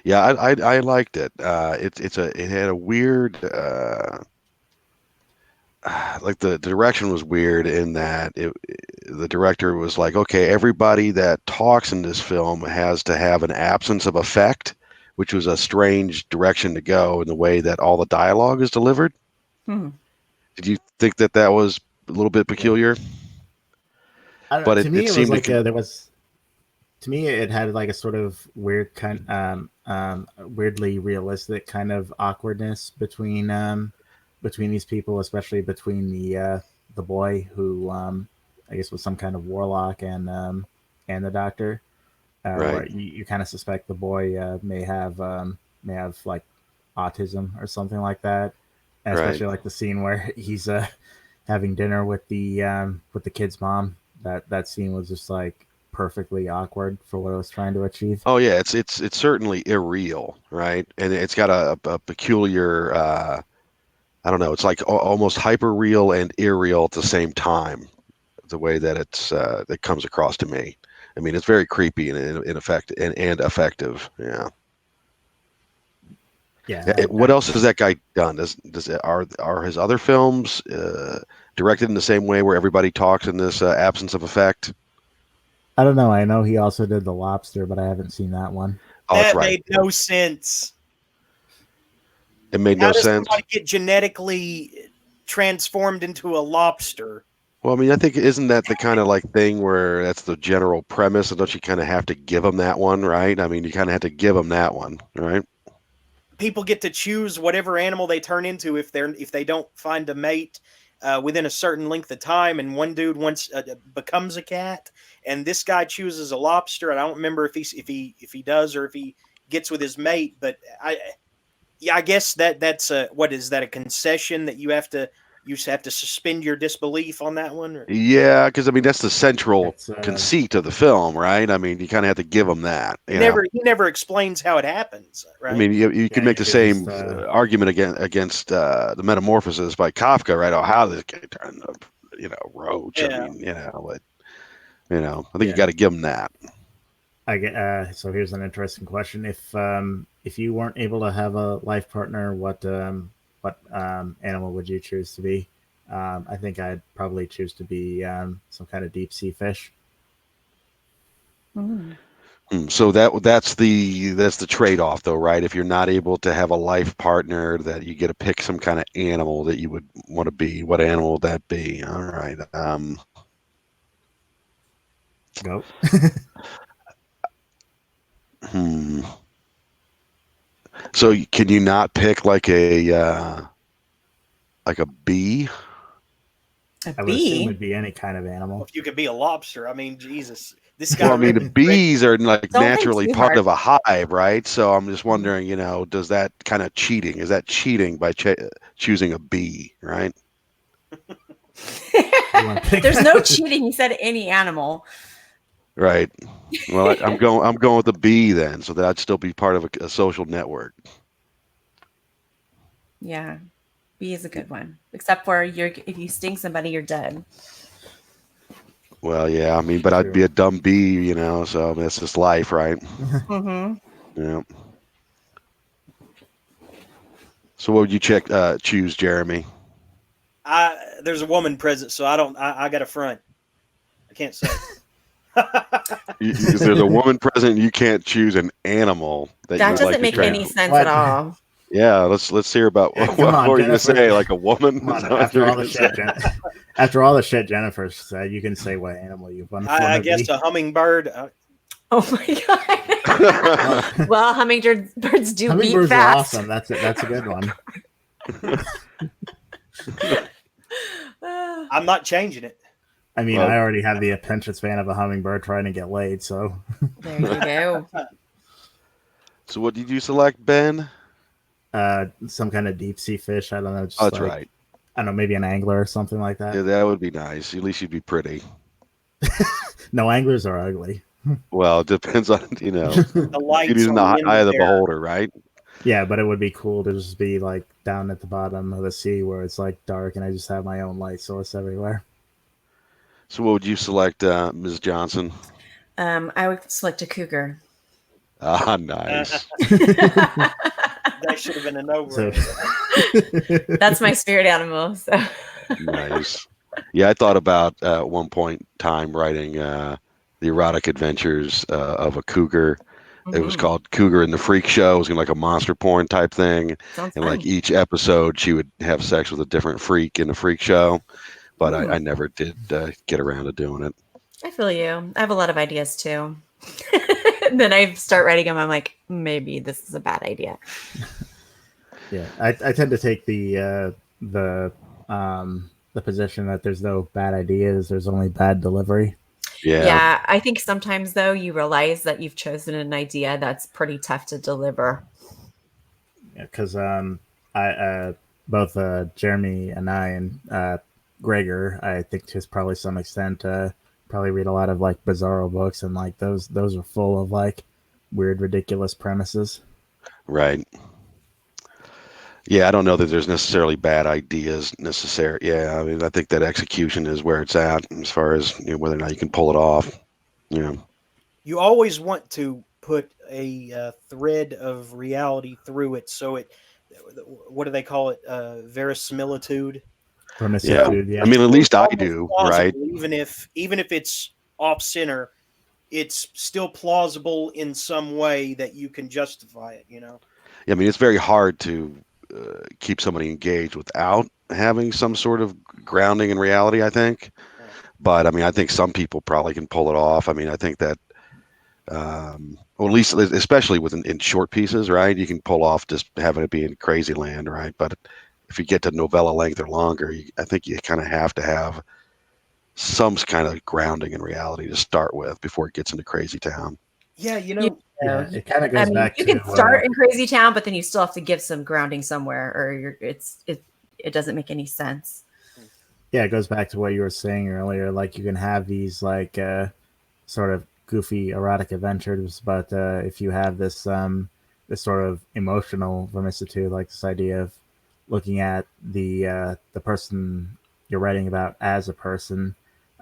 Yeah, I liked it. It had a weird like the direction was weird in that the director was like, okay, everybody that talks in this film has to have an absence of effect, which was a strange direction to go in the way that all the dialogue is delivered. Hmm. Did you think that was a little bit peculiar? I don't know, But to me it it was seemed like to there was to me it had like a sort of weird kind weirdly realistic kind of awkwardness between these people, especially between the boy who I guess was some kind of warlock and the doctor. Where right, you kind of suspect the boy may have like autism or something like that. And right, especially like the scene where he's having dinner with the kid's mom. That scene was just like perfectly awkward for what it was trying to achieve. Oh yeah, it's certainly irreal, right? And it's got a peculiar I don't know, it's like almost hyper real and irreal at the same time, the way that it comes across to me. I mean, it's very creepy and in effect and effective. Yeah. Yeah, What else has that guy done? Are his other films directed in the same way where everybody talks in this absence of effect? I don't know. I know he also did The Lobster, but I haven't seen that one. Oh, that's That right. made no sense. It made How no does sense. somebody get genetically transformed into a lobster? Well, I mean, I think isn't that the kind of like thing where that's the general premise, and don't you kind of have to give them that one, right? I mean, you kind of have to give them that one, right? People get to choose whatever animal they turn into if they don't find a mate within a certain length of time. And one dude once becomes a cat, and this guy chooses a lobster. And I don't remember if he does or if he gets with his mate. But I guess that's what is that, a concession that you just have to suspend your disbelief on that one? Or? Yeah, because I mean that's the central It's conceit of the film, right? I mean, you kind of have to give them that. He Yeah. never explains how it happens, I right? mean, you could Yeah, make the you could same just, argument against the Metamorphosis by Kafka, right? Oh, how this guy turned up, roach. I Yeah. mean, but I think you yeah. got to give them that. I get. So here's an interesting question: if you weren't able to have a life partner, what animal would you choose to be? I think I'd probably choose to be some kind of deep sea fish. So that's the trade-off, though, right? If you're not able to have a life partner, that you get to pick some kind of animal that you would want to be. What animal would that be? All right. Go. Hmm. So can you not pick like a bee? A I would assume bee? it'd be any kind of Well, animal. if you could be a lobster, I mean, Jesus, this guy. Well, I mean, the bees are like Don't think naturally too part hard. of a hive, right? So I'm just wondering, does that kind of cheating? Is that cheating by choosing a bee, right? There's no cheating. He said any animal. Right. Well, I'm going with the bee then, so that I'd still be part of a social network. Yeah. Bee is a good one. Except for if you sting somebody, you're dead. Well, yeah, I mean, but I'd be a dumb bee, so I mean, that's just life, right? Mm-hmm. Yeah. So what would you choose, Jeremy? There's a woman present, so I got a front. I can't say. If there's a woman present, you can't choose an animal that That you would like doesn't to make any transport. sense What? at all. Yeah, let's hear about what Come on, were you gonna Jennifer. say? Like a woman? Come on, Is that what after you were all the gonna shit, say? after all the shit Jennifer said, you can say what animal you want I to guess be. a hummingbird. Oh my god. Well, hummingbirds do eat Hummingbirds are fast. awesome. That's a good one. I'm not changing it. I mean, Well, I already have the attention span of a hummingbird trying to get laid, so There you go. So what did you select, Ben? some kind of deep sea fish. I don't know, just Oh, that's like right. I don't know, maybe an angler or something like Yeah, that. that would be nice. At least you'd be pretty. No, anglers are ugly. Well, it depends on The lights beauty's in on the the end eye of of the their. beholder, right? Yeah, but it would be cool to just be like down at the bottom of the sea where it's like dark and I just have my own light source everywhere. So what would you select, Ms. Johnson? I would select a cougar. Ah, nice. That should have been a no-brainer. So That's my spirit animal. So Nice. Yeah, I thought about at one point in time writing the erotic adventures of a cougar. It was called Cougar and the Freak Show. It was gonna be like a monster porn type thing. sounds And fun. like each episode, she would have sex with a different freak in the freak show. But I never did get around to doing it. I feel you. I have a lot of ideas too. Then I start writing them. I'm like, maybe this is a bad idea. yeah, I tend to take the position that there's no bad ideas, there's only bad delivery. Yeah, I think sometimes though you realize that you've chosen an idea that's pretty tough to deliver. Because I both Jeremy and I and Gregor, I think to probably some extent probably read a lot of like Bizarro books, and like those are full of like weird, ridiculous premises. Right. Yeah, I don't know that there's necessarily bad ideas necessary. Yeah, I mean, I think that execution is where it's at as far as whether or not you can pull it off. Yeah. You always want to put a thread of reality through it, so it. What do they call it? Verisimilitude. Permissive Yeah. So food, I yeah. mean, at so it's least I almost do, right? plausible, even if it's off center, it's still plausible in some way that you can justify it. I mean, it's very hard to keep somebody engaged without having some sort of grounding in reality, I think. Yeah. But I mean, I think some people probably can pull it off. I mean, I think that, or at least, especially in short pieces, right? You can pull off just having it be in crazy land, right? But if you get to novella length or longer, I think you kind of have to have some kind of grounding in reality to start with before it gets into crazy town. Yeah, You know, Yeah, it kind of I goes mean, back you to can start in Crazy Town, but then you still have to give some grounding somewhere, or it doesn't make any sense. yeah, it goes back to what you were saying earlier. Like you can have these like sort of goofy erotic adventures, but if you have this sort of emotional vicissitude, like this idea of looking at the person you're writing about as a person,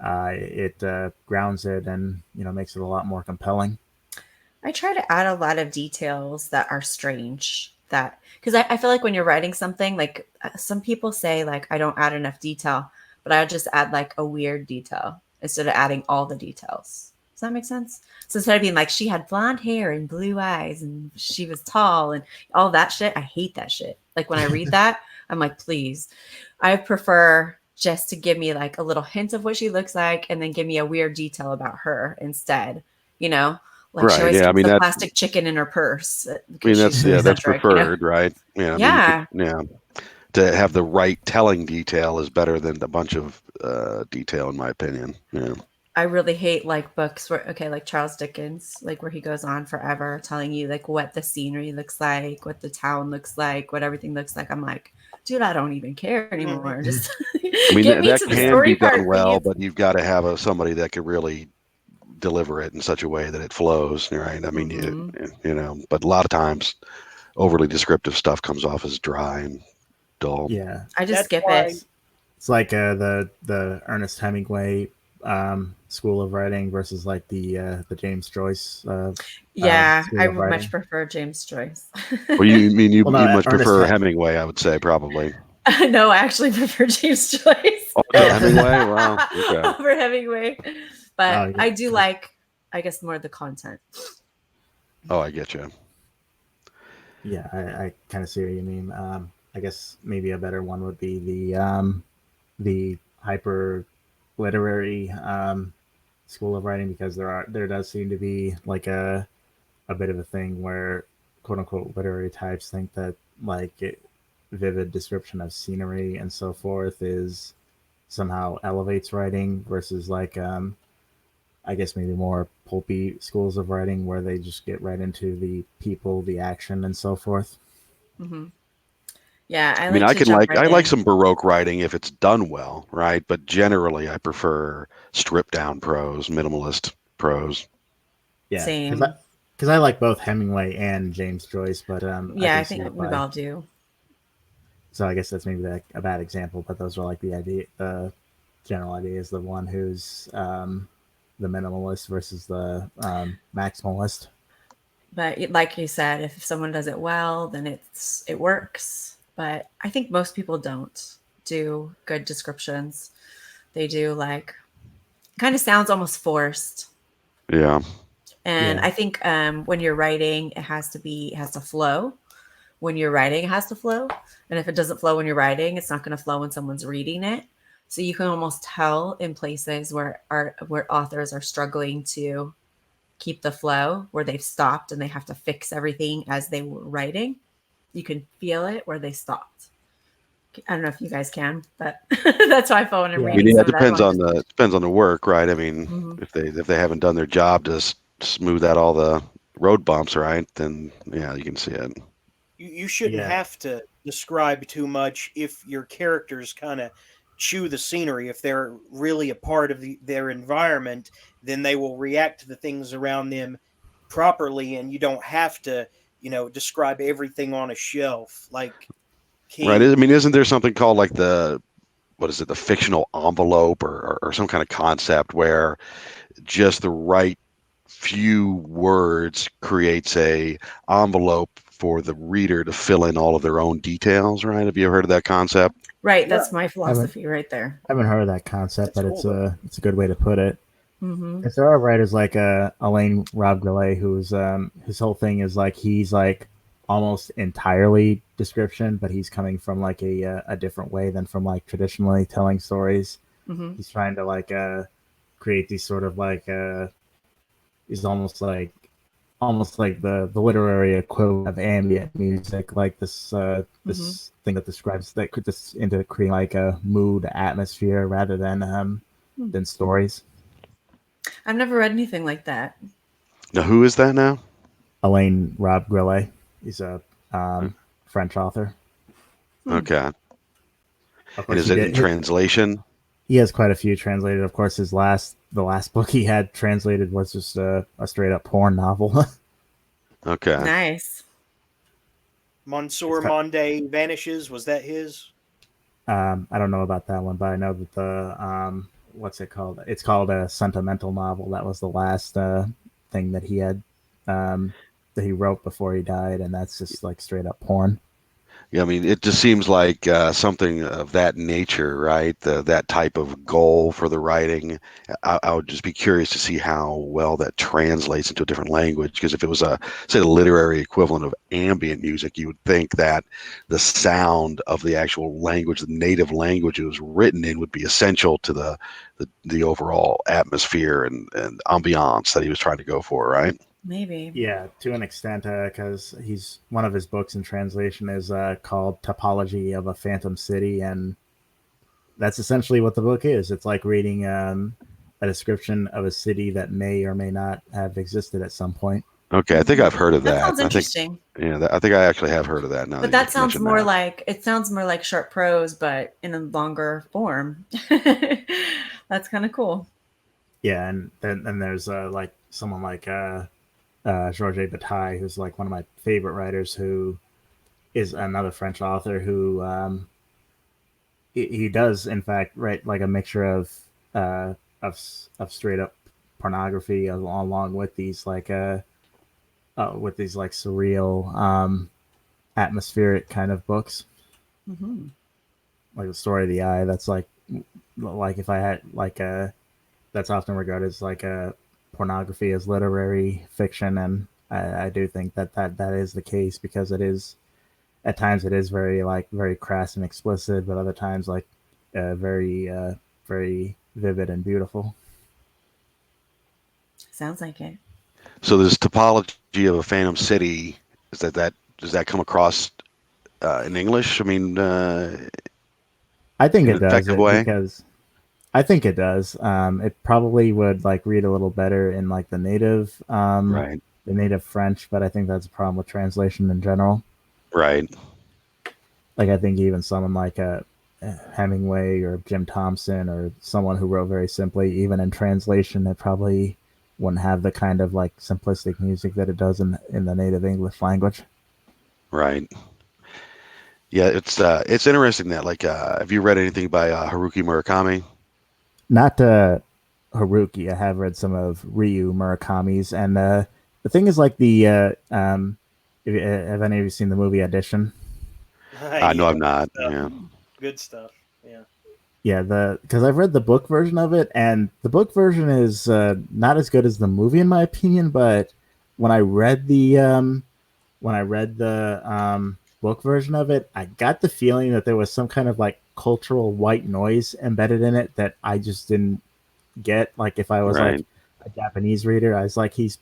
it grounds it and makes it a lot more compelling. I try to add a lot of details that are strange. That because I feel like when you're writing something, like some people say, like I don't add enough detail, but I just add like a weird detail instead of adding all the details. Does that make sense? So instead of being like she had blonde hair and blue eyes and she was tall and all that shit, I hate that shit. Like when I read that, I'm like, please, I prefer just to give me like a little hint of what she looks like and then give me a weird detail about her instead, you know? Like she Right. always Yeah. I keeps mean, a that, plastic chicken in her purse I mean, because she's that's eccentric. preferred, right? Yeah. I mean, you could, Yeah, yeah, to have the right telling detail is better than a bunch of detail, in my opinion. Yeah. I really hate like books where okay, like Charles Dickens, like where he goes on forever telling you like what the scenery looks like, what the town looks like, what everything looks like. I'm like, dude, I don't even care anymore. Just I mean, get me that to the can be story done part, well, please. but you've got to have somebody that can really deliver it in such a way that it flows, right? I mean, Hmm. but a lot of times overly descriptive stuff comes off as dry and dull. Yeah, I just that's skip why. it. it's like the Ernest Hemingway school of writing versus like the James Joyce Yeah, I school of would much writing. prefer James Joyce. Well, you mean Well, you no, much prefer Hemingway, I would say, probably. No, I actually prefer James Joyce Also Hemingway, wow, okay. over Hemingway, oh but yeah, I do like, I guess, more the content. Oh, I get you. yeah, I kind of see what you mean. I guess maybe a better one would be the hyper literary school of writing, because there does seem to be like a bit of a thing where quote unquote literary types think that like vivid description of scenery and so forth is somehow elevates writing versus like I guess maybe more pulpy schools of writing where they just get right into the people, the action, and so forth. Hmm. Yeah, I I mean, like to jump right I like in. some Baroque writing if it's done well, right? But generally, I prefer stripped down prose, minimalist prose. Yeah, Same. because I like both Hemingway and James Joyce, but I Yeah, can I see think we why. all do. So I guess that's maybe like a bad example, but those are like the idea. The general idea is the one who's the minimalist versus the maximalist. But like you said, if someone does it well, then it works. But I think most people don't do good descriptions. They do like kind of sounds almost forced. Yeah. And Yeah, I think when you're writing, it has to flow. When you're writing, it has to flow. And if it doesn't flow when you're writing, it's not going to flow when someone's reading it. So you can almost tell in places where authors are struggling to keep the flow, where they've stopped and they have to fix everything as they were writing. You can feel it where they stopped. I don't know if you guys can, but that's how I feel when I'm I yeah, mean, reading yeah, it some of that depends long. on the work, right? I mean, Mhm. if they haven't done their job to smooth out all the road bumps, right? Then yeah, you can see it. You shouldn't yeah, have to describe too much if your characters kind of chew the scenery. If they're really a part of their environment, then they will react to the things around them properly, and you don't have to, describe everything on a shelf like Right. King. I mean, isn't there something called like what is it, the fictional envelope or some kind of concept where just the right few words creates a envelope for the reader to fill in all of their own details, right? Have you ever heard of that concept? Right. Yeah, That's my haven't philosophy right there. haven't heard of that concept, that's but cool though. it's a good way to put it. Mm-hmm. Because there are writers like Alain Robbe-Goulet, who's his whole thing is like he's like almost entirely description, but he's coming from like a different way than from like traditionally telling stories. Mm-hmm. He's trying to like create these sort of like he's almost like the literary equivalent of ambient music, like this thing that describes that could just into creating like a mood atmosphere rather than stories. I've never read anything like that. Now, who is that now? Alain Robbe-Goulet. He's a French author. Okay. Of And course, is it in translation? he has quite a few translated. Of course, the last book he had translated was just a straight up porn novel. Okay. Nice. Monsieur Monde Vanishes, was that his? I don't know about that one, but I know that the what's it called? It's called a sentimental novel. That was the last thing that he had that he wrote before he died, and that's just like straight up porn. Yeah, I mean, it just seems like something of that nature, right? That type of goal for the writing. I would just be curious to see how well that translates into a different language. Because if it was say, the literary equivalent of ambient music, you would think that the sound of the actual language, the native language it was written in, would be essential to the overall atmosphere and ambiance that he was trying to go for, right? Maybe. Yeah, to an extent, because he's one of his books in translation is called "Topology of a Phantom City," and that's essentially what the book is. It's like reading a description of a city that may or may not have existed at some point. Okay, I think I've heard of That that. sounds interesting. I think I actually have heard of that now But that that you sounds mentioned more that. like it sounds more like short prose, but in a longer form. That's kind of cool. Yeah, and then there's like someone like Georges Bataille, who's like one of my favorite writers, who is another French author who he does in fact write like a mixture uh, of straight up pornography along with these like surreal atmospheric kind of books, Mm-hmm. like the Story of the Eye. That's like if I had like a that's often regarded as like a pornography as literary fiction, and I do think that is the case because it is at times it is very like very crass and explicit, but other times like very vivid and beautiful. Sounds like it. So this topology of a phantom city, is that does that come across in English? I mean, I think in it an does effective it way? because I think it does. It probably would like read a little better in like Right, the native French, but I think that's a problem with translation in general. right, Like I think even someone like Hemingway or Jim Thompson or someone who wrote very simply, even in translation, it probably wouldn't have the kind of like simplistic music that it does in the native English language. right. Yeah, it's interesting that like have you read anything by Haruki Murakami? Not Haruki. I have read some of Ryu Murakami's, and the thing is like have any of you seen the movie Audition? No, Yeah, I'm not. Yeah, good stuff. Yeah. Yeah, the because I've read the book version of it, and the book version is not as good as the movie in my opinion. But when I read the book version of it, I got the feeling that there was some kind of like cultural white noise embedded in it that I just didn't get. Like if I was like right, a Japanese reader, I was like he's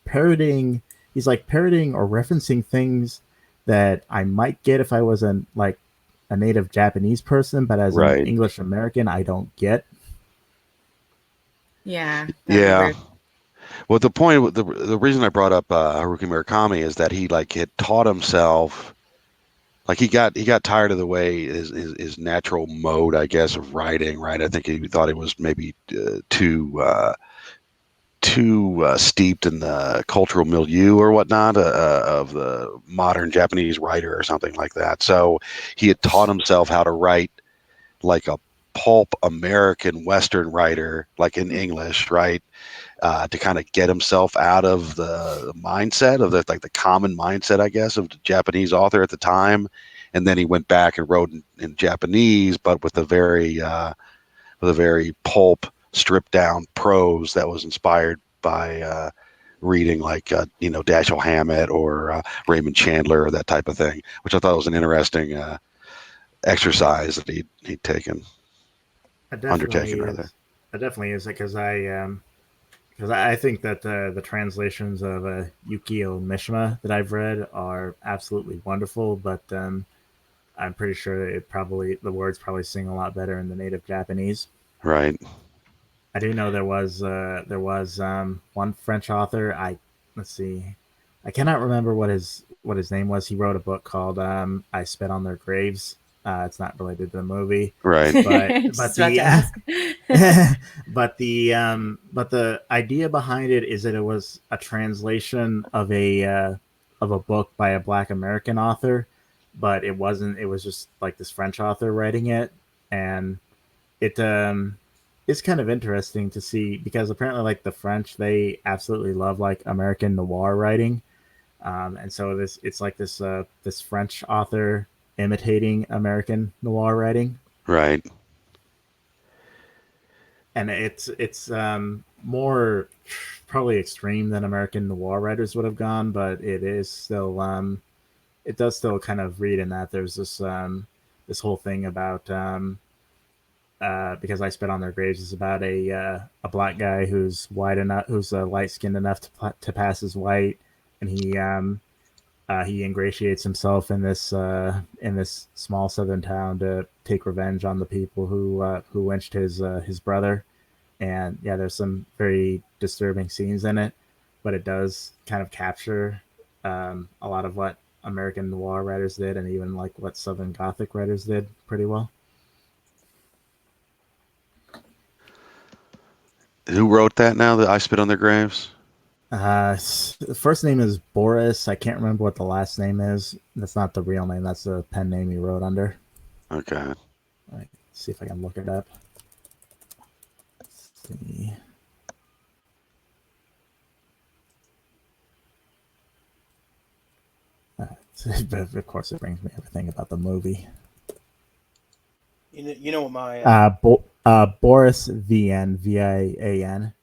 like parroting or referencing things that I might get if I was a native Japanese person, but as an right. English American, I don't get. Yeah, that'd be Yeah. weird. Well, the reason I brought up Haruki Murakami is that he like had taught himself like he got tired of the way his natural mode, I guess, of writing. Right, I think he thought it was maybe too steeped in the cultural milieu or whatnot of the modern Japanese writer or something like that. So he had taught himself how to write like a pulp American Western writer, like in English, right? To kind of get himself out of the mindset of the common mindset, I guess, of the Japanese author at the time. And then he went back and wrote in Japanese, but with a very pulp, stripped down prose that was inspired by reading like Dashiell Hammett or Raymond Chandler or that type of thing, which I thought was an interesting exercise that he'd taken, It definitely undertaken rather. is. It definitely is because I think that the translations of Yukio Mishima that I've read are absolutely wonderful, but I'm pretty sure the words probably sing a lot better in the native Japanese. Right. I do know there was one French author. Let's see, I cannot remember what his name was. He wrote a book called "I Spit on Their Graves." It's not related to the movie, Right. but Just about to ask. the idea behind it is that it was a translation of a book by a Black American author, but it wasn't. It was just like this French author writing it, and it it's kind of interesting to see because apparently like the French they absolutely love like American noir writing, and so it's like this French author imitating American noir writing, Right. and it's more probably extreme than American noir writers would have gone, but it is still it does still kind of read in that there's this whole thing about because I Spit on Their Graves is about a black guy who's light skinned enough to pass as white, and he ingratiates himself in this small southern town to take revenge on the people who lynched his brother. And yeah, there's some very disturbing scenes in it, but it does kind of capture a lot of what American noir writers did, and even like what Southern Gothic writers did pretty well. Who wrote that now that I Spit on Their Graves? The first name is Boris. I can't remember what the last name is. That's not the real name. That's the pen name he wrote under. Okay. All right, see if I can look it up. Let's see. But of course, it brings me everything about the movie. You know what my Boris Vian, Vian,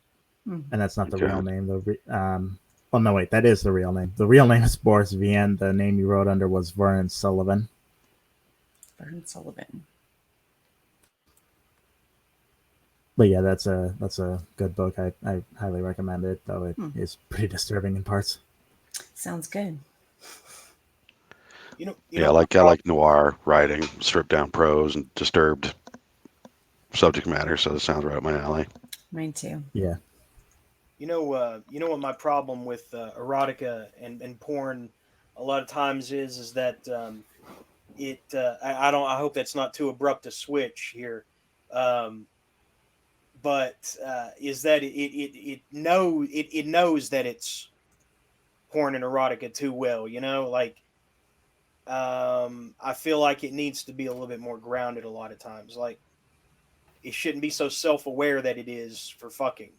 and that's not the Okay. real name. Well, no, wait, that is the real name. The real name is Boris Vian. The name he wrote under was Vernon Sullivan. Vernon Sullivan. But yeah, that's a good book. I highly recommend it, though it is pretty disturbing in parts. Sounds good. Yeah, I like noir writing, stripped down prose, and disturbed subject matter. So this sounds right up my alley. Mine too. Yeah. You know what my problem with erotica and porn a lot of times is that I hope that's not too abrupt a switch here, but is that it knows that it's porn and erotica too well, like I feel like it needs to be a little bit more grounded a lot of times, like it shouldn't be so self-aware that it is for fucking.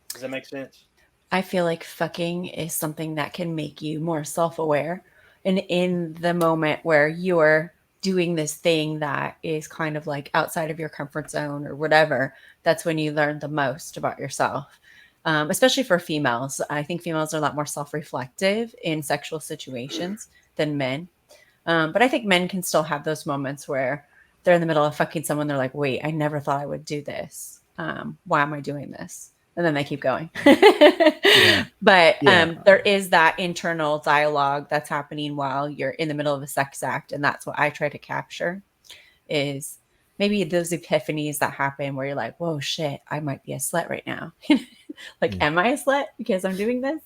Does that make sense? I feel like fucking is something that can make you more self-aware. And in the moment where you're doing this thing that is kind of like outside of your comfort zone or whatever, that's when you learn the most about yourself. Especially for females. I think females are a lot more self-reflective in sexual situations than men. But I think men can still have those moments where they're in the middle of fucking someone. They're like, wait, I never thought I would do this. Why am I doing this? And then they keep going. But there is that internal dialogue that's happening while you're in the middle of a sex act. And that's what I try to capture is maybe those epiphanies that happen where you're like, whoa, shit, I might be a slut right now. Like, am I a slut because I'm doing this?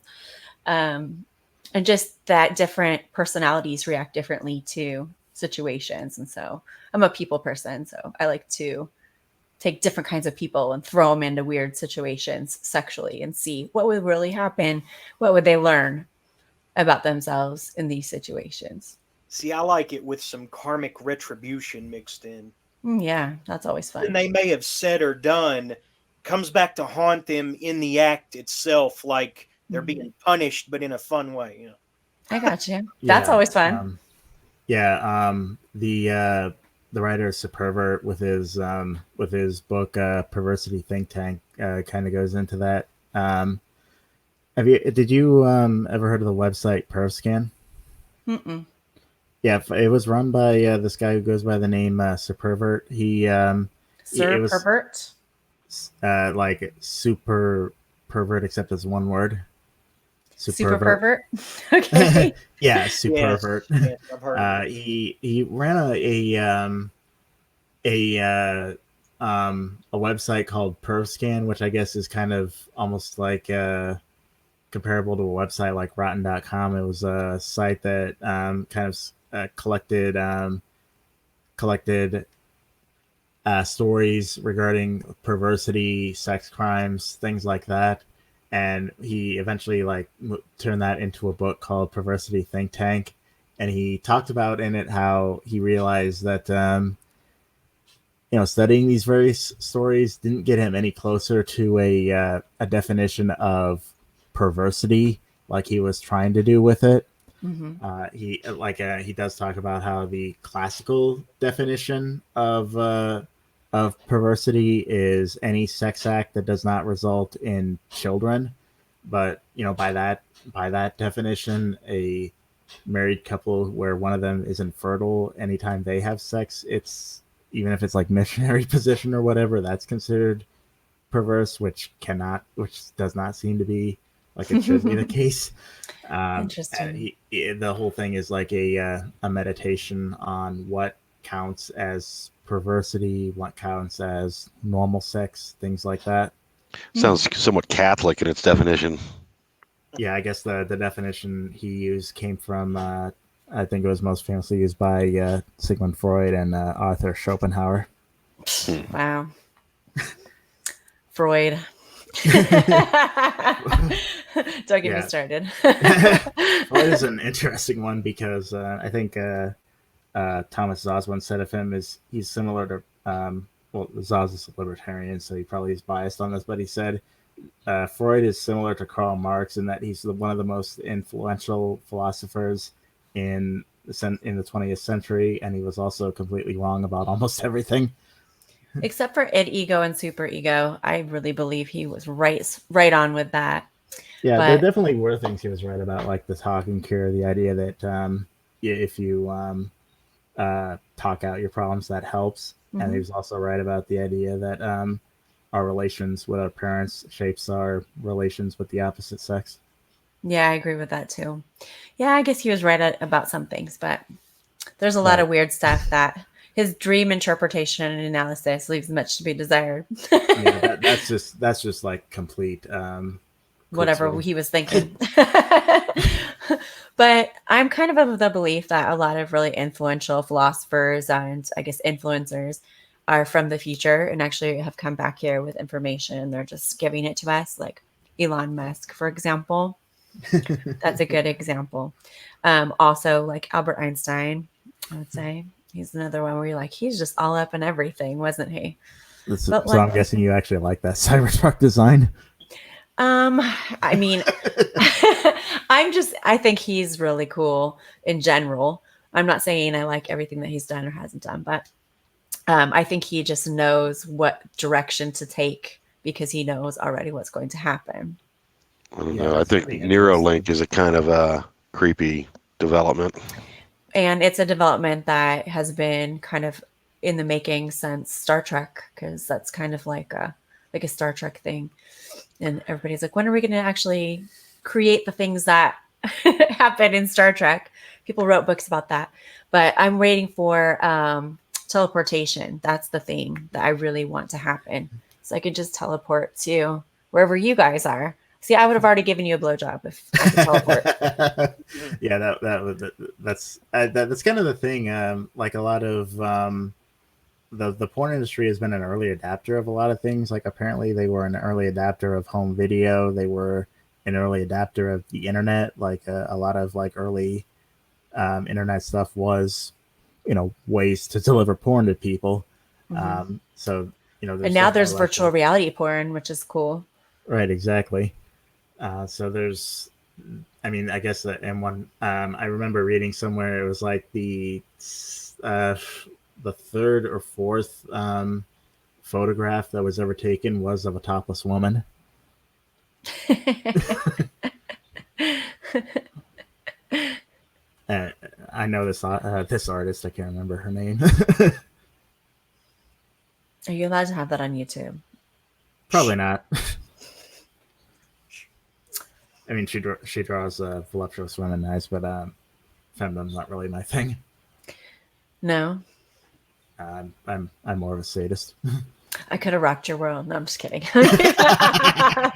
And and just that different personalities react differently to situations. And so I'm a people person, so I like to take different kinds of people and throw them into weird situations sexually and see what would really happen. What would they learn about themselves in these situations? See, I like it with some karmic retribution mixed in. Yeah, that's always Something fun. they may have said or done comes back to haunt them in the act itself, like they're being punished, but in a fun way. You know. I got you. That's Yeah. always fun. The writer Supervert with his book Perversity Think Tank kind of goes into that. Did you ever heard of the website PervScan? Mm-mm. Yeah, it was run by this guy who goes by the name Supervert. It Sir was pervert. like super pervert, except as one word. Super Supervert. pervert. Okay. Yeah, Yes, Supervert. yes, I've heard of it. He ran a website called PervScan, which I guess is kind of almost like comparable to a website like Rotten.com. It was a site that kind of collected stories regarding perversity, sex crimes, things like that. And he eventually turned that into a book called Perversity Think Tank. And he talked about in it how he realized that studying these various stories didn't get him any closer to a definition of perversity like he was trying to do with it. He does talk about how the classical definition of perversity is any sex act that does not result in children. But by that definition, a married couple where one of them is infertile anytime they have sex, it's even if it's like missionary position or whatever, that's considered perverse, which does not seem to be like it should be the case. Interesting. The whole thing is like a meditation on what counts as perversity, what counts as normal sex, things like that. Sounds somewhat Catholic in its definition. Yeah, I guess the definition he used came from I think it was most famously used by Sigmund Freud and Arthur Schopenhauer. Wow. Freud. Don't get me started. Freud is an interesting one because I think Thomas Zaz once said of him is he's similar to Zaz is a libertarian, so he probably is biased on this, but he said Freud is similar to Karl Marx in that he's one of the most influential philosophers in the 20th century, and he was also completely wrong about almost everything. Except for id, ego, and super ego, I really believe he was right on with that. Yeah, there definitely were things he was right about, like the talking cure, the idea that if you talk out your problems, that helps. Mm-hmm. And he was also right about the idea that our relations with our parents shapes our relations with the opposite sex. Yeah, I agree with that too. Yeah, I guess he was right about some things, but there's a lot of weird stuff that his dream interpretation and analysis leaves much to be desired. Yeah, that's just like complete whatever he was thinking. But I'm kind of the belief that a lot of really influential philosophers and I guess influencers are from the future and actually have come back here with information and they're just giving it to us, like Elon Musk, for example. That's a good example. Also, like Albert Einstein, I would say he's another one where you're like, he's just all up in everything, wasn't he? So I'm guessing you actually like that Cybertruck design. I mean, I think he's really cool in general. I'm not saying I like everything that he's done or hasn't done, but I think he just knows what direction to take because he knows already what's going to happen. I don't know. I think Neuralink is a kind of a creepy development. And it's a development that has been kind of in the making since Star Trek, because that's kind of like a Star Trek thing. And everybody's like, when are we going to actually create the things that happen in Star Trek? People wrote books about that. But I'm waiting for teleportation. That's the thing that I really want to happen. So I could just teleport to wherever you guys are. See, I would have already given you a blowjob if I could teleport. Yeah, that's kind of the thing. Like a lot of the porn industry has been an early adapter of a lot of things. Like apparently they were an early adapter of home video. They were an early adapter of the internet. Like a lot of like early internet stuff was, ways to deliver porn to people. So And now there's virtual reality porn, which is cool. Right, exactly. So there's, I mean, I guess that, and one, I remember reading somewhere it was like the third or fourth photograph that was ever taken was of a topless woman. I know this artist. I can't remember her name. Are you allowed to have that on YouTube? Probably not. I mean, she draws voluptuous women nice, but feminine's not really my thing. No. I'm more of a sadist. I could have rocked your world. No, I'm just kidding. I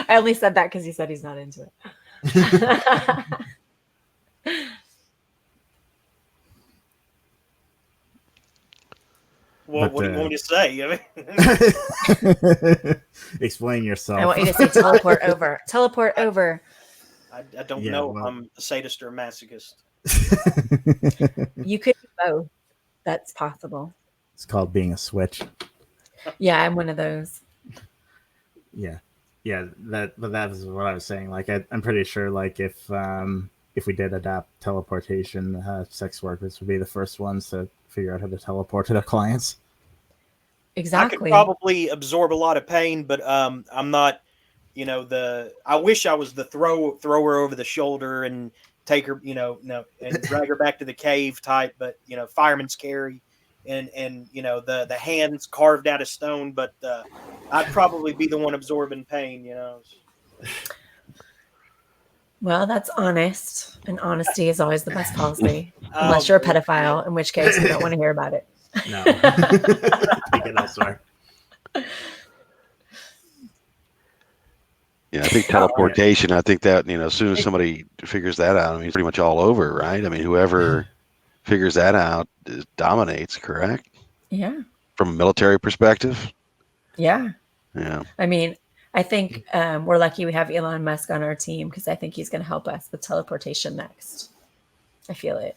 only said that because he said he's not into it. Well, what do you want me to say? I mean, explain yourself. I want you to say teleport over. Teleport over. I don't know if I'm a sadist or a masochist. You could be both. That's possible. It's called being a switch. Yeah, I'm one of those. Yeah. But that was what I was saying. Like, I'm pretty sure, like, if we did adopt teleportation, sex workers would be the first ones to figure out how to teleport to their clients. Exactly. I could probably absorb a lot of pain, but I'm not. I wish I was the thrower over the shoulder and take her, and drag her back to the cave type. But fireman's carry, and the hands carved out of stone. But I'd probably be the one absorbing pain. Well, that's honest, and honesty is always the best policy, unless you're a pedophile, in which case we don't want to hear about it. No, take it elsewhere. Yeah, I think teleportation. I think that as soon as somebody figures that out, I mean, it's pretty much all over, right? I mean, whoever figures that out dominates. Correct? Yeah. From a military perspective. Yeah. Yeah. I mean, I think we're lucky we have Elon Musk on our team because I think he's going to help us with teleportation next. I feel it.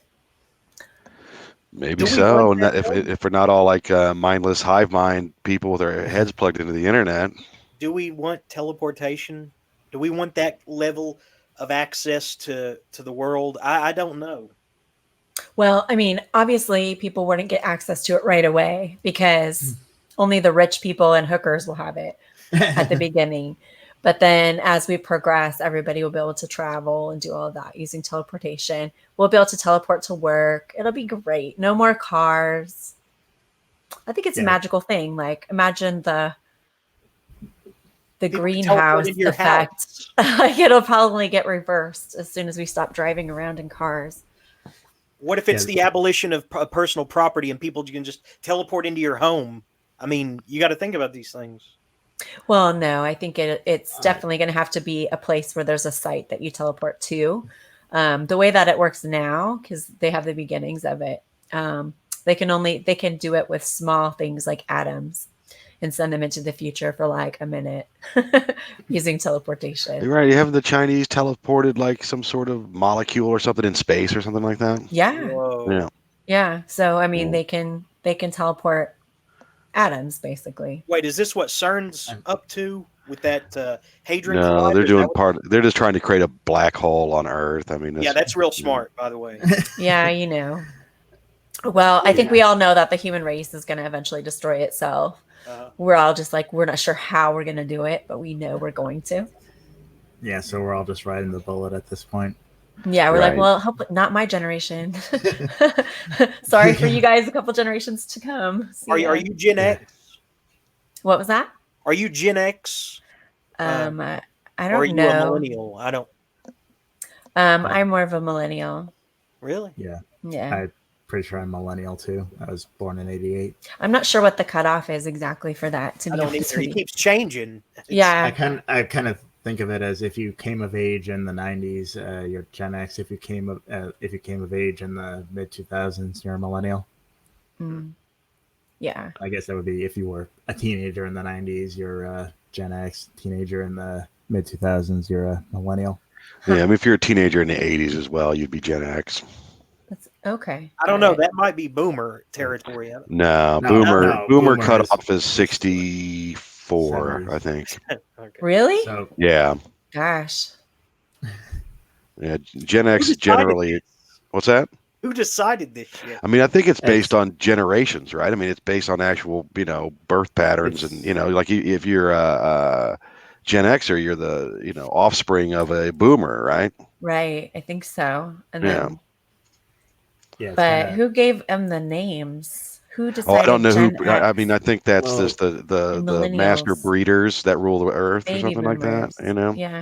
Maybe so. And if we're not all like mindless hive mind people with their heads plugged into the internet. Do we want teleportation? Do we want that level of access to the world? I don't know. Well, I mean, obviously people wouldn't get access to it right away because only the rich people and hookers will have it at the beginning. But then as we progress, everybody will be able to travel and do all of that using teleportation. We'll be able to teleport to work. It'll be great. No more cars. I think it's a magical thing. Like imagine the greenhouse effect. Like it'll probably get reversed as soon as we stop driving around in cars. What if it's the abolition of personal property and people can just teleport into your home? I mean, you got to think about these things. Well, no, I think it's definitely going to have to be a place where there's a site that you teleport to. The way that it works now, because they have the beginnings of it, they can do it with small things like atoms and send them into the future for like a minute using teleportation. You're right. You have the Chinese teleported like some sort of molecule or something in space or something like that. Yeah. Whoa. Yeah. So I mean, they can teleport atoms basically. Wait, is this what CERN's up to with that hadron No, collider? they're doing they're just trying to create a black hole on Earth. I mean, that's real smart, by the way. Yeah, Well, I think we all know that the human race is going to eventually destroy itself. We're all just like, we're not sure how we're going to do it, but we know we're going to. Yeah, so we're all just riding the bullet at this point. Yeah, we're like, well, hopefully not my generation. Sorry for you guys, a couple generations to come. Are you Gen X? What was that? Are you Gen X? I don't know. Or are you a millennial? I don't. I'm more of a millennial. Really? Yeah. Yeah. pretty sure I'm millennial too. I was born in '88. I'm not sure what the cutoff is exactly for that. To I be don't honest either. with It you. keeps changing. Yeah. I kind of think of it as if you came of age in the '90s, you're Gen X. If you came of age in the mid 2000s, you're a millennial. Mm. Yeah. I guess that would be if you were a teenager in the '90s, you're a Gen X. Teenager in the mid 2000s, you're a millennial. Yeah, I mean, if you're a teenager in the '80s as well, you'd be Gen X. That's okay. I don't Got know. it. That might be boomer territory. No, No, boomer no, boomer boomer cutoff is is 64, 70s. I think. Okay. Really? So Yeah, Gosh. yeah. Gen Who X decided generally. this? What's that? Who decided this shit? I mean, I think it's based It's- on generations, right? I mean, it's based on actual, birth patterns, and like if you're a Gen Xer, you're the offspring of a boomer, right? Right. I think so. And Yeah. then, yeah, it's but kinda, who gave them the names? Who Oh, decided I don't know who. Gen X I mean, I think that's Well, just and the master millennials? breeders that rule the earth or Baby something like that. boomers. Yeah.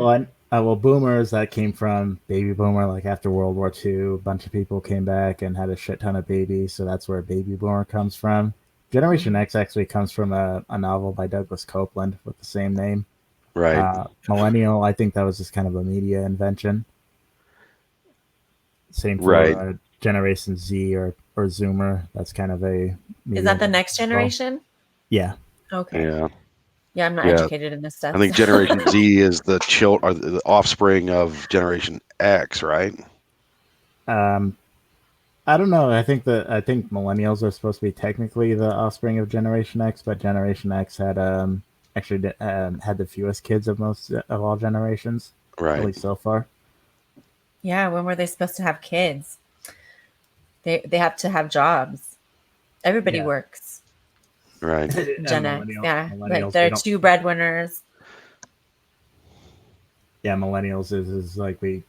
well, boomers that came from baby boomer. Like after World War II, a bunch of people came back and had a shit ton of babies, so that's where baby boomer comes from. Generation Mhm. X actually comes from a novel by Douglas Copeland with the same name. Right. Millennial, I think that was just kind of a media invention. Same for Right. Generation Z or Zoomer. That's kind of a media Is that the invention next as well. generation? Yeah. Okay. Yeah. Yeah, I'm not Yeah. educated in this stuff. I think so- Generation Z is the offspring of Generation X, right? I don't know. I think millennials are supposed to be technically the offspring of Generation X, but Generation X had actually had the fewest kids of all generations, at Right. least so far. Yeah, when were they supposed to have kids? They have to have jobs. Everybody Yeah. works. Right. Gen X. Yeah. millennials, Like we they're don't- two breadwinners. Yeah, millennials is like we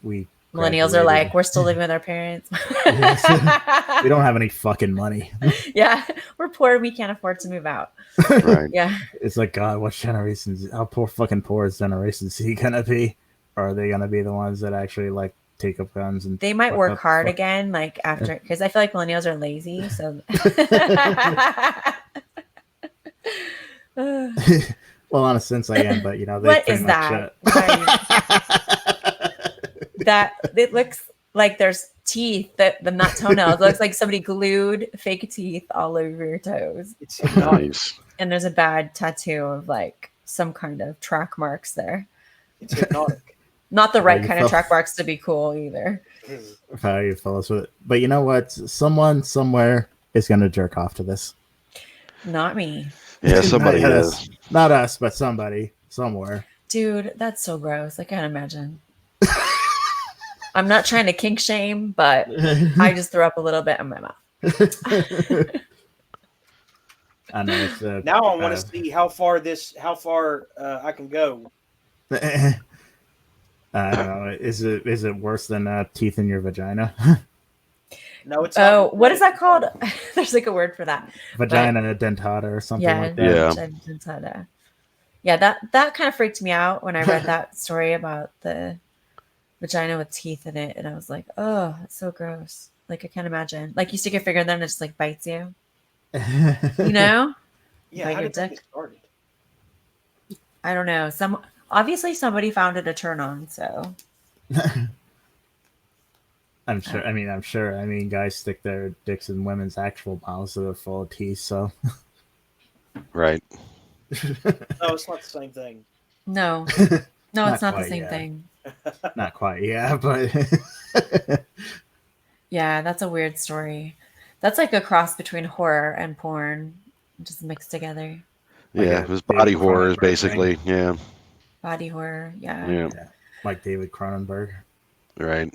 Millennials are graduated. like, we're still living with our parents. We don't have any fucking money. Yeah, we're poor. We can't afford to move out. Right. Yeah. It's like, God, what generation? How poor is Generation Z gonna be? Or are they gonna be the ones that actually like take up guns and They might fuck work up hard fuck- again, like after, because I feel like millennials are lazy. So, Well, on a sense, I am, but they what pretty is much, that it looks like there's teeth that the not toenails. It looks like somebody glued fake teeth all over your toes, It's hypnotic. Nice. and there's a bad tattoo of like some kind of track marks there. It's hypnotic. Not the Well, right you kind of felt- track marks to be cool either. how you fellas with it. But you know what? Someone somewhere is gonna jerk off to this. Not me. Yeah, somebody Not is. us. Not us, but somebody somewhere. Dude, that's so gross. I can't imagine. I'm not trying to kink shame, but I just threw up a little bit in my mouth. I know. It's, Now I want to see how far I can go. I don't know. Is it worse than teeth in your vagina? No, it's Oh, not. what is that called? There's like a word for that. Vagina dentata or something Yeah, like that. Yeah. dentata. Yeah, that kind of freaked me out when I read that story about the vagina with teeth in it, and I was like, oh, that's so gross. Like I can't imagine. Like you stick your finger in there and it just like bites you. You know? Yeah, Bite how your did that dick. get started? I don't know. Obviously somebody found it a turn on, so I'm sure. I'm sure. Guys stick their dicks in women's actual mouths that are full of teeth. So Right. No, it's not the same thing. no. No, Not it's not the quite, same yeah. thing. not quite. Yeah, but Yeah, that's a weird story. That's like a cross between horror and porn, just mixed together. Like Yeah, a it was body David horrors Cronenberg basically. Yeah. Body horror. Yeah. Yeah. like David Cronenberg. Right.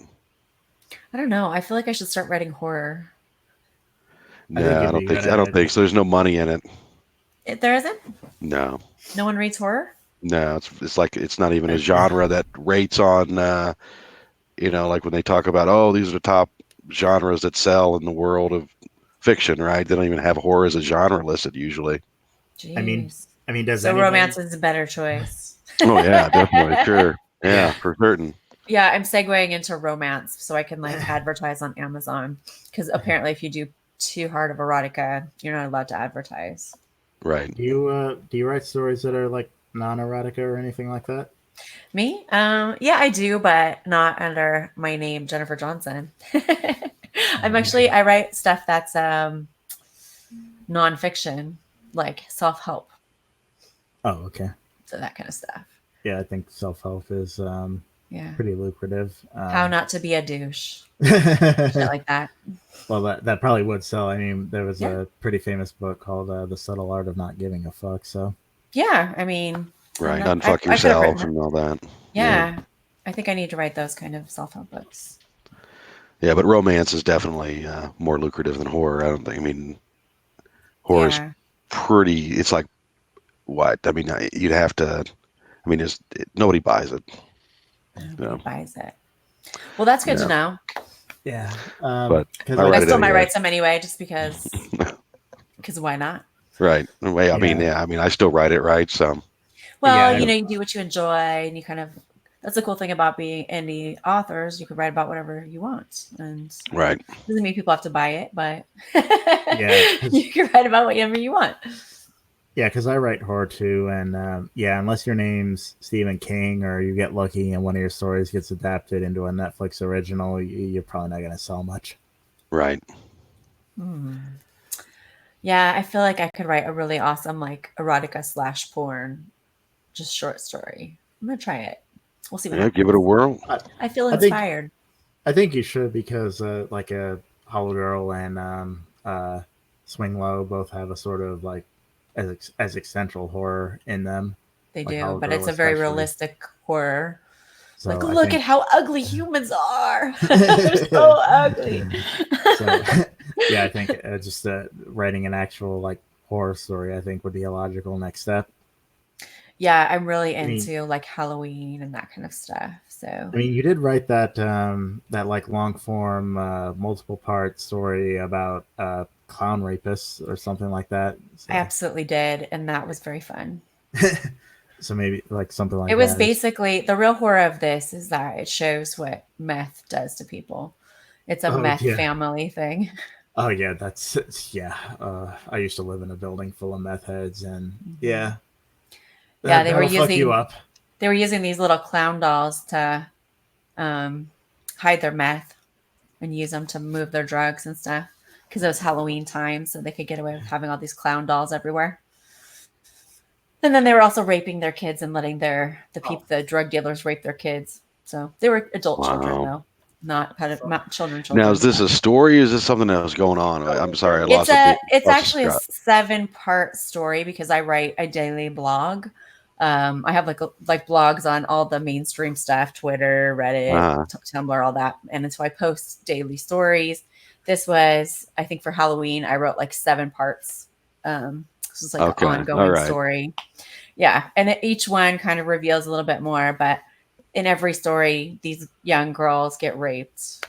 I don't know. I feel like I should start writing horror. I think No, you'd I don't be think. good I at don't it. think so. There's no money in it. There isn't? No. No one reads horror? No. It's like it's not even a genre that rates on. Like when they talk about, oh, these are the top genres that sell in the world of fiction, right? They don't even have horror as a genre listed usually. Jeez. Does so anybody, romance is a better choice. Oh yeah, definitely, sure, yeah, for certain. Yeah, I'm segueing into romance so I can like advertise on Amazon because apparently if you do too hard of erotica, you're not allowed to advertise. Right. Do you write stories that are like non-erotica or anything like that? Me? Yeah, I do, but not under my name, Jennifer Johnson. I write stuff that's nonfiction, like self-help, Oh, okay. so that kind of stuff. Yeah, I think self-help is Yeah. pretty lucrative. How not to be a douche. Shit like that. Well, that probably would sell. I mean, there was Yeah. a pretty famous book called "The Subtle Art of Not Giving a Fuck." So, Yeah, I mean, I don't Right. know. Unfuck I could have written yourself that. and all that. Yeah. I think I need to write those kind of self-help books. Yeah, but romance is definitely more lucrative than horror. I don't think. I mean, horror is Yeah. pretty. It's like what? I mean, you'd have to. I mean, nobody buys it. Nobody Yeah. buys it. Well, that's good to Yeah. know. yeah, But because I I write it still might anyway. write some anyway, just because why not? Right. Well, I mean, Yeah. yeah. I mean, I still write it, right? So, Well, Yeah, you do what you enjoy and you kind of that's the cool thing about being indie authors. You can write about whatever you want. And right. doesn't mean people have to buy it, but yeah, you can write about whatever you want. yeah, because I write horror too, and yeah, unless your name's Stephen King or you get lucky and one of your stories gets adapted into a Netflix original, you're probably not going to sell much. Right. Yeah, I feel like I could write a really awesome like erotica / porn, just short story. I'm gonna try it. We'll see what Yeah. Give it a happens. whirl. I feel I think inspired. I think you should because like a Hollow Girl and Swing Low both have a sort of like as existential horror in them. They Like do, Hollow but Girl it's a very especially. realistic horror. Like, So I look at think how ugly humans are. They're so ugly. so. Yeah, I think just writing an actual like horror story, I think would be a logical next step. Yeah, I'm really I mean, into like Halloween and that kind of stuff. So you did write that like long form multiple part story about clown rapists or something like that. I So absolutely did, and that was very fun. so maybe like something It like was that is. basically the real horror of this is that it shows what meth does to people. It's a Oh meth yeah. family thing. Oh yeah, yeah. I used to live in a building full of meth heads, and Mhm. yeah, Yeah, that'll fuck you up. they were using these little clown dolls to um, hide their meth and use them to move their drugs and stuff because it was Halloween time, so they could get away with having all these clown dolls everywhere. And then they were also raping their kids and letting the drug dealers rape their kids. So they were adult children Wow. though, not children. Now, is this But a story? Or is this something that was going on? I'm sorry, I lost a bit. it's Lost actually a the 7-part story because I write a daily blog. I have like blogs on all the mainstream stuff, Twitter, Reddit, Uh, Tumblr, all that. And so I post daily stories. This was, I think for Halloween, I wrote like 7 parts. This is like okay. an All ongoing right. story. Yeah. And each one kind of reveals a little bit more, but in every story, these young girls get raped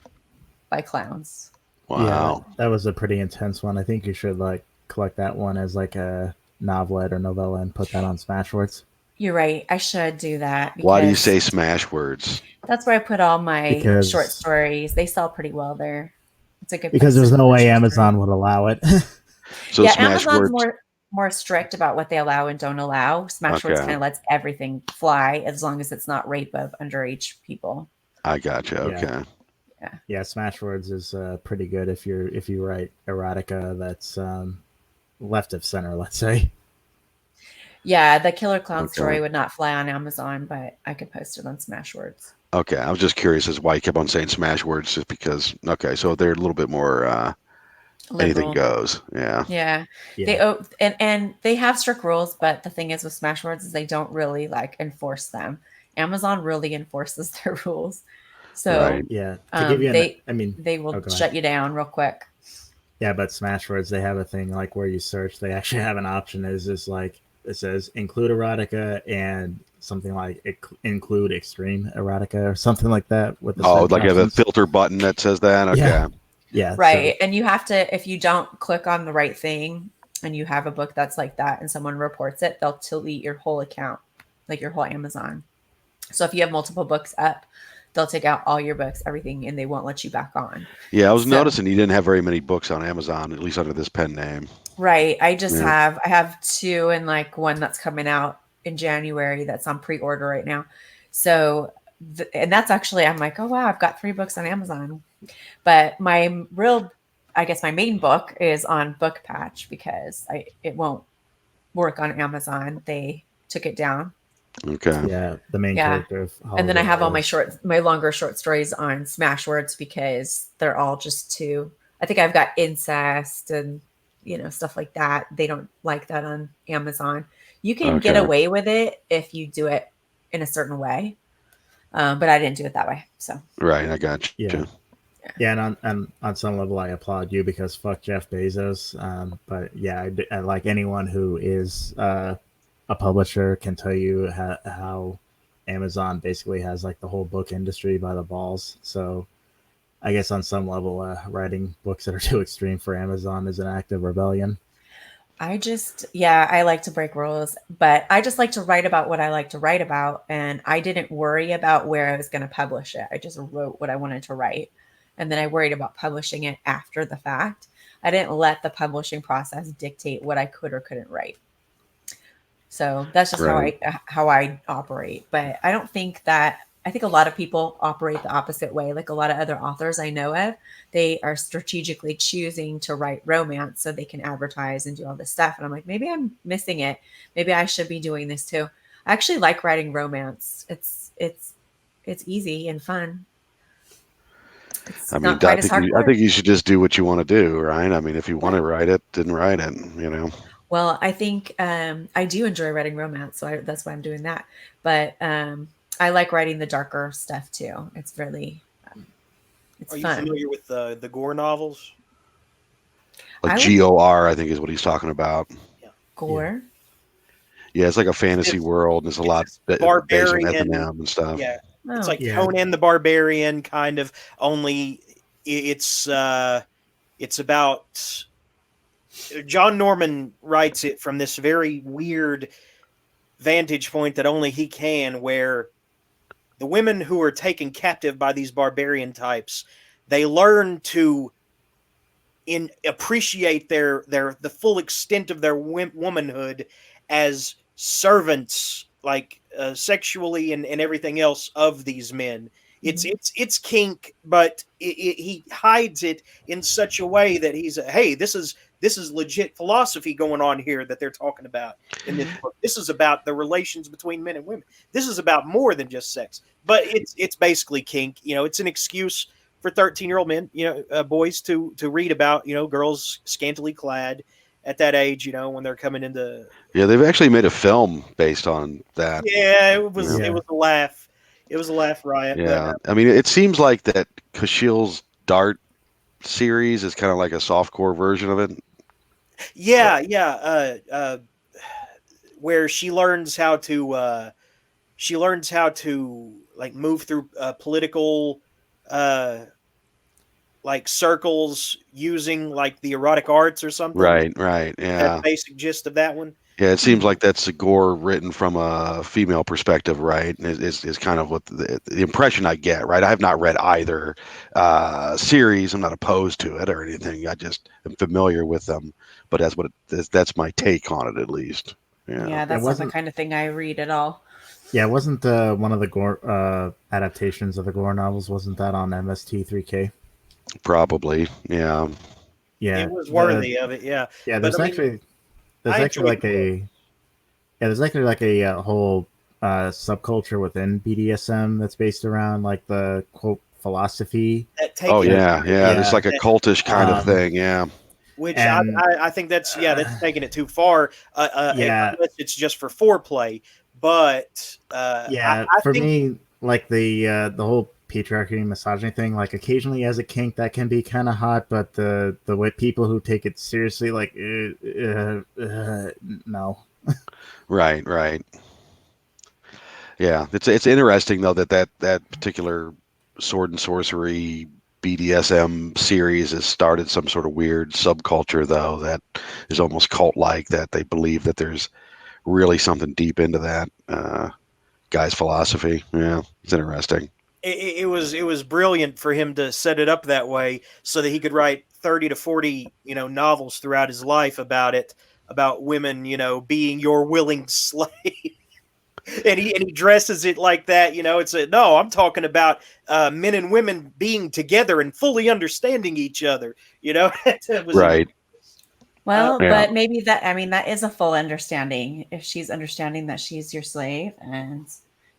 by clowns. Yeah, Wow. that was a pretty intense one. I think you should like collect that one as like a novelette or novella and put that on Smashwords. You're right. I should do that Why do you because say smash words? that's where I put all my short Because stories. They sell pretty well there. It's a good because place to there's no put way short Amazon stories. would allow it. So Yeah, smash Amazon's words. more strict about what they allow and don't allow. Smashwords Okay. kind of lets everything fly as long as it's not rape of underage people. I gotcha. Yeah. Okay. Yeah, Smashwords is pretty good if you write erotica that's left of center, let's say. Yeah, the Killer Clown Okay. story would not fly on Amazon, but I could post it on Smashwords. Okay. I was just curious as why you kept on saying smash words, just because. Okay, so they're a little bit more anything Liberal. goes. Yeah. Yeah. Yeah. And they have strict rules, but the thing is with Smashwords is they don't really like enforce them. Amazon really enforces their rules. So Right. Yeah. To give you they will oh, go ahead. shut you down real quick. Yeah, but Smashwords they have a thing like where you search, they actually have an option is like it says include erotica and something like include extreme erotica or something like that with the Oh, search like you have a options. filter button that says that. Okay. Yeah. Yeah. Right. And you have to, if you don't click on the right thing and you have a book that's like that and someone reports it, they'll delete your whole account, like your whole Amazon. So if you have multiple books up, they'll take out all your books, everything, and they won't let you back on. Yeah, I was So- noticing you didn't have very many books on Amazon, at least under this pen name. Right. I just Yeah. I have two and like one that's coming out in January that's on pre-order right now. So, and that's actually, I'm like, oh wow, I've got 3 books on Amazon. But I guess my main book is on Book Patch because it won't work on Amazon. They took it down. Okay. Yeah, the main Yeah. character of And then I have all my Hollywood my longer short stories on Smashwords because they're all just too. I think I've got incest and stuff like that. They don't like that on Amazon. You can get Okay. away with it if you do it in a certain way, but I didn't do it that way. So Right, I got you. Yeah. Yeah, and on some level, I applaud you because fuck Jeff Bezos. But yeah, I like anyone who is a publisher can tell you how Amazon basically has like the whole book industry by the balls. So I guess on some level, writing books that are too extreme for Amazon is an act of rebellion. I like to break rules, but I just like to write about what I like to write about. And I didn't worry about where I was going to publish it. I just wrote what I wanted to write. And then I worried about publishing it after the fact. I didn't let the publishing process dictate what I could or couldn't write. So that's just Right. how I operate. But I think a lot of people operate the opposite way. Like a lot of other authors I know of, they are strategically choosing to write romance so they can advertise and do all this stuff. And I'm like, maybe I'm missing it. Maybe I should be doing this too. I actually like writing romance. It's easy and fun. It's I mean, not quite as I hardcore. think you should just do what you want to do, right? I mean, if you want to write it, then write it, Well, I think I do enjoy writing romance, so that's why I'm doing that. But I like writing the darker stuff too. It's really it's Are you fun. familiar with the Gore novels? Like I would GOR, I think is what he's talking about. gore. Yeah, it's like a fantasy It's- world, and it's a lot It's based on barbarian. F&M and stuff. Yeah, it's Oh, like Yeah. Conan the Barbarian, kind of. Only it's about John Norman writes it from this very weird vantage point that only he can, where the women who are taken captive by these barbarian types, they learn to appreciate the full extent of their womanhood as servants, like sexually and everything else of these men. It's kink, but he hides it in such a way that he's hey, this is legit philosophy going on here that they're talking about in this book. This is about the relations between men and women. This is about more than just sex, but it's basically kink. It's an excuse for 13-year-old men, boys to read about, girls scantily clad at that age, when they're coming into. Yeah, they've actually made a film based on that. Yeah, it was Yeah. it was a laugh. It was a laugh riot. Yeah, I mean, it seems like that Kashil's Dart series is kind of like a softcore version of it. Yeah. Where she learns how to like move through political like circles using like the erotic arts or something. Right, That yeah. basic gist of that one. Yeah, it seems like that's a Gore written from a female perspective, right? Is kind of what the impression I get, right? I have not read either series. I'm not opposed to it or anything. I just am familiar with them, but that's my take on it, at least. Yeah. Yeah, that's not the wasn't- kind of thing I read at all. Yeah, wasn't one of the Gore adaptations of the Gore novels? Wasn't that on MST3K? Probably. Yeah. Yeah, It was worthy of it. Yeah. Yeah, But, there's I mean, actually I enjoyed like there's actually like a whole subculture within BDSM that's based around like the quote philosophy. that Oh taking it- yeah. It's like a cultish kind of thing. Yeah. which And- I think that's taking it too far. Yeah. Unless it's just for foreplay. But Yeah, I for think, me, like the whole patriarchy and misogyny thing, like occasionally as a kink that can be kind of hot, but the way people who take it seriously, like no. Right. Yeah, it's interesting though that particular sword and sorcery BDSM series has started some sort of weird subculture though that is almost cult-like, that they believe that there's really something deep into that guy's philosophy. Yeah, it's interesting. it was brilliant for him to set it up that way so that he could write 30 to 40 novels throughout his life about women being your willing slave. And he dresses it like that. No, I'm talking about men and women being together and fully understanding each other. It was Right. Well, Yeah. but maybe that is a full understanding. If she's understanding that she's your slave and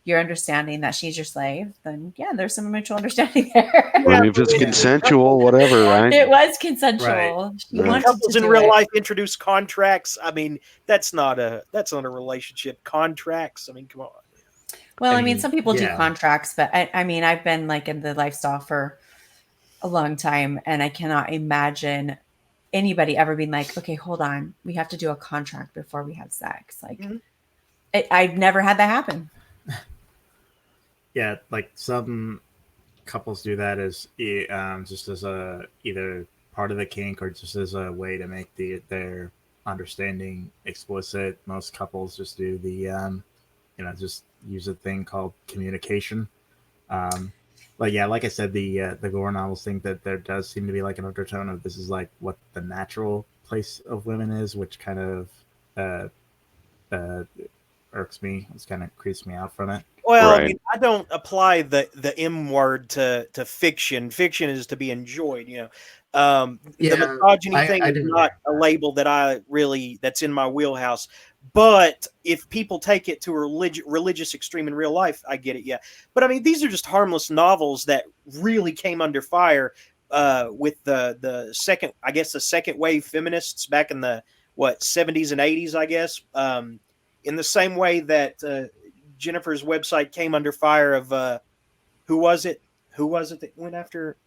you're understanding that she's your slave, then yeah, there's some mutual understanding there. I mean, if it's consensual, whatever, right? It was consensual. She Right. wanted couples to in do real it. life introduce contracts. I mean, that's not a relationship. Contracts. I mean, come on. Well, I I mean, mean, some people do yeah. contracts, but I mean, I've been like in the lifestyle for a long time, and I cannot imagine anybody ever being like, okay, hold on, we have to do a contract before we have sex. Like, Mhm. I've never had that happen. Yeah, like some couples do that as just as a either part of the kink or just as a way to make their understanding explicit. Most couples just do the just use a thing called communication. Um, but yeah, like I said, the gore novels think that there does seem to be like an undertone of this is like what the natural place of women is, which kind of uh, uh, irks me. It's kind of creeps me out from it. Well, I Right. mean, I don't apply the M word to fiction. Fiction is to be enjoyed. The misogyny thing I is do not agree a label that's in my wheelhouse. But if people take it to a religious extreme in real life, I get it. Yeah, but I mean, these are just harmless novels that really came under fire with the second, I guess, the second wave feminists back in the 70s and 80s, I guess. In the same way that Jennifer's website came under fire of who was it? Who was it that went after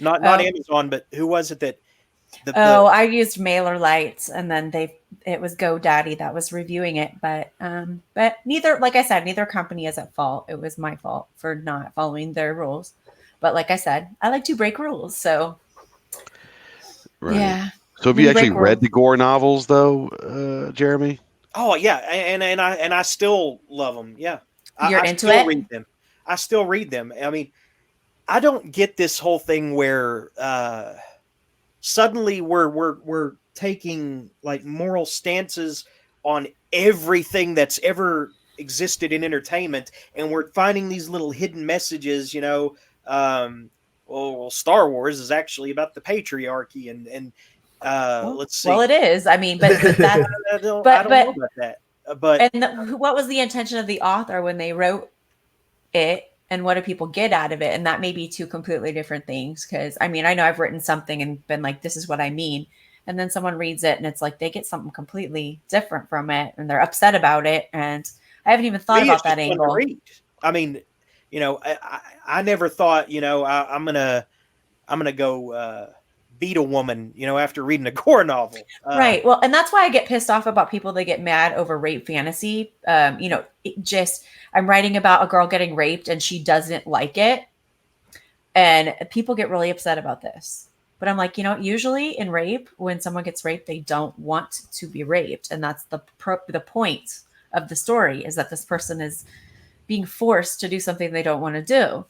not Oh, Amazon, but who was it that the I used Mailer Lights, and then it was GoDaddy that was reviewing it, but neither, like I said, neither company is at fault. It was my fault for not following their rules. But like I said, I like to break rules, so Right. yeah. So have When you you break actually read rules, the gore novels, though, Jeremy? Oh yeah, and I still love them. Yeah, you're I into still it. read them. I still read them. I mean, I don't get this whole thing where suddenly we're taking like moral stances on everything that's ever existed in entertainment, and we're finding these little hidden messages. Um, well, Star Wars is actually about the patriarchy, and let's Well, see. it is. I mean, but that's I don't know but about that, but and what was the intention of the author when they wrote it, and what do people get out of it? And that may be two completely different things. Because I mean, I know I've written something and been like, this is what I mean, and then someone reads it and it's like they get something completely different from it, and they're upset about it. And I haven't even thought me, it's about just that fun to angle. read. I mean, I never thought, I'm gonna go beat a woman, after reading a gore novel. Right. Well, and that's why I get pissed off about people that get mad over rape fantasy. I'm writing about a girl getting raped and she doesn't like it. And people get really upset about this. But I'm like, usually in rape, when someone gets raped, they don't want to be raped. And that's the point of the story, is that this person is being forced to do something they don't want to do.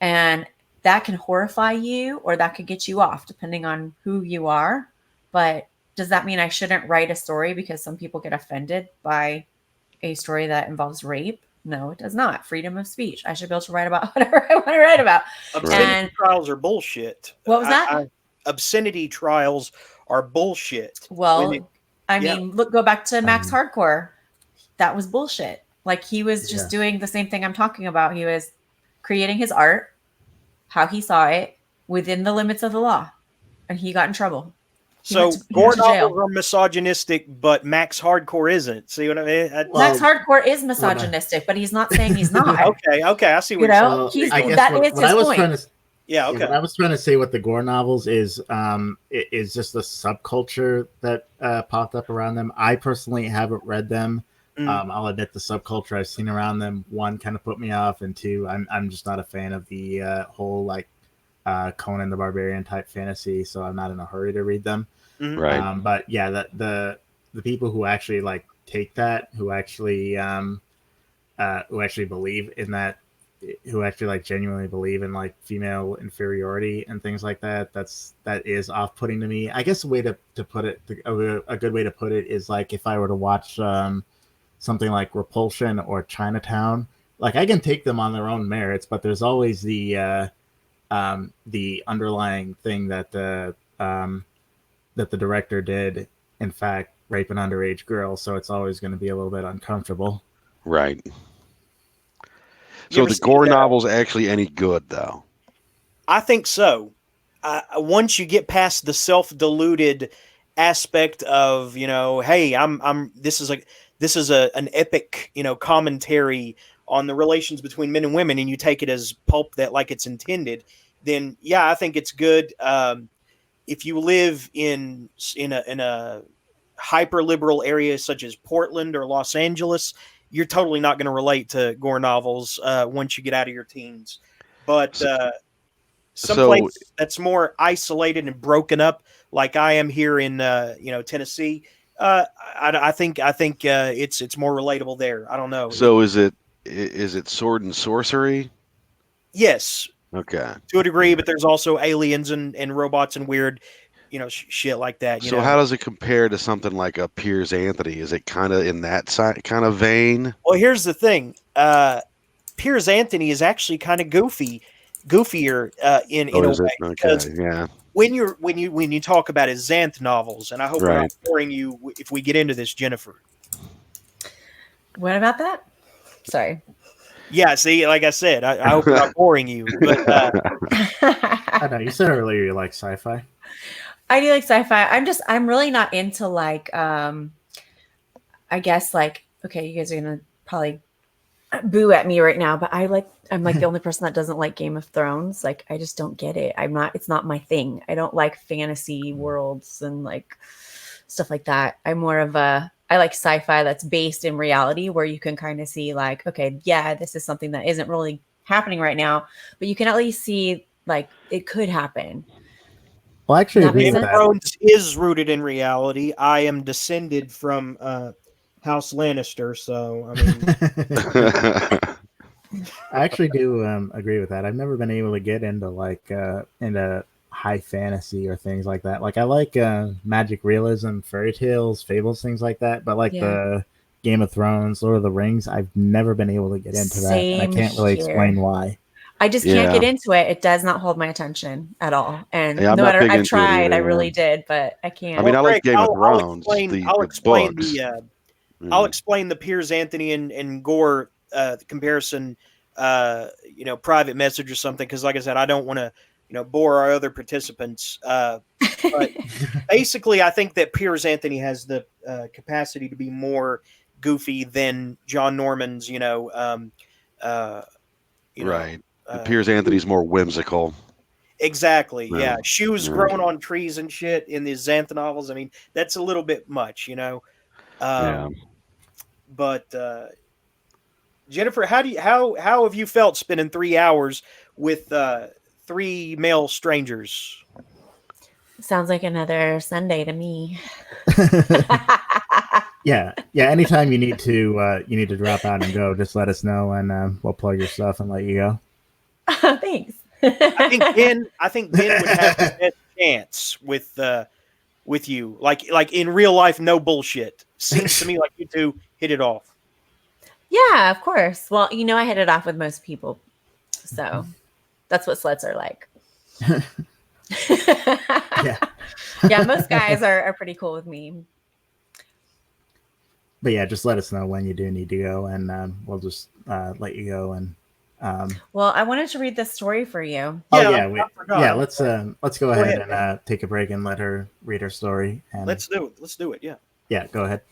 And that can horrify you or that could get you off, depending on who you are. But does that mean I shouldn't write a story because some people get offended by a story that involves rape? No, it does not. Freedom of speech. I should be able to write about whatever I want to write about. Obscenity And trials are bullshit. what was that? Obscenity trials are bullshit. Well, I Yeah. mean, go back to Max Um, Hardcore. That was bullshit. Like, he was just Yeah. doing the same thing I'm talking about. He was creating his art, how he saw it, within the limits of the law, and he got in trouble. He So went gore to jail. novels are misogynistic, but Max Hardcore isn't. See what I mean? Max Well, Hardcore is misogynistic, but he's not saying he's not. Okay, I see what You you're saying. know, I guess that what, is what his I was point. trying to Yeah, what okay. I was trying to say with the gore novels is it is just the subculture that popped up around them. I personally haven't read them. Mm. I'll admit the subculture I've seen around them, one, kind of put me off, and two, I'm just not a fan of the whole like Conan the Barbarian type fantasy, so I'm not in a hurry to read them. Mhm. Right. But yeah, the people who actually like take that, who actually believe in that who actually like genuinely believe in like female inferiority and things like that. That is off putting to me. I guess a way to put it, a good way to put it is like if I were to watch something like Repulsion or Chinatown, like I can take them on their own merits, but there's always the underlying thing that that the director did, in fact, rape an underage girl. So it's always going to be a little bit uncomfortable. Right. You So ever the see gore novel's actually any good though? I think so. Once you get past the self-deluded aspect of, hey, I'm this is an epic, commentary on the relations between men and women, and you take it as pulp that like it's intended, then yeah, I think it's good. If you live in a hyper liberal area such as Portland or Los Angeles, you're totally not going to relate to gore novels once you get out of your teens. But So, someplace that's more isolated and broken up, like I am here in Tennessee, I think it's more relatable there. I don't know. so is it sword and sorcery? Yes, Okay. to a degree, but there's also aliens and robots and weird, shit like that. So how does it compare to something like a Piers Anthony? Is it kind of in that kind of vein? Well, here's the thing. Piers Anthony is actually kind of goofier in Oh, a is it? way, because Okay. Yeah. when you talk about his Xanth novels, and I hope we're not Right. boring you if we get into this, Jennifer. What about that? Sorry. Yeah, see, like I said, I hope we're not boring you, but I know you said earlier you like sci-fi. I do like sci-fi. I'm really not into like I guess like, okay, you guys are gonna probably boo at me right now, but I'm like the only person that doesn't like Game of Thrones. Like I just don't get it. It's not my thing. I don't like fantasy worlds and like stuff like that. I like sci-fi that's based in reality, where you can kind of see like, okay, yeah, this is something that isn't really happening right now, but you can at least see like it could happen. Well, I actually That agree makes with sense? that. Thrones is rooted in reality. I am descended from House Lannister, so I mean, I actually do agree with that. I've never been able to get into like into high fantasy or things like that. Like I like magic realism, fairy tales, fables, things like that. But like Yeah. the Game of Thrones, Lord of the Rings, I've never been able to get into that, and I Same can't really explain here. why. I just can't Yeah. get into it. It does not hold my attention at all. And Yeah, I'm no not matter, big I've into it tried, either, I yeah. really did, but I can't. I mean, I like Greg, Game of I'll Thrones, explain. I'll the explain books. I'll Yeah. explain the Piers Anthony and Gore comparison. Private message or something, because, like I said, I don't want to bore our other participants. But basically, I think that Piers Anthony has the capacity to be more goofy than John Norman's. Right. Piers Anthony's more whimsical. Exactly. Yeah. Yeah, shoes Yeah. growing on trees and shit in the Xanth novels. I mean, that's a little bit much. Yeah. But Jennifer, how have you felt spending 3 hours with three male strangers? Sounds like another Sunday to me. Yeah. Anytime you need to drop out and go, just let us know, and we'll plug your stuff and let you go. Thanks. I think Ben would have the best chance with you. Like in real life, no bullshit. Seems to me like you two hit it off. Yeah, of course. Well, I hit it off with most people. So that's what sluts are like. Yeah. Yeah, most guys are pretty cool with me. But yeah, just let us know when you do need to go, and we'll just let you go. And Well, I wanted to read this story for you. I forgot. Let's go ahead and take a break and let her read her story. And Let's do it. Yeah. Yeah, go ahead.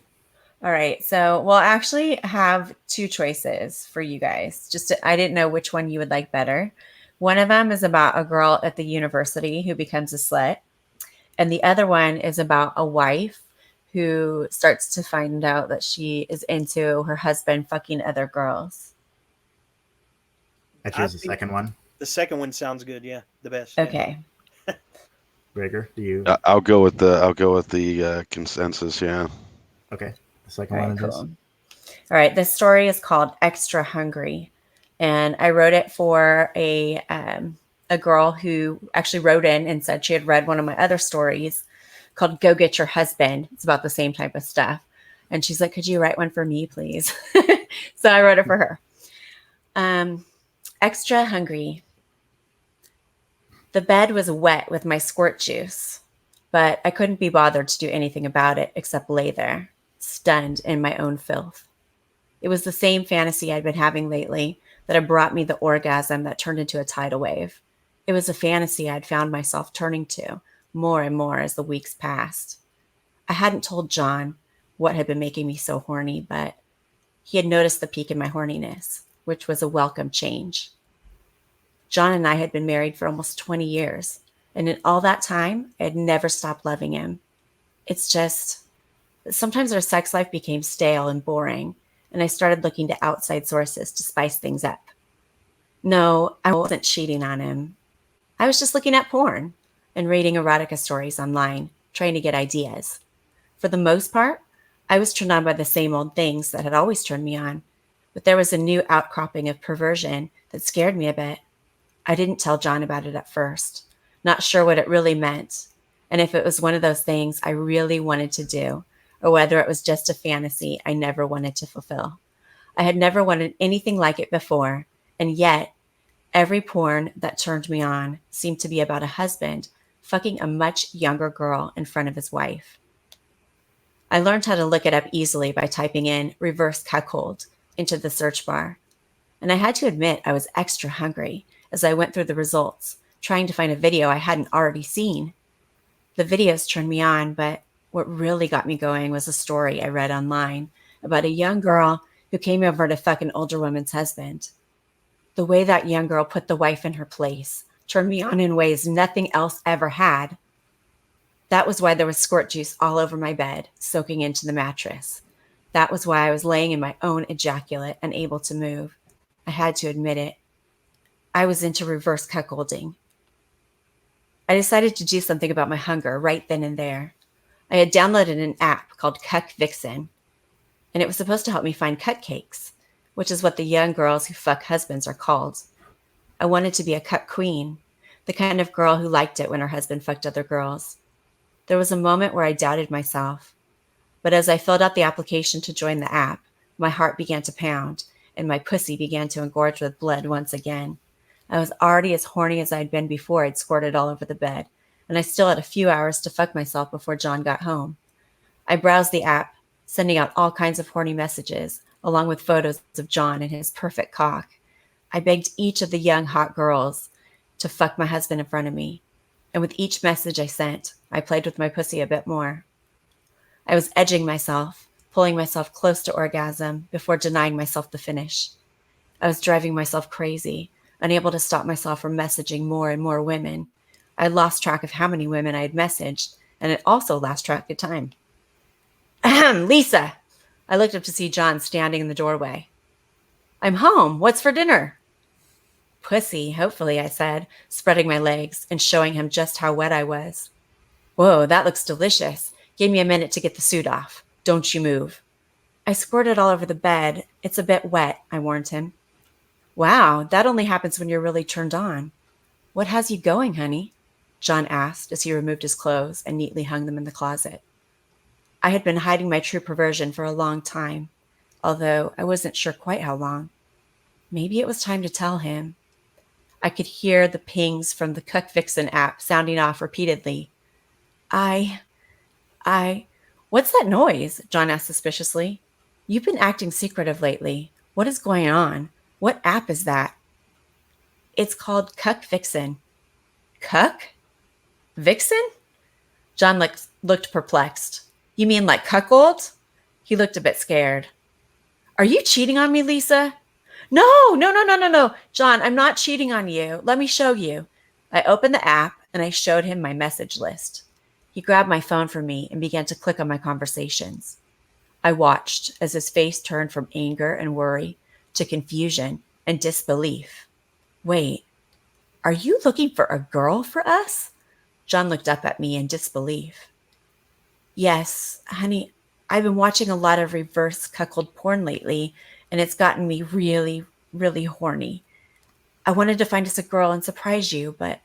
All right. So we'll actually have two choices for you guys. I didn't know which one you would like better. One of them is about a girl at the university who becomes a slut. And the other one is about a wife who starts to find out that she is into her husband fucking other girls. I choose the second one. The second one sounds good. Yeah, the best. Okay. Yeah. Rigger, do you? I'll go with the consensus. Yeah. Okay. The second All one right, is. cool. All right. This story is called Extra Hungry. And I wrote it for a girl who actually wrote in and said she had read one of my other stories called Go Get Your Husband. It's about the same type of stuff. And she's like, could you write one for me, please? So I wrote it for her. Extra hungry. The bed was wet with my squirt juice, but I couldn't be bothered to do anything about it except lay there, stunned in my own filth. It was the same fantasy I'd been having lately that had brought me the orgasm that turned into a tidal wave. It was a fantasy I'd found myself turning to more and more as the weeks passed. I hadn't told John what had been making me so horny, but he had noticed the peak in my horniness, which was a welcome change. John and I had been married for almost 20 years, and in all that time, I had never stopped loving him. It's just that sometimes our sex life became stale and boring, and I started looking to outside sources to spice things up. No, I wasn't cheating on him. I was just looking at porn and reading erotica stories online, trying to get ideas. For the most part, I was turned on by the same old things that had always turned me on, but there was a new outcropping of perversion that scared me a bit. I didn't tell John about it at first, not sure what it really meant, and if it was one of those things I really wanted to do, or whether it was just a fantasy I never wanted to fulfill. I had never wanted anything like it before, and yet every porn that turned me on seemed to be about a husband fucking a much younger girl in front of his wife. I learned how to look it up easily by typing in reverse cuckold into the search bar, and I had to admit I was extra hungry as I went through the results, trying to find a video I hadn't already seen. The videos turned me on, but what really got me going was a story I read online about a young girl who came over to fuck an older woman's husband. The way that young girl put the wife in her place turned me on in ways nothing else ever had. That was why there was squirt juice all over my bed, soaking into the mattress. That was why I was laying in my own ejaculate, unable to move. I had to admit it. I was into reverse cuckolding. I decided to do something about my hunger right then and there. I had downloaded an app called Cuck Vixen, and it was supposed to help me find cupcakes, which is what the young girls who fuck husbands are called. I wanted to be a cuck queen, the kind of girl who liked it when her husband fucked other girls. There was a moment where I doubted myself, but as I filled out the application to join the app, my heart began to pound, and my pussy began to engorge with blood once again. I was already as horny as I'd been before I'd squirted all over the bed, and I still had a few hours to fuck myself before John got home. I browsed the app, sending out all kinds of horny messages, along with photos of John and his perfect cock. I begged each of the young, hot girls to fuck my husband in front of me, and with each message I sent, I played with my pussy a bit more. I was edging myself, pulling myself close to orgasm before denying myself the finish. I was driving myself crazy, unable to stop myself from messaging more and more women. I lost track of how many women I had messaged, and it also lost track of time. Ahem, Lisa! I looked up to see John standing in the doorway. I'm home. What's for dinner? Pussy, hopefully, I said, spreading my legs and showing him just how wet I was. Whoa, that looks delicious. Give me a minute to get the suit off. Don't you move. I squirted all over the bed. It's a bit wet, I warned him. Wow, that only happens when you're really turned on. What has you going, honey? John asked as he removed his clothes and neatly hung them in the closet. I had been hiding my true perversion for a long time, although I wasn't sure quite how long. Maybe it was time to tell him. I could hear the pings from the Cuck Vixen app sounding off repeatedly. What's that noise? John asked suspiciously. You've been acting secretive lately. What is going on? What app is that? It's called Cuck Vixen. Cuck? Vixen? John looked perplexed. You mean like cuckold? He looked a bit scared. Are you cheating on me, Lisa? No. John, I'm not cheating on you. Let me show you. I opened the app and I showed him my message list. He grabbed my phone from me and began to click on my conversations. I watched as his face turned from anger and worry to confusion and disbelief. Wait, are you looking for a girl for us? John looked up at me in disbelief. Yes, honey, I've been watching a lot of reverse cuckold porn lately, and it's gotten me really, really horny. I wanted to find us a girl and surprise you, but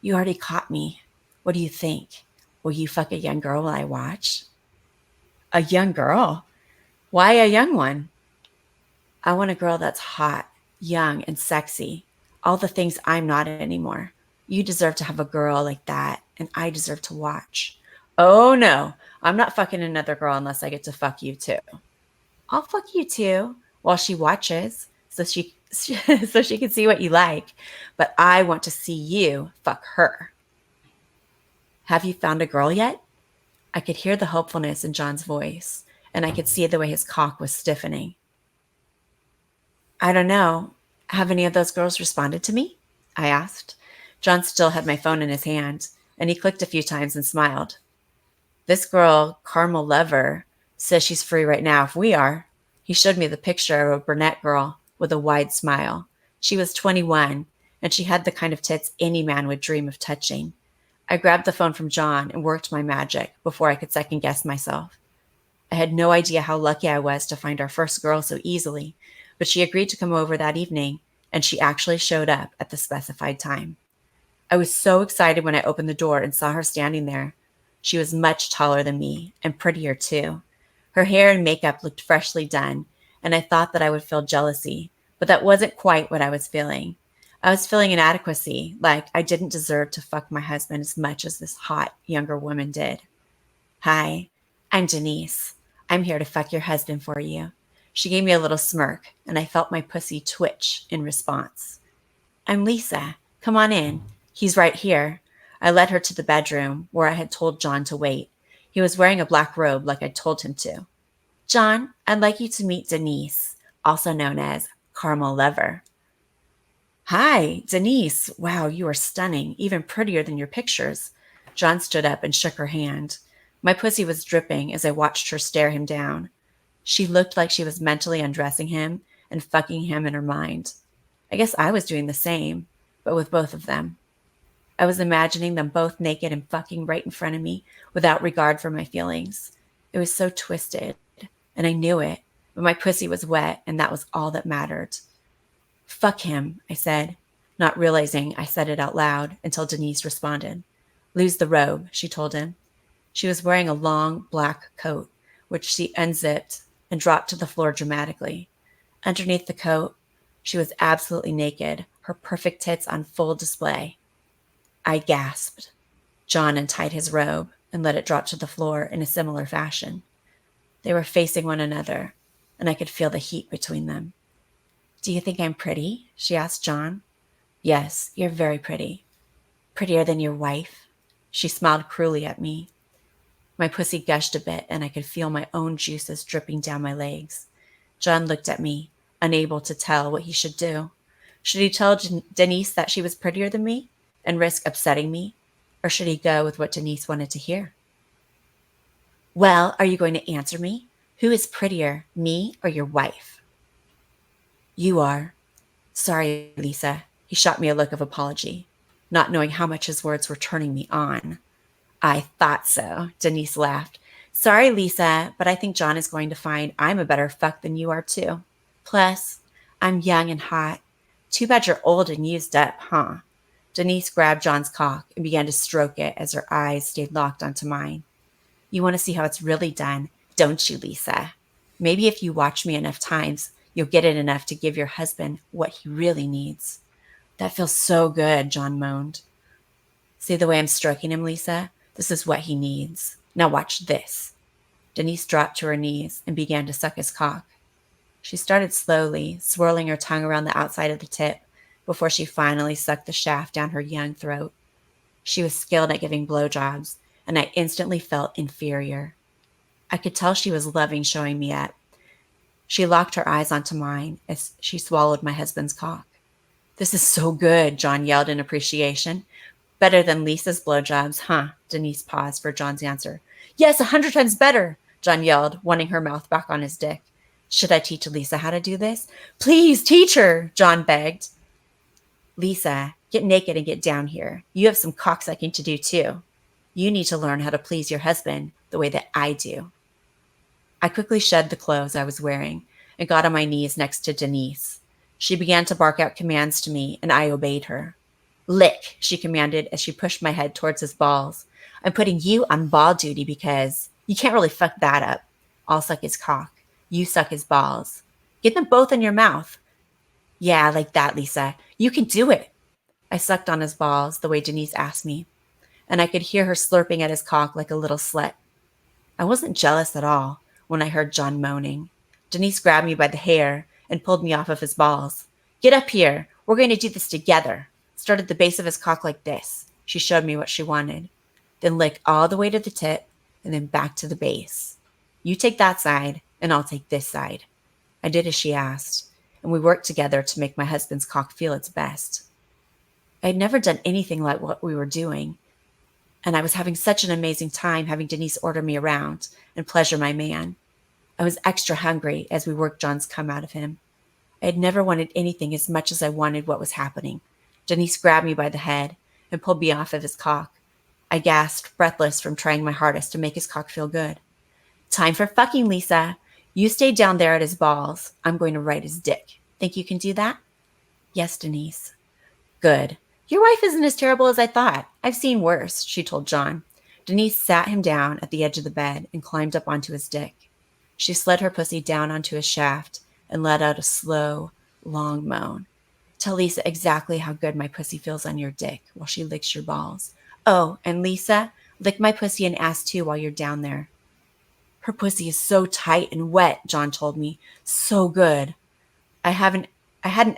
you already caught me. What do you think? Will you fuck a young girl while I watch? A young girl? Why a young one? I want a girl that's hot, young, and sexy. All the things I'm not anymore. You deserve to have a girl like that, and I deserve to watch. Oh no, I'm not fucking another girl unless I get to fuck you too. I'll fuck you too while she watches so she so she can see what you like. But I want to see you fuck her. Have you found a girl yet? I could hear the hopefulness in John's voice, and I could see the way his cock was stiffening. I don't know. Have any of those girls responded to me? I asked. John still had my phone in his hand, and he clicked a few times and smiled. This girl, Carmel Lever, says she's free right now if we are. He showed me the picture of a brunette girl with a wide smile. She was 21, and she had the kind of tits any man would dream of touching. I grabbed the phone from John and worked my magic before I could second guess myself. I had no idea how lucky I was to find our first girl so easily, but she agreed to come over that evening, and she actually showed up at the specified time. I was so excited when I opened the door and saw her standing there. She was much taller than me, and prettier too. Her hair and makeup looked freshly done, and I thought that I would feel jealousy, but that wasn't quite what I was feeling. I was feeling inadequacy, like I didn't deserve to fuck my husband as much as this hot, younger woman did. Hi, I'm Denise. I'm here to fuck your husband for you. She gave me a little smirk, and I felt my pussy twitch in response. I'm Lisa. Come on in. He's right here. I led her to the bedroom where I had told John to wait. He was wearing a black robe like I'd told him to. John, I'd like you to meet Denise, also known as Carmel Lever. Hi, Denise. Wow, you are stunning, even prettier than your pictures. John stood up and shook her hand. My pussy was dripping as I watched her stare him down. She looked like she was mentally undressing him and fucking him in her mind. I guess I was doing the same, but with both of them. I was imagining them both naked and fucking right in front of me without regard for my feelings. It was so twisted, and I knew it, but my pussy was wet, and that was all that mattered. Fuck him, I said, not realizing I said it out loud until Denise responded. Lose the robe, she told him. She was wearing a long black coat, which she unzipped and dropped to the floor dramatically. Underneath the coat, she was absolutely naked, her perfect tits on full display. I gasped. John untied his robe and let it drop to the floor in a similar fashion. They were facing one another, and I could feel the heat between them. Do you think I'm pretty? She asked John. Yes, you're very pretty. Prettier than your wife? She smiled cruelly at me. My pussy gushed a bit, and I could feel my own juices dripping down my legs. John looked at me, unable to tell what he should do. Should he tell Denise that she was prettier than me and risk upsetting me? Or should he go with what Denise wanted to hear? Well, are you going to answer me? Who is prettier, me or your wife? You are. Sorry, Lisa. He shot me a look of apology, not knowing how much his words were turning me on. I thought so, Denise laughed. Sorry, Lisa, but I think John is going to find I'm a better fuck than you are too. Plus, I'm young and hot. Too bad you're old and used up, huh? Denise grabbed John's cock and began to stroke it as her eyes stayed locked onto mine. You want to see how it's really done, don't you, Lisa? Maybe if you watch me enough times, you'll get it enough to give your husband what he really needs. That feels so good, John moaned. See the way I'm stroking him, Lisa? This is what he needs. Now watch this. Denise dropped to her knees and began to suck his cock. She started slowly, swirling her tongue around the outside of the tip before she finally sucked the shaft down her young throat. She was skilled at giving blowjobs, and I instantly felt inferior. I could tell she was loving showing me up. She locked her eyes onto mine as she swallowed my husband's cock. This is so good, John yelled in appreciation. Better than Lisa's blowjobs, huh? Denise paused for John's answer. Yes, 100 times better, John yelled, wanting her mouth back on his dick. Should I teach Lisa how to do this? Please teach her, John begged. Lisa, get naked and get down here. You have some cocksucking to do too. You need to learn how to please your husband the way that I do. I quickly shed the clothes I was wearing and got on my knees next to Denise. She began to bark out commands to me, and I obeyed her. Lick, she commanded as she pushed my head towards his balls. I'm putting you on ball duty because you can't really fuck that up. I'll suck his cock. You suck his balls. Get them both in your mouth. Yeah, like that, Lisa. You can do it. I sucked on his balls the way Denise asked me, and I could hear her slurping at his cock like a little slut. I wasn't jealous at all when I heard John moaning. Denise grabbed me by the hair and pulled me off of his balls. Get up here. We're going to do this together. Started the base of his cock like this. She showed me what she wanted. Then lick all the way to the tip and then back to the base. You take that side and I'll take this side. I did as she asked, and we worked together to make my husband's cock feel its best. I had never done anything like what we were doing, and I was having such an amazing time having Denise order me around and pleasure my man. I was extra hungry as we worked John's cum out of him. I had never wanted anything as much as I wanted what was happening. Denise grabbed me by the head and pulled me off of his cock. I gasped, breathless from trying my hardest to make his cock feel good. Time for fucking, Lisa. You stay down there at his balls. I'm going to ride his dick. Think you can do that? Yes, Denise. Good. Your wife isn't as terrible as I thought. I've seen worse, she told John. Denise sat him down at the edge of the bed and climbed up onto his dick. She slid her pussy down onto his shaft and let out a slow, long moan. Tell Lisa exactly how good my pussy feels on your dick while she licks your balls. Oh, and Lisa, lick my pussy and ass too while you're down there. Her pussy is so tight and wet, John told me. So good. I hadn't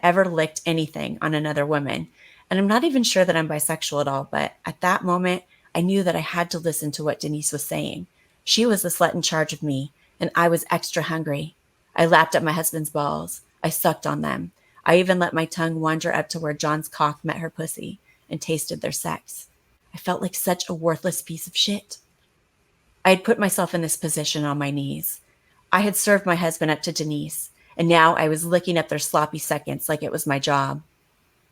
ever licked anything on another woman, and I'm not even sure that I'm bisexual at all, but at that moment, I knew that I had to listen to what Denise was saying. She was the slut in charge of me, and I was extra hungry. I lapped at my husband's balls. I sucked on them. I even let my tongue wander up to where John's cock met her pussy and tasted their sex. I felt like such a worthless piece of shit. I had put myself in this position on my knees. I had served my husband up to Denise, and now I was licking up their sloppy seconds like it was my job.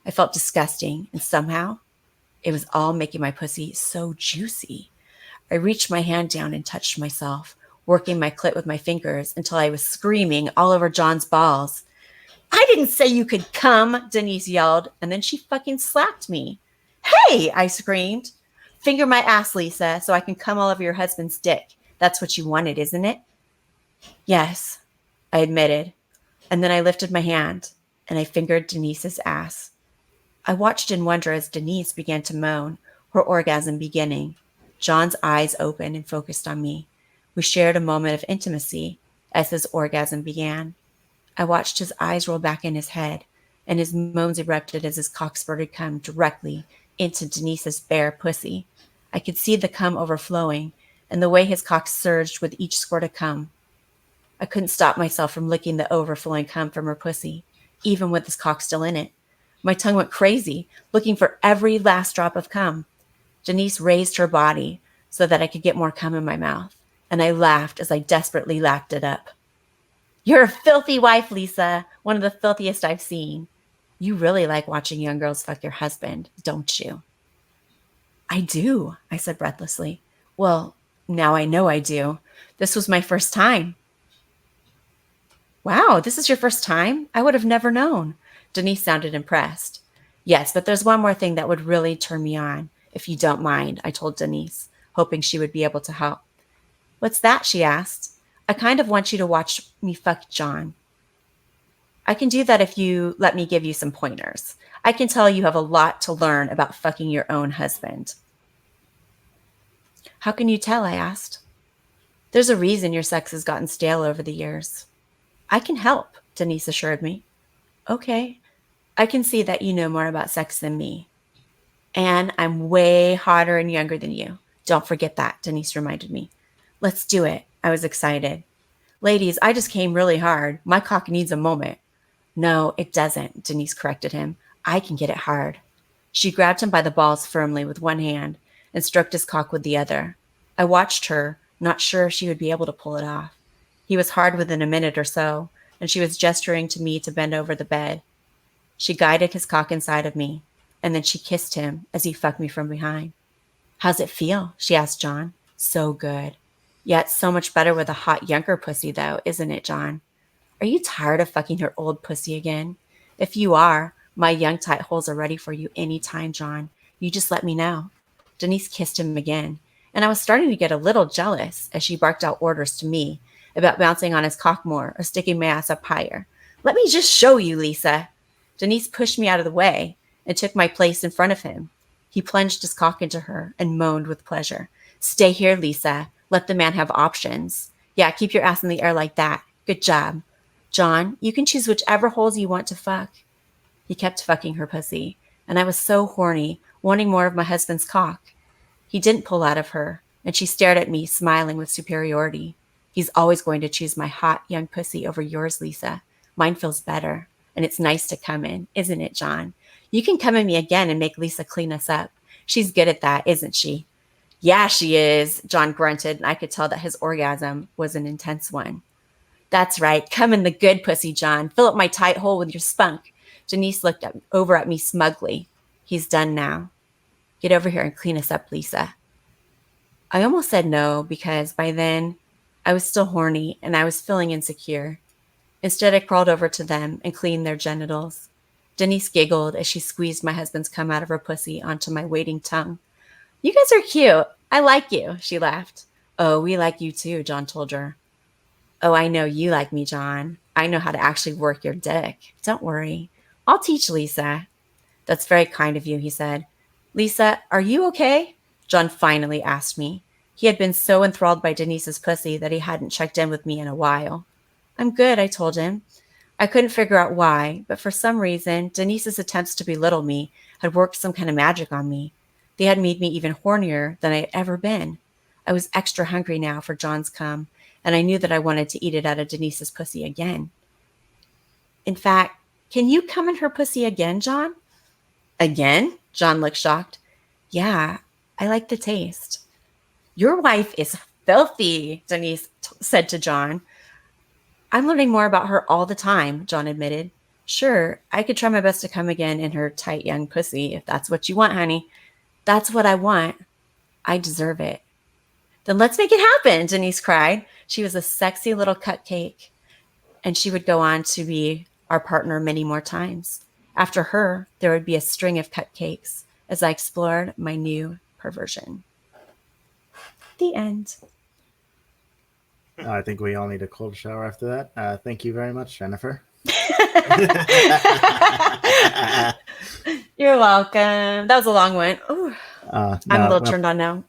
I felt disgusting, and somehow it was all making my pussy so juicy. I reached my hand down and touched myself, working my clit with my fingers until I was screaming all over John's balls. I didn't say you could come, Denise yelled, and then she fucking slapped me. Hey, I screamed. Finger my ass, Lisa, so I can come all over your husband's dick. That's what you wanted, isn't it? Yes, I admitted. And then I lifted my hand and I fingered Denise's ass. I watched in wonder as Denise began to moan, her orgasm beginning. John's eyes opened and focused on me. We shared a moment of intimacy as his orgasm began. I watched his eyes roll back in his head, and his moans erupted as his cock spurted cum directly into Denise's bare pussy. I could see the cum overflowing, and the way his cock surged with each squirt of cum. I couldn't stop myself from licking the overflowing cum from her pussy, even with his cock still in it. My tongue went crazy, looking for every last drop of cum. Denise raised her body so that I could get more cum in my mouth, and I laughed as I desperately lapped it up. You're a filthy wife, Lisa, one of the filthiest I've seen. You really like watching young girls fuck your husband, don't you? I do, I said breathlessly. Well, now I know I do. This was my first time. Wow, this is your first time? I would have never known. Denise sounded impressed. Yes, but there's one more thing that would really turn me on, if you don't mind, I told Denise, hoping she would be able to help. What's that? She asked. I kind of want you to watch me fuck John. I can do that if you let me give you some pointers. I can tell you have a lot to learn about fucking your own husband. How can you tell? I asked. There's a reason your sex has gotten stale over the years. I can help, Denise assured me. Okay, I can see that you know more about sex than me. And I'm way hotter and younger than you. Don't forget that, Denise reminded me. Let's do it. I was excited. Ladies, I just came really hard. My cock needs a moment. No, it doesn't, Denise corrected him. I can get it hard. She grabbed him by the balls firmly with one hand and stroked his cock with the other. I watched her, not sure if she would be able to pull it off. He was hard within a minute or so, and she was gesturing to me to bend over the bed. She guided his cock inside of me, and then she kissed him as he fucked me from behind. How's it feel? She asked John. So good. Yeah, it's so much better with a hot younger pussy, though, isn't it, John? Are you tired of fucking her old pussy again? If you are, my young tight holes are ready for you anytime, John. You just let me know. Denise kissed him again, and I was starting to get a little jealous as she barked out orders to me about bouncing on his cock more or sticking my ass up higher. Let me just show you, Lisa. Denise pushed me out of the way and took my place in front of him. He plunged his cock into her and moaned with pleasure. Stay here, Lisa. Let the man have options. Yeah, keep your ass in the air like that. Good job. John, you can choose whichever holes you want to fuck. He kept fucking her pussy, and I was so horny, wanting more of my husband's cock. He didn't pull out of her, and she stared at me, smiling with superiority. He's always going to choose my hot, young pussy over yours, Lisa. Mine feels better, and it's nice to come in, isn't it, John? You can come in me again and make Lisa clean us up. She's good at that, isn't she? Yeah, she is, John grunted, and I could tell that his orgasm was an intense one. That's right. Come in the good pussy, John. Fill up my tight hole with your spunk. Denise looked over at me smugly. He's done now. Get over here and clean us up, Lisa. I almost said no because by then I was still horny and I was feeling insecure. Instead, I crawled over to them and cleaned their genitals. Denise giggled as she squeezed my husband's cum out of her pussy onto my waiting tongue. You guys are cute. I like you, she laughed. Oh, we like you too, John told her. Oh, I know you like me, John. I know how to actually work your dick. Don't worry. I'll teach Lisa. That's very kind of you, he said. Lisa, are you okay? John finally asked me. He had been so enthralled by Denise's pussy that he hadn't checked in with me in a while. I'm good, I told him. I couldn't figure out why, but for some reason, Denise's attempts to belittle me had worked some kind of magic on me. They had made me even hornier than I had ever been. I was extra hungry now for John's cum, and I knew that I wanted to eat it out of Denise's pussy again. In fact, can you come in her pussy again, John? Again? John looked shocked. Yeah, I like the taste. Your wife is filthy, Denise said to John. I'm learning more about her all the time, John admitted. Sure, I could try my best to come again in her tight young pussy if that's what you want, honey. That's what I want. I deserve it. Then let's make it happen, Denise cried. She was a sexy little cupcake, and she would go on to be our partner many more times. After her, there would be a string of cupcakes as I explored my new perversion. The end. I think we all need a cold shower after that. Thank you very much, Jennifer. You're welcome. That was a long one. Ooh, I'm a little well, turned on now.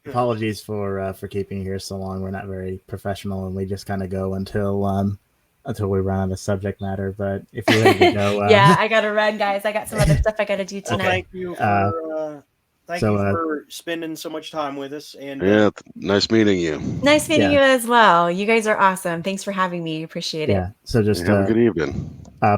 apologies for keeping you here so long. We're not very professional, and we just kind of go until we run out of subject matter. But if you're ready to go, Yeah, I gotta run, guys. I got some other stuff I gotta do Well, tonight. thank you for spending so much time with us. And Yeah, nice meeting you. Nice meeting Yeah. you as well. You guys are awesome. Thanks for having me. Appreciate it. yeah. So just Have a good evening.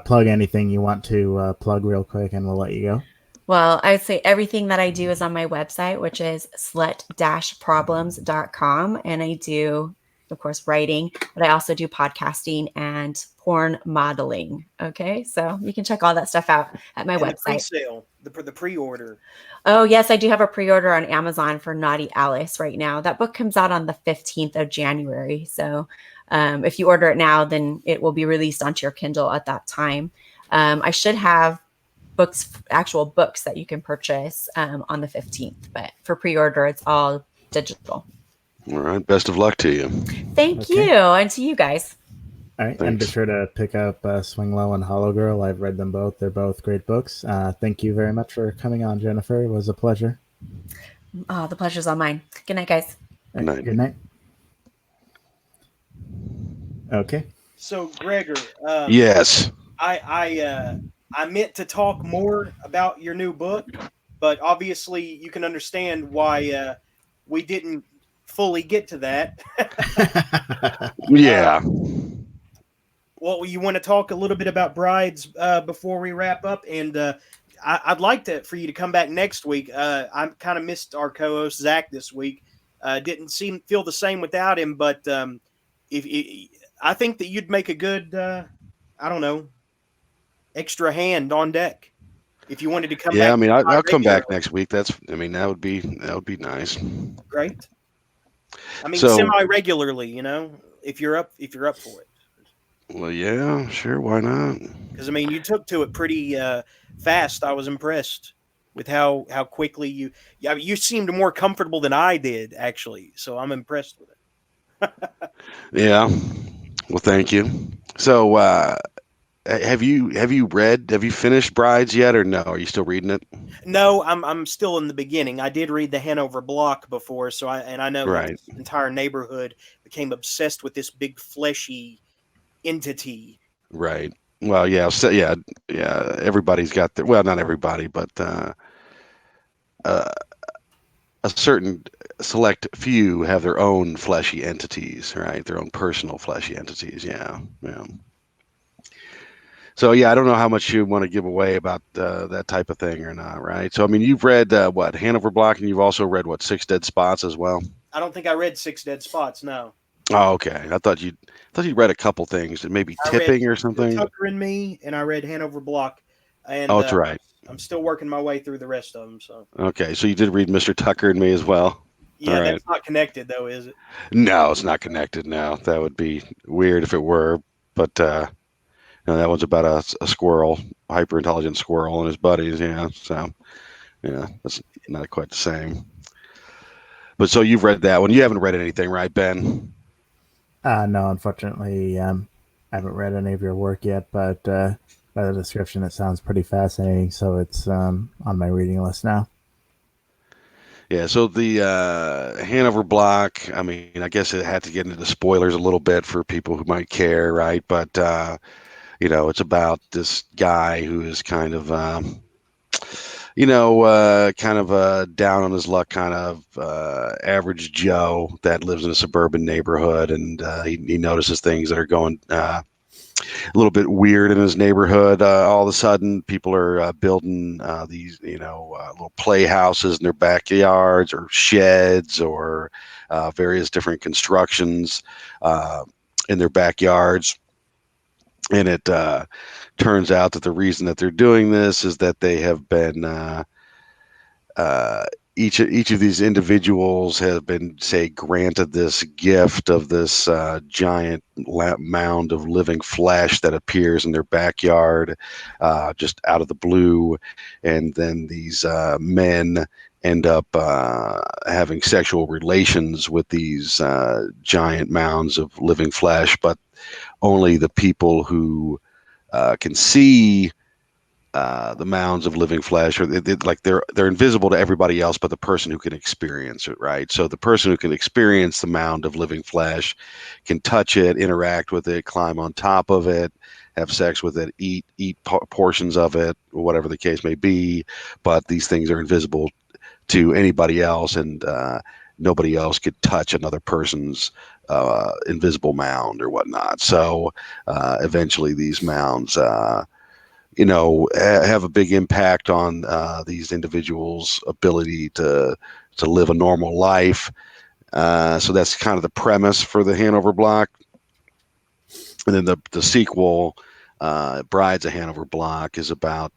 plug anything you want to plug real quick, and we'll let you go. Well, I would say everything that I do is on my website, which is slut-problems.com. And I do, of course, writing, but I also do podcasting and porn modeling. Okay. So you can check all that stuff out at my website. The pre-sale, the pre-order. Oh, yes. I do have a pre-order on Amazon for Naughty Alice right now. That book comes out on the 15th of January. So if you order it now, then it will be released onto your Kindle at that time. I should have actual books that you can purchase on the 15th, but for pre-order, it's all digital. All right. Best of luck to you. Thank you. And to you guys. All right, and be Thanks. sure to pick up Swing Low and Hollow Girl. I've read them both. They're both great books. Thank you very much for coming on, Jennifer. It was a pleasure. Oh, the pleasure's all mine. Good night, guys. All right, Night. Good night. Okay. So, Gregor, Yes. I meant to talk more about your new book, but obviously you can understand why we didn't fully get to that. Yeah. Well, you want to talk a little bit about Brides before we wrap up, and I'd like for you to come back next week. I kind of missed our co-host Zach this week. Didn't feel the same without him, but if I think that you'd make a good, I don't know, extra hand on deck if you wanted to come back. Yeah. I mean, I'll come back regularly. next week. That would be nice. Great. I mean, So- semi-regularly, if you're up for it. Well, yeah, sure. Why not? Because I mean, you took to it pretty fast. I was impressed with how quickly you. Yeah, you seemed more comfortable than I did actually. So I'm impressed with it. Yeah. Well, thank you. So, have you finished Brides yet, or no? Are you still reading it? No, I'm still in the beginning. I did read the Hanover Block before, so I know that Right. this entire neighborhood became obsessed with this big fleshy entity. Right. Well, yeah. So, yeah. Everybody's got their. Well, not everybody, but uh, a certain select few have their own fleshy entities, right? Their own personal fleshy entities. Yeah. Yeah. So yeah, I don't know how much you want to give away about that type of thing or not, right? So I mean, you've read what Hanover Block, and you've also read what Six Dead Spots as well. I don't think I read Six Dead Spots. No, Oh, okay. I thought you read a couple things, maybe I read tipping or Mr. something. Tucker and Me, and I read Hanover Block, Oh, and that's right. I'm still working my way through the rest of them. So Okay, so you did read Mr. Tucker and Me as well. All yeah, right. that's not connected though, is it? No, it's not connected. No, that would be weird if it were. But no, that one's about a squirrel, hyper intelligent squirrel and his buddies. Yeah. So yeah, that's not quite the same. But so you've read that one. You haven't read anything, right, Ben? No, unfortunately, I haven't read any of your work yet, but by the description, it sounds pretty fascinating. So it's on my reading list now. Yeah, so the Hanover Block, I mean, I guess it had to get into the spoilers a little bit for people who might care, right? But it's about this guy who is kind of kind of down on his luck, kind of average Joe that lives in a suburban neighborhood, and he notices things that are going a little bit weird in his neighborhood. All of a sudden, people are building these, little playhouses in their backyards or sheds or various different constructions uh, in their backyards. And it turns out that the reason that they're doing this is that they have been uh, each of these individuals have been, say, granted this gift of this giant mound of living flesh that appears in their backyard, just out of the blue, and then these men end up having sexual relations with these giant mounds of living flesh, but only the people who can see the mounds of living flesh, or like they're invisible to everybody else, but the person who can experience it, right? So the person who can experience the mound of living flesh can touch it, interact with it, climb on top of it, have sex with it, eat portions of it, whatever the case may be. But these things are invisible to anybody else, and nobody else could touch another person's invisible mound or whatnot. So eventually, these mounds. Have a big impact on these individuals' ability to live a normal life. So that's kind of the premise for the Hanover Block, and then the sequel, Brides of Hanover Block, is about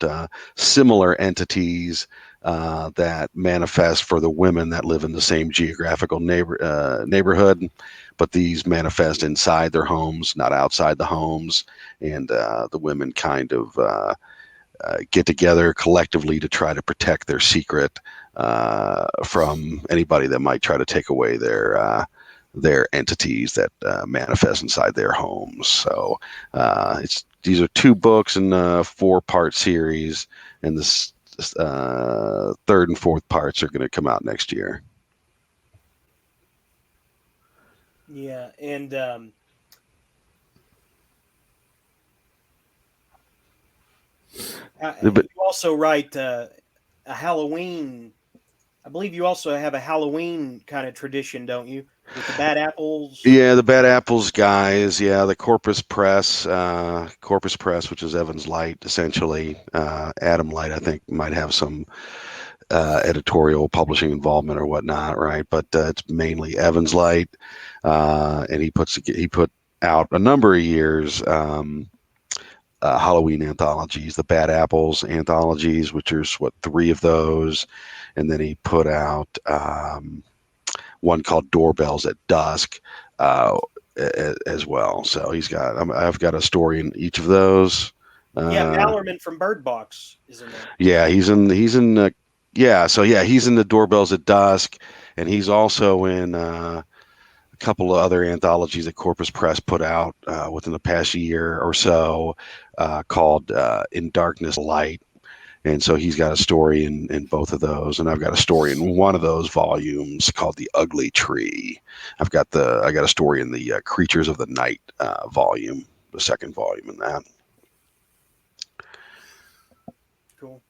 similar entities that manifest for the women that live in the same geographical neighborhood, but these manifest inside their homes, not outside the homes, and the women kind of get together collectively to try to protect their secret from anybody that might try to take away their entities that manifest inside their homes. So these are two books in a 4-part series, and this third and fourth parts are going to come out next year. Yeah, and But you also write a Halloween. I believe you also have a Halloween kind of tradition, don't you? With the bad apples. yeah, the Bad Apples guys, yeah, the Corpus Press, which is Evans Light, essentially. Adam Light, I think, might have some editorial publishing involvement or whatnot, right? But it's mainly Evans Light, and he put out a number of years Halloween anthologies, the Bad Apples anthologies, which there's what 3 of those, and then he put out one called Doorbells at Dusk, uh, as well. So I've got a story in each of those. Yeah, Mallerman from Bird Box is in there. Yeah, he's in yeah, so yeah, he's in the Doorbells at Dusk, and he's also in a couple of other anthologies that Corpus Press put out within the past year or so, called In Darkness Light. And so he's got a story in both of those, and I've got a story in one of those volumes called The Ugly Tree. I got a story in the Creatures of the Night volume, the second volume in that. Cool.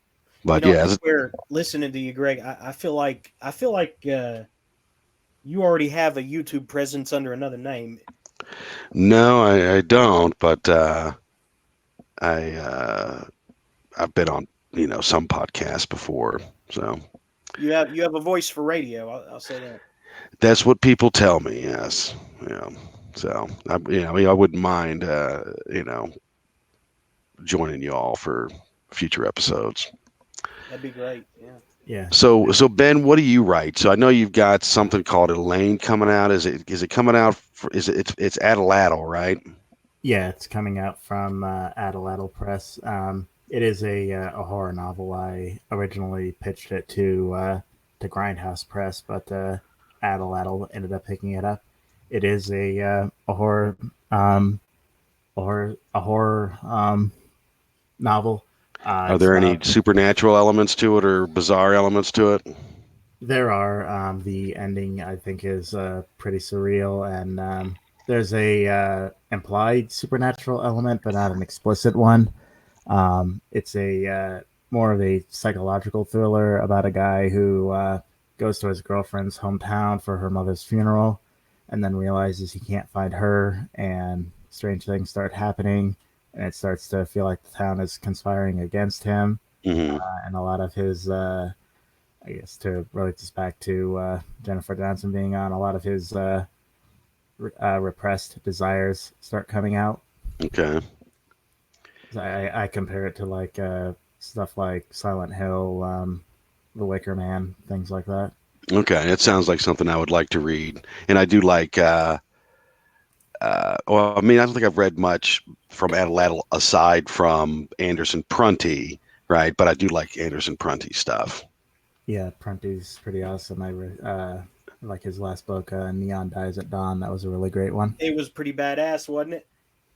But I yeah, swear, listening to you, Greg, I feel like you already have a YouTube presence under another name. no, I don't. But I I've been on some podcasts before, so You have a voice for radio. I'll say that. that's what people tell me. Yes, yeah. So I wouldn't mind joining you all for future episodes. That'd be great. Yeah. Yeah. So Ben, what do you write? So I know you've got something called Elaine coming out. Is it coming out? It's Atlatl, right? Yeah, it's coming out from Atlatl Press. It is a horror novel. I originally pitched it to Grindhouse Press, but Atlatl ended up picking it up. It is a horror novel. Are It's there any about supernatural elements to it or bizarre elements to it? There are. The ending, I think, is pretty surreal, and there's a implied supernatural element, but not an explicit one. It's a more of a psychological thriller about a guy who goes to his girlfriend's hometown for her mother's funeral, and then realizes he can't find her, and strange things start happening, and it starts to feel like the town is conspiring against him, Hmm. and a lot of his I guess to relate this back to Jennifer Johnson being on, a lot of his repressed desires start coming out. Okay. I compare it to like stuff like Silent Hill, The Wicker Man, things like that. Okay. It sounds like something I would like to read, and I do like. Well, I mean, I don't think I've read much from Atlatl aside from Anderson Prunty, right? But I do like Anderson Prunty stuff. Yeah, Prunty's pretty awesome. Like his last book, Neon Dies at Dawn. That was a really great one. It was pretty badass, wasn't it?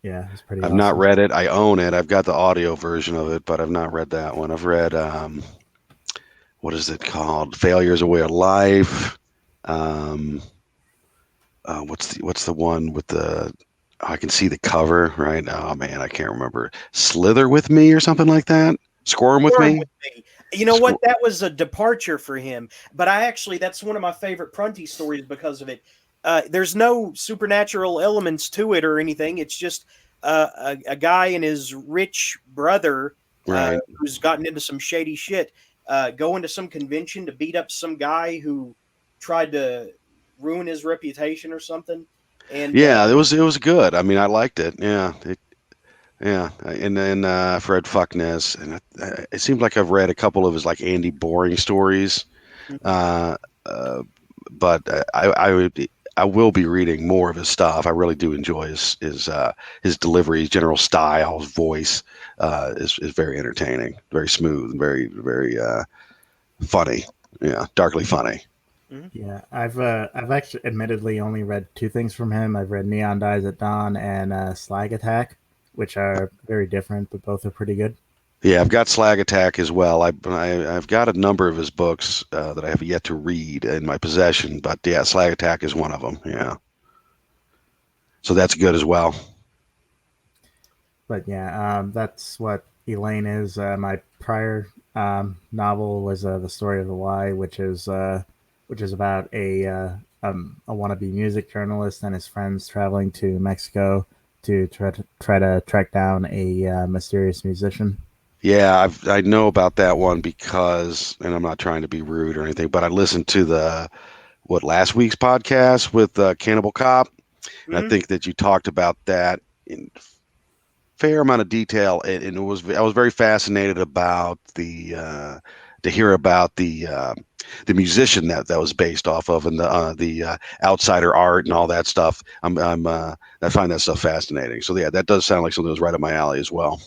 Yeah, it's pretty I've not awesome. read it. I own it. I've got the audio version of it, but I've not read that one. I've read what is it called? Failure is a Way of Life. Um, what's the one with the? I can see the cover, right? Oh man, I can't remember. Slither with Me or something like that. Squirm with Squirm Me. with me. You know what? That was a departure for him. But that's one of my favorite Prunty stories because of it. There's no supernatural elements to it or anything. It's just a guy and his rich brother Right. who's gotten into some shady shit, going to some convention to beat up some guy who tried to ruin his reputation or something. And Yeah, it was good. I mean, I liked it. Yeah, yeah. And then Fred Fuckness, and it seems like I've read a couple of his like Andy Boring stories. Uh, uh, but I will be reading more of his stuff. I really do enjoy his delivery, his general style, his voice is very entertaining, very smooth, and very funny. Yeah, darkly funny. Yeah, I've actually admittedly only read two things from him. I've read Neon Dies at Dawn and Slag Attack, which are very different, but both are pretty good. Yeah, I've got Slag Attack as well. I've got a number of his books that I have yet to read in my possession, but yeah, Slag Attack is one of them. Yeah, so that's good as well. But yeah, that's what Elaine is. My prior novel was The Story of the Why, which is about a wannabe music journalist and his friends traveling to Mexico to try to track down a mysterious musician. Yeah, I know about that one because, and I'm not trying to be rude or anything, but I listened to the last week's podcast with Cannibal Cop, and I Mhm. think that you talked about that in fair amount of detail, and I was very fascinated about the to hear about the musician that was based off of, and the outsider art and all that stuff. I find that stuff fascinating. So yeah, that does sound like something that was right up my alley as well.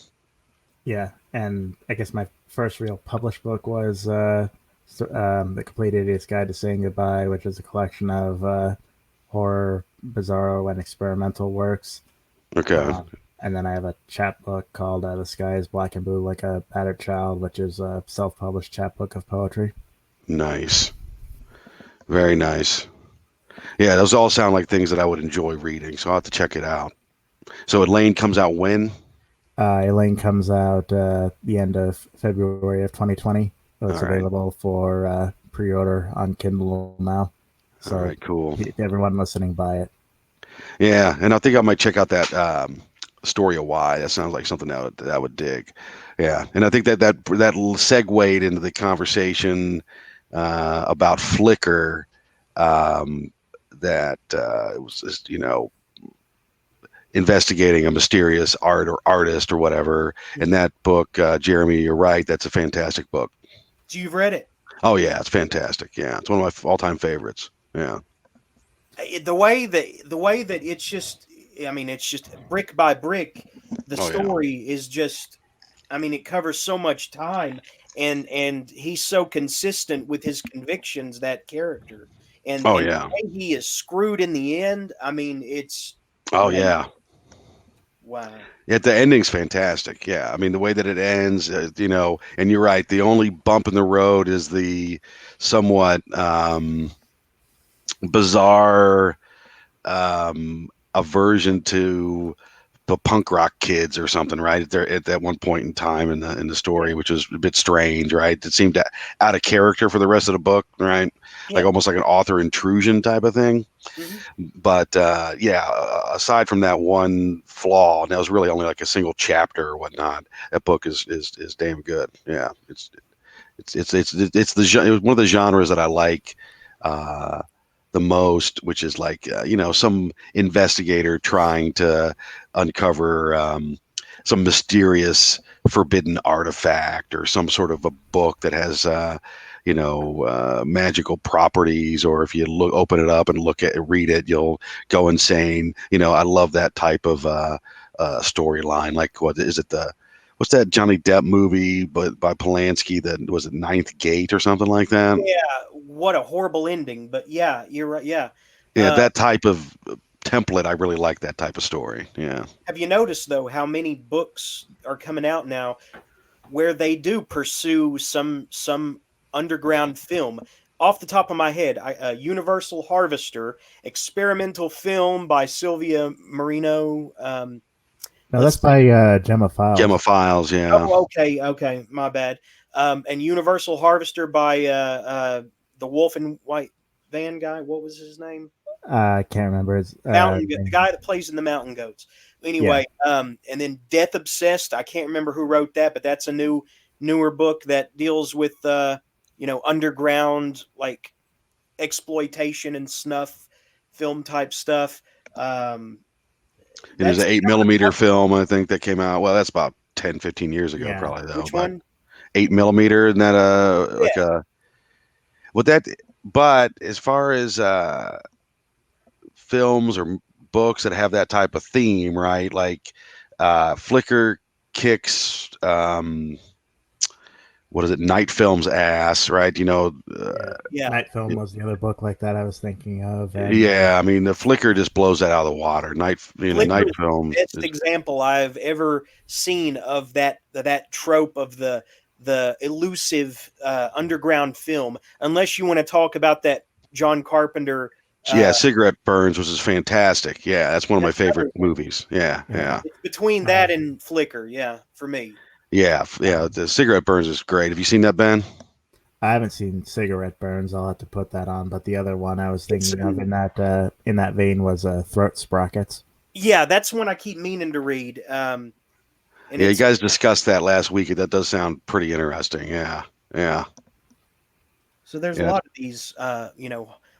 Yeah, and I guess my first real published book was The Complete Idiot's Guide to Saying Goodbye, which is a collection of horror, bizarro, and experimental works. Okay. And then I have a chapbook called The Sky is Black and Blue Like a Battered Child, which is a self-published chapbook of poetry. Nice. Very nice. Yeah, those all sound like things that I would enjoy reading, so I'll have to check it out. So Elaine comes out when? Elaine comes out the end of February of 2020. So it's All right. available for pre-order on Kindle now. So All right, cool. everyone listening, buy it. Yeah, and I think I might check out that Story of Why. That sounds like something that I would dig. Yeah, and I think that segued into the conversation about Flickr. That it was just, investigating a mysterious art or artist or whatever. And that book, Jeremy, you're right. That's a fantastic book. You've read it. Oh yeah, it's fantastic. Yeah, it's one of my all-time favorites. Yeah. The way that it's just, I mean, it's just brick by brick. The story is just, I mean, it covers so much time, and he's so consistent with his convictions, that character, and Oh the yeah. way he is screwed in the end. I mean, it's Oh amazing. yeah. Wow. Yeah, the ending's fantastic. Yeah, I mean the way that it ends, and you're right. The only bump in the road is the somewhat bizarre aversion to the punk rock kids or something, right? At that one point in time in the story, which was a bit strange, right? It seemed out of character for the rest of the book, right? Like almost like an author intrusion type of thing. Mm-hmm. But aside from that one flaw, and that was really only like a single chapter or whatnot, that book is damn good. Yeah, it's one of the genres that I like the most, which is like some investigator trying to uncover some mysterious forbidden artifact or some sort of a book that has magical properties, or if you open it up and read it, you'll go insane. I love that type of storyline. Like, what is it, what's that Johnny Depp movie by Polanski, that was it, Ninth Gate or something like that? Yeah, what a horrible ending. But yeah, you're right. Yeah. Yeah, that type of template, I really like that type of story. Yeah. Have you noticed though how many books are coming out now where they do pursue some underground film? Off the top of my head, Universal Harvester, experimental film by Sylvia Marino. No, that's by Gemma Files. Gemma Files, yeah. Oh, okay, my bad. And Universal Harvester by the Wolf and White Van guy. What was his name? I can't remember. The guy that plays in the Mountain Goats. Anyway, and then Death Obsessed. I can't remember who wrote that, but that's a newer book that deals with underground, like, exploitation and snuff film type stuff. There's an 8mm film, I think, that came out. Well, that's about 10, 15 years ago, probably, though. Which one? 8mm, and that but as far as films or books that have that type of theme, right? Like Flickr kicks what is it, Night Film's ass, right? Night Film was the other book like that I was thinking of. And, I mean, the Flickr just blows that out of the water. Night Film. That's the example I've ever seen of that trope of the elusive underground film. Unless you want to talk about that John Carpenter. Cigarette Burns, which is fantastic. Yeah, that's one of my favorite movies. Yeah. It's between that and Flickr, yeah, for me. Yeah. The Cigarette Burns is great. Have you seen that, Ben? I haven't seen Cigarette Burns. I'll have to put that on. But the other one I was thinking of in that vein was Throat Sprockets. Yeah, that's one I keep meaning to read. You guys discussed that last week. That does sound pretty interesting. Yeah. So there's a lot of these,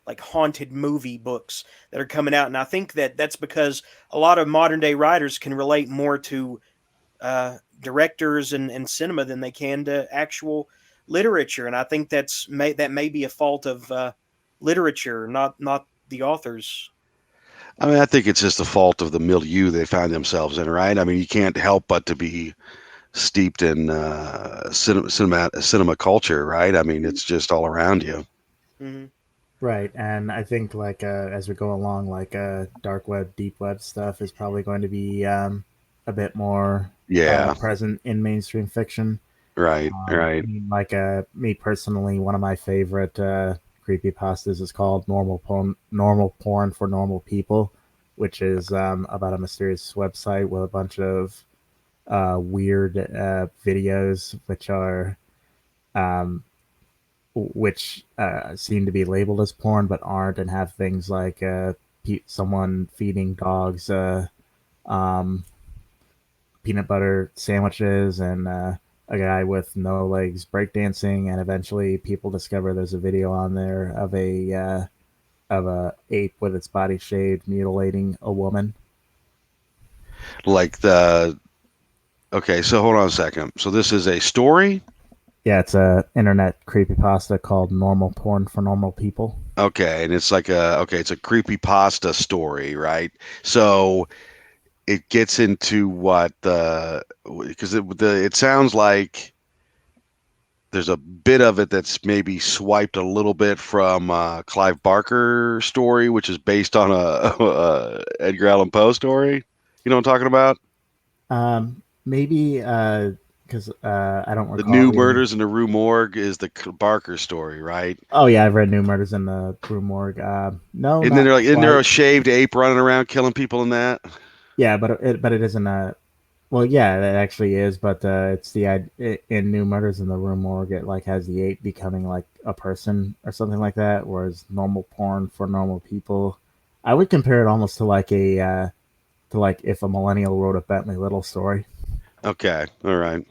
like haunted movie books that are coming out, and I think that's because a lot of modern day writers can relate more to directors and cinema than they can to actual literature, and I think that may be a fault of literature, not the authors. I mean, I think it's just the fault of the milieu they find themselves in, right? I mean, you can't help but to be steeped in cinema culture, right? I mean, it's just all around you. Hmm. Right, and I think like as we go along, like dark web, deep web stuff is probably going to be a bit more Yeah, present in mainstream fiction. right, I right. mean, like me personally, one of my favorite creepypastas is called Normal Porn for Normal People, which is about a mysterious website with a bunch of weird videos, um, which seem to be labeled as porn but aren't, and have things like someone feeding dogs um, peanut butter sandwiches, and a guy with no legs breakdancing, and eventually people discover there's a video on there of a ape with its body shaved mutilating a woman. Like okay, so hold on a second. So this is a story? Yeah, it's a internet creepypasta called Normal Porn for Normal People. Okay, and it's like it's a creepy pasta story, right? So it gets into what because it sounds like there's a bit of it that's maybe swiped a little bit from Clive Barker story, which is based on a Edgar Allan Poe story. You know what I'm talking about? Maybe because I don't The recall New reading. Murders in the Rue Morgue is the Barker story, right? Oh yeah, I've read New Murders in the Rue Morgue. No, And then not they're like, isn't there quite. a shaved ape running around killing people in that? Yeah, but it isn't a. Well, yeah, it actually is, but it's in New Murders in the Rue Morgue. It like has the ape becoming like a person or something like that, whereas normal porn for normal people. I would compare it almost to like a to like if a millennial wrote a Bentley Little story. Okay, all right.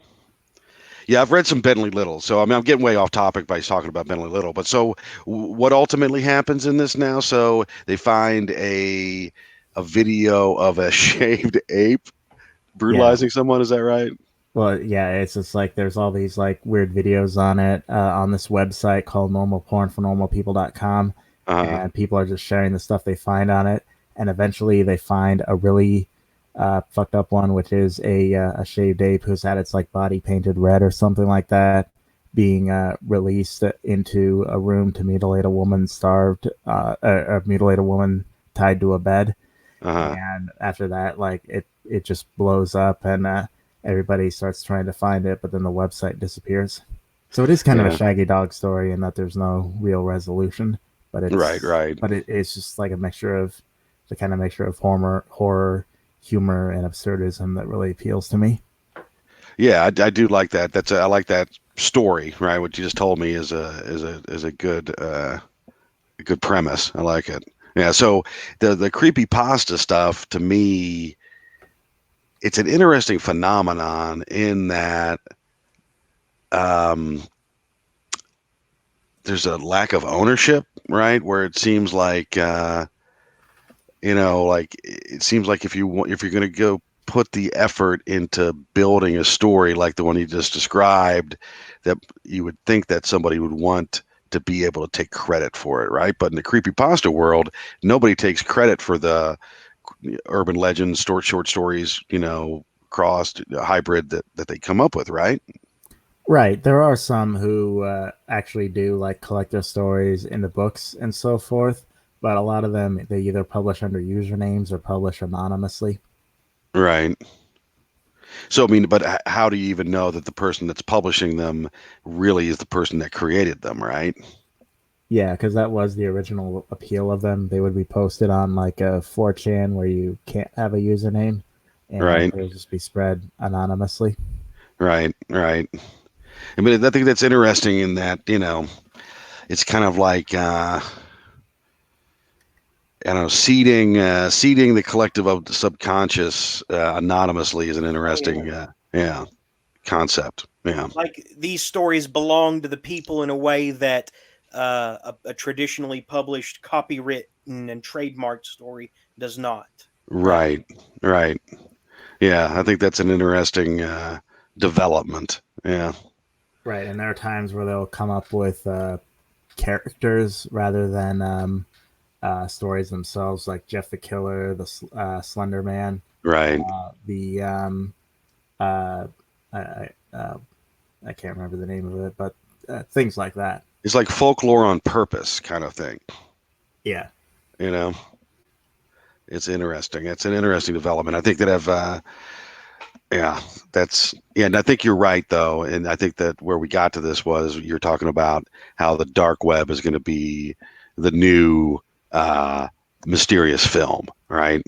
Yeah, I've read some Bentley Little, so I mean, I'm getting way off topic by talking about Bentley Little. But so, what ultimately happens in this now? So they find a video of a shaved ape Yeah. brutalizing someone. Is that right? Well, yeah, it's just like there's all these like weird videos on it on this website called normalpornfornormalpeople.com, Uh and people are just sharing the stuff they find on it, and eventually they find a really fucked up one, which is a shaved ape who's had its like body painted red or something like that, being released into a room to mutilate a woman mutilate a woman tied to a bed, huh. and after that, like it just blows up, and everybody starts trying to find it, but then the website disappears. So it is kind of a Yeah. shaggy dog story in that there's no real resolution, but Right. Right. it's just like a mixture of the kind of mixture of horror, humor, and absurdism that really appeals to me. Yeah, I do like that. I like that story. Right. What you just told me is a good premise. I like it. Yeah. So the creepy pasta stuff to me, it's an interesting phenomenon in that um, there's a lack of ownership, right? Where it seems like like it seems like if you're going to go put the effort into building a story like the one you just described, that you would think that somebody would want to be able to take credit for it, right? But in the creepypasta world, nobody takes credit for the urban legends, short stories, crossed hybrid that they come up with, right? Right. There are some who actually do like collect their stories into books and so forth, but a lot of them they either publish under usernames or publish anonymously. Right. So, I mean, but how do you even know that the person that's publishing them really is the person that created them, right? Yeah, because that was the original appeal of them. They would be posted on like a 4chan where you can't have a username, and Right. they would just be spread anonymously. Right. Right. I mean, I think that's interesting in that, it's kind of like, I don't know, seeding the collective of the subconscious anonymously is an Oh yeah. interesting, yeah, concept. Yeah. Like these stories belong to the people in a way that a traditionally published, copywritten, and trademarked story does not. Right. Right. Right. Yeah. I think that's an interesting development. Yeah. Right, and there are times where they'll come up with characters rather than stories themselves, like Jeff the Killer, the Slender Man, Right. the uh, I, I can't remember the name of it, but things like that. It's like folklore on purpose kind of thing. Yeah, You know, it's interesting. It's an interesting development. I think that yeah, and I think you're right though. And I think that where we got to this was you're talking about how the dark web is going to be the new mysterious film, right?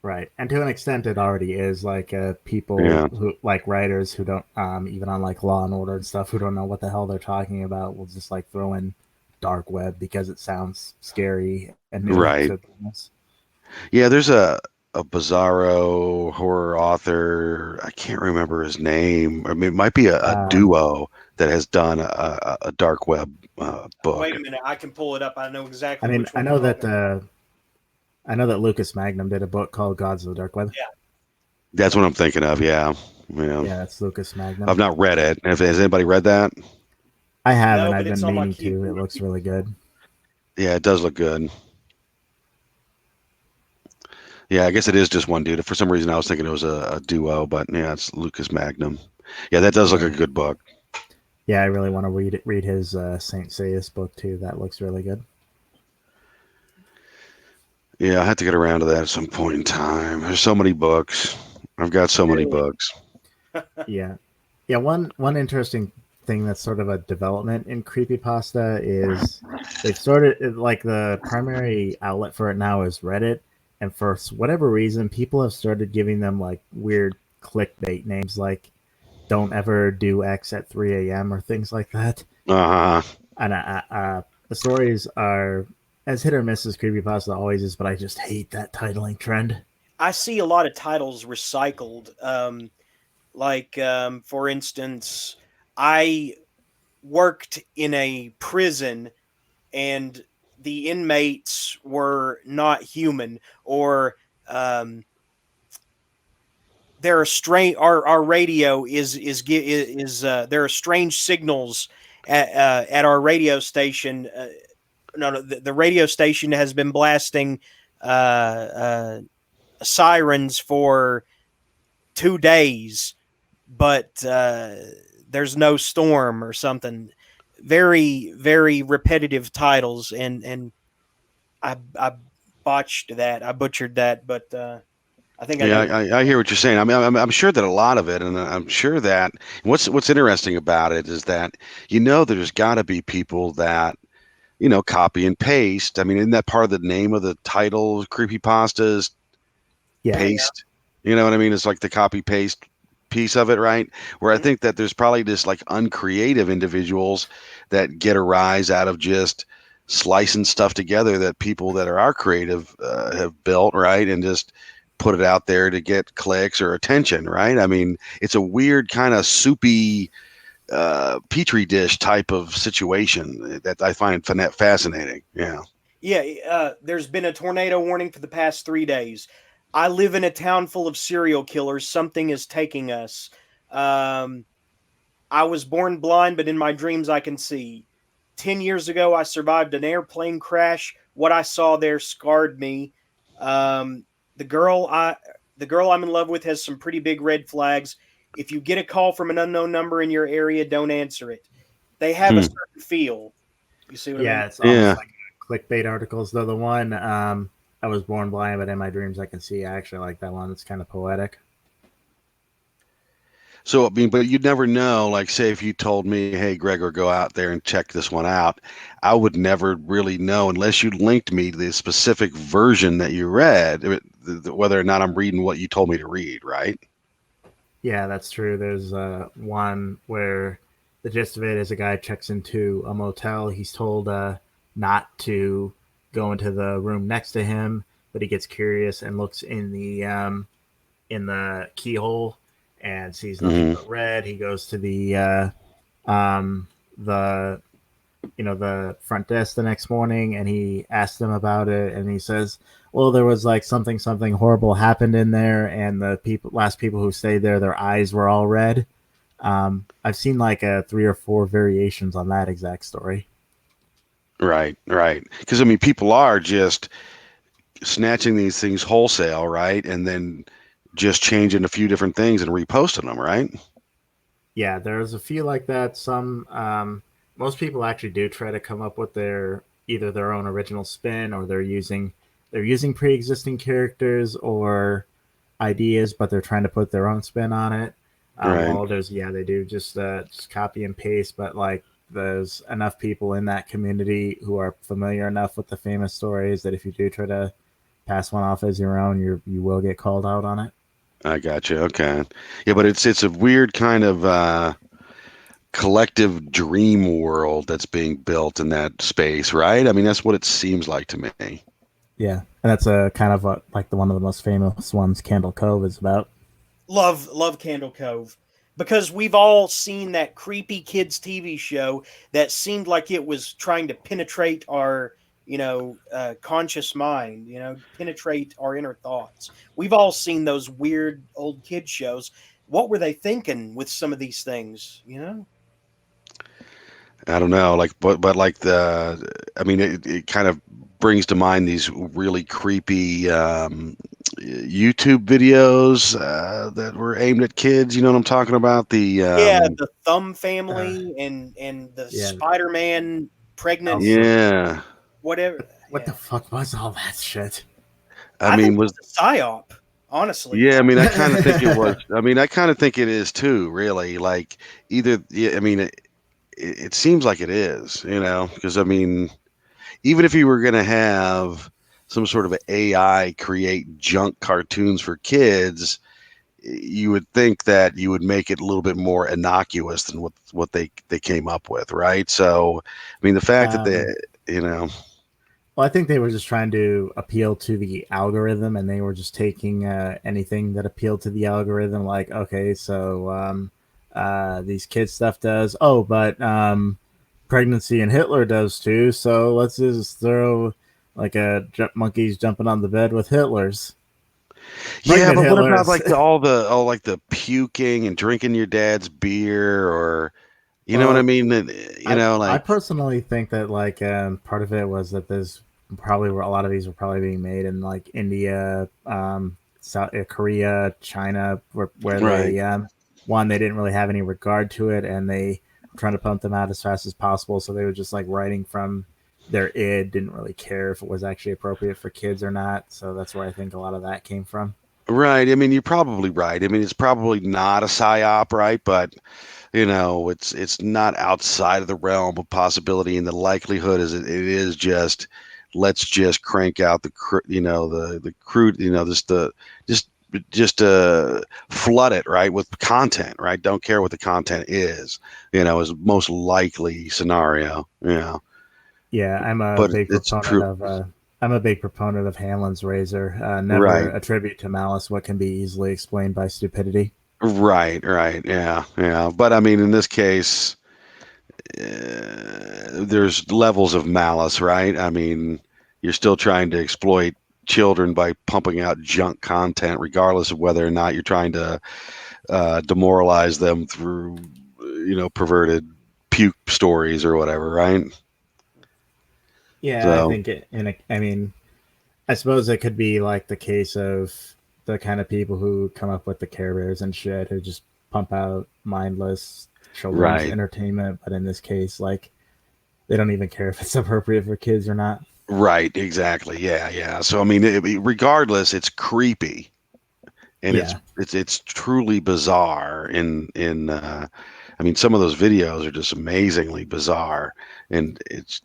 right. And to an extent, it already is. Like people Yeah. who like writers who don't even on like Law and Order and stuff who don't know what the hell they're talking about will just like throw in dark web because it sounds scary and new Right. to business. Yeah, there's a bizarro horror author. I can't remember his name. I mean, it might be a Um, duo that has done a dark web book. Wait a minute, I can pull it up. I know I exactly mean, which one you're talking about. I know that Lucas Magnum did a book called Gods of the Dark Web. Yeah, That's what I'm thinking of. Yeah, yeah. Yeah, that's Lucas I've Magnum. not read it. Has anybody read that? I haven't. no, but I've it's been on my meaning queue. to. It looks really good. Yeah, it does look good. Yeah, I guess it is just one dude. For some reason, I was thinking it was a duo, but yeah, it's Lucas Magnum. Yeah, that does look a Yeah, good book. yeah. I really want to read his Saint Seiya book too. That looks really good. Yeah, I have to get around to that at some point in time. There's so many books. I've got so many Really? books. Yeah, yeah. One interesting thing that's sort of a development in creepypasta is they've started like the primary outlet for it now is Reddit, and for whatever reason, people have started giving them like weird clickbait names like "Don't ever do X at 3 a.m." or things like that. Uh, And the stories are as hit or miss as creepypasta always is, but I just hate that titling trend. I see a lot of titles recycled. For instance, I worked in a prison and the inmates were not human, or there are strange. Our radio is there are strange signals at our radio station. No, the radio station has been blasting uh, uh, sirens for 2 days, but there's no storm or something. Very, very repetitive titles, and I botched that. I butchered that, but I think I yeah, know what. I hear what you're saying. I mean, I'm sure that a lot of it, and I'm sure that what's interesting about it is that there's got to be people that copy and paste. I mean, isn't that part of the name of the title? Creepypasta is Yeah, Yeah, paste. You know what I mean? It's like the copy paste piece of it, right? Where I mhm. think that there's probably just like uncreative individuals that get a rise out of just slicing stuff together that people that are creative have built, right? And just put it out there to get clicks or attention, right? I mean, it's a weird kind of soupy petri dish type of situation that I find fascinating. Yeah. Yeah. There's been a tornado warning for the past 3 days. I live in a town full of serial killers. Something is taking us. Um, I was born blind, but in my dreams I can see. 10 years ago, I survived an airplane crash. What I saw there scarred me. Um, the girl I, the girl I'm in love with has some pretty big red flags. If you get a call from an unknown number in your area, don't answer it. They have a Hmm. certain feel. You see what I mean? yeah. It's almost Yeah. like clickbait articles. Though the one I was born blind, but in my dreams I can see. I actually like that one. It's kind of poetic. So, I mean, but you'd never know. Like, say, if you told me, "Hey, Gregor, go out there and check this one out," I would never really know unless you linked me to the specific version that you read, whether or not I'm reading what you told me to read, right? Yeah, that's true. There's one where the gist of it is a guy checks into a motel. He's told not to go into the room next to him, but he gets curious and looks in the keyhole and sees nothing Hmm. but red. He goes to um, the the front desk the next morning and he asks them about it and he says, well, there was like something horrible happened in there and the last people who stayed there, their eyes were all red. I've seen like 3 or 4 variations on that exact story. Right, right. Because I mean, people are just snatching these things wholesale, right, and then just changing a few different things and reposting them, right? Yeah, there's a few like that. Some most people actually do try to come up with their either their own original spin, or they're using pre-existing characters or ideas, but they're trying to put their own spin on it. Right. While others, yeah, they do just copy and paste, but like there's enough people in that community who are familiar enough with the famous stories that if you do try to pass one off as your own, you will get called out on it. I got you. Okay. Yeah, but it's a weird kind of collective dream world that's being built in that space, right? I mean, that's what it seems like to me. Yeah, and that's a kind of like the one of the most famous ones, Candle Cove, is about. Love Candle Cove, because we've all seen that creepy kids TV show that seemed like it was trying to penetrate our conscious mind, penetrate our inner thoughts. We've all seen those weird old kid shows. What were they thinking with some of these things? I don't know, like, but like I mean, it kind of brings to mind these really creepy YouTube videos that were aimed at kids. You know what I'm talking about? The Yeah, the Thumb Uh, family and the yeah, Spider-Man pregnant Elsa. yeah. whatever. What the Yeah. fuck was all that shit? I I think mean, it was was a psyop, honestly. yeah. I mean, I kind of think it was. I mean, I kind of think it is too. Really, like either. Yeah, I mean, it seems like it is. Because I mean, even if you were going to have some sort of AI create junk cartoons for kids, you would think that you would make it a little bit more innocuous than what they came up with, right? So, I mean, the fact that Um, you know, well, I think they were just trying to appeal to the algorithm, and they were just taking anything that appealed to the algorithm. Like, okay, so these kids stuff does. Oh, but pregnancy and Hitler does too. So let's just throw like monkeys jumping on the bed with Hitlers, yeah, pregnant but what about Hitlers. like all like the puking and drinking your dad's beer, or you know what I Well, mean? I Like personally think that like part of it was that there's probably a lot of these were probably being made in like India, South Korea, China, where right. they one they didn't really have any regard to it, and they were trying to pump them out as fast as possible. So they were just like writing from their id, didn't really care if it was actually appropriate for kids or not. So that's where I think a lot of that came from. Right. I mean, you're probably right. I mean, it's probably not a psyop, right? But it's not outside of the realm of possibility, and the likelihood is it is just let's just crank out the crude, just flood it right with content, right? Don't care what the content is most likely scenario. Yeah, But it's true. I'm a big proponent of Hanlon's razor. Never Right. attribute to malice what can be easily explained by stupidity. Right, right, yeah, yeah. But I mean, in this case, there's levels of malice, right? I mean, you're still trying to exploit children by pumping out junk content, regardless of whether or not you're trying to demoralize them through, perverted puke stories or whatever, right? Yeah, I So, think I mean, I suppose it could be like the case of the kind of people who come up with the Care Bears and shit who just pump out mindless children's right, entertainment, but in this case, like they don't even care if it's appropriate for kids or not. right, exactly, yeah, yeah. So, I mean, regardless, it's creepy and it's Yeah, it's it's truly bizarre I mean, some of those videos are just amazingly bizarre, and it's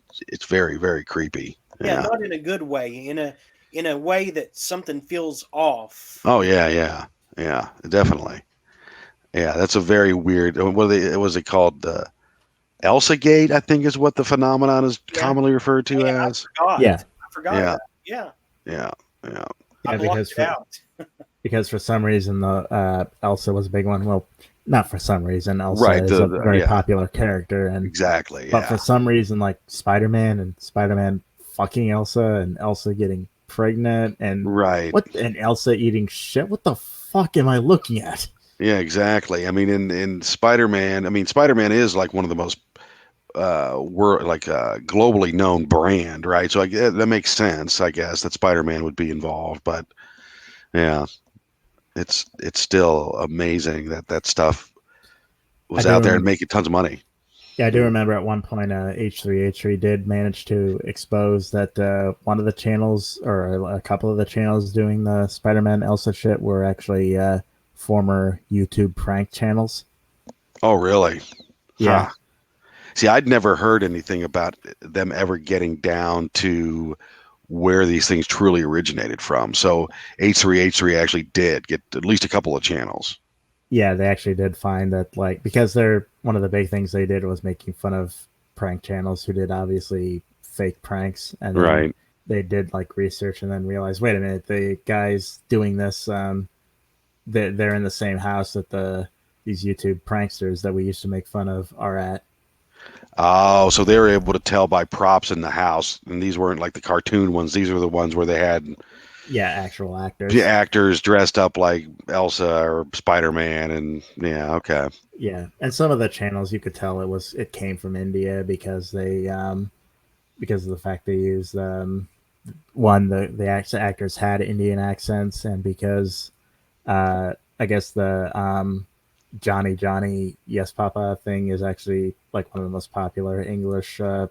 very, very creepy. Yeah, Yeah. not in a good way, in a way that something feels off. Oh yeah, yeah, yeah, definitely. Yeah, that's a very weird. Was it called? Elsa Gate, I think, is what the phenomenon is Yeah, commonly referred to man, I as. forgot. yeah, I forgot Yeah, about it. Yeah, yeah, yeah. I yeah. blocked it out. Because for some reason the Elsa was a big one. Well, not for some reason. Elsa Right. is a very Yeah, popular character, and exactly. but for Yeah. some reason, like Spider-Man and Spider-Man fucking Elsa and Elsa getting pregnant and Right. Elsa eating shit. What the fuck am I looking at? Yeah, exactly. I mean, in Spider-Man, I mean, Spider-Man is like one of the most globally known brand, right? So that makes sense, I guess, that Spider-Man would be involved. But yeah, it's still amazing that that stuff I was do out there and remember. making tons of money. Yeah, I do remember at one point H3 did manage to expose that one of the channels or a couple of the channels doing the Spider-Man Elsa shit were actually former YouTube prank channels. Oh, really? Yeah, Huh. See, I'd never heard anything about them ever getting down to where these things truly originated from. So H3 actually did get at least a couple of channels. yeah, they actually did find that, like, because they're one of the big things they did was making fun of prank channels who did obviously fake pranks, and then Right. they did like research and then realized, wait a minute, the guys doing this, they're in the same house that these YouTube pranksters that we used to make fun of are at. Oh, so they were able to tell by props in the house, and these weren't like the cartoon ones. These were the ones where they had Yeah, actual the actors. actors dressed up like Elsa or Spider-Man, and yeah, okay, Yeah, and some of the channels you could tell it came from India because because of the fact they used one the actors had Indian accents, and because I guess the Johnny Yes Papa thing is actually like one of the most popular English uh,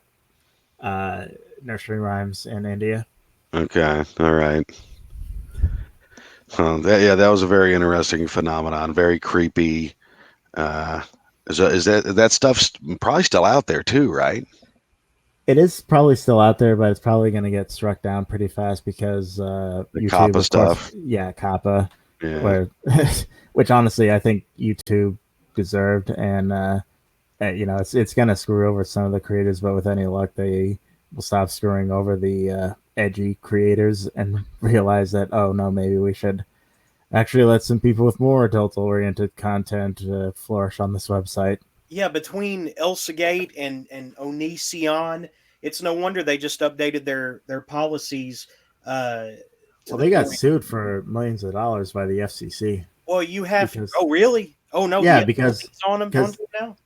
nursery rhymes in India. okay, all right. That was a very interesting phenomenon, very creepy. Uh, is that stuff's probably still out there too, right? It is probably still out there, but it's probably going to get struck down pretty fast because The YouTube, COPPA of course, stuff. yeah, Kappa, Yeah, where, which honestly I think YouTube deserved, and it's going to screw over some of the creators, but with any luck, they will stop screwing over the edgy creators and realize that, oh no, maybe we should actually let some people with more adult-oriented content flourish on this website. Yeah, between Elsa Gate and Onision, it's no wonder they just updated their policies uh, to Well, the they got point. sued for millions of dollars by the FCC Well, you have. because Oh, really? Oh no, yeah, the because FCC's on them because onto it now.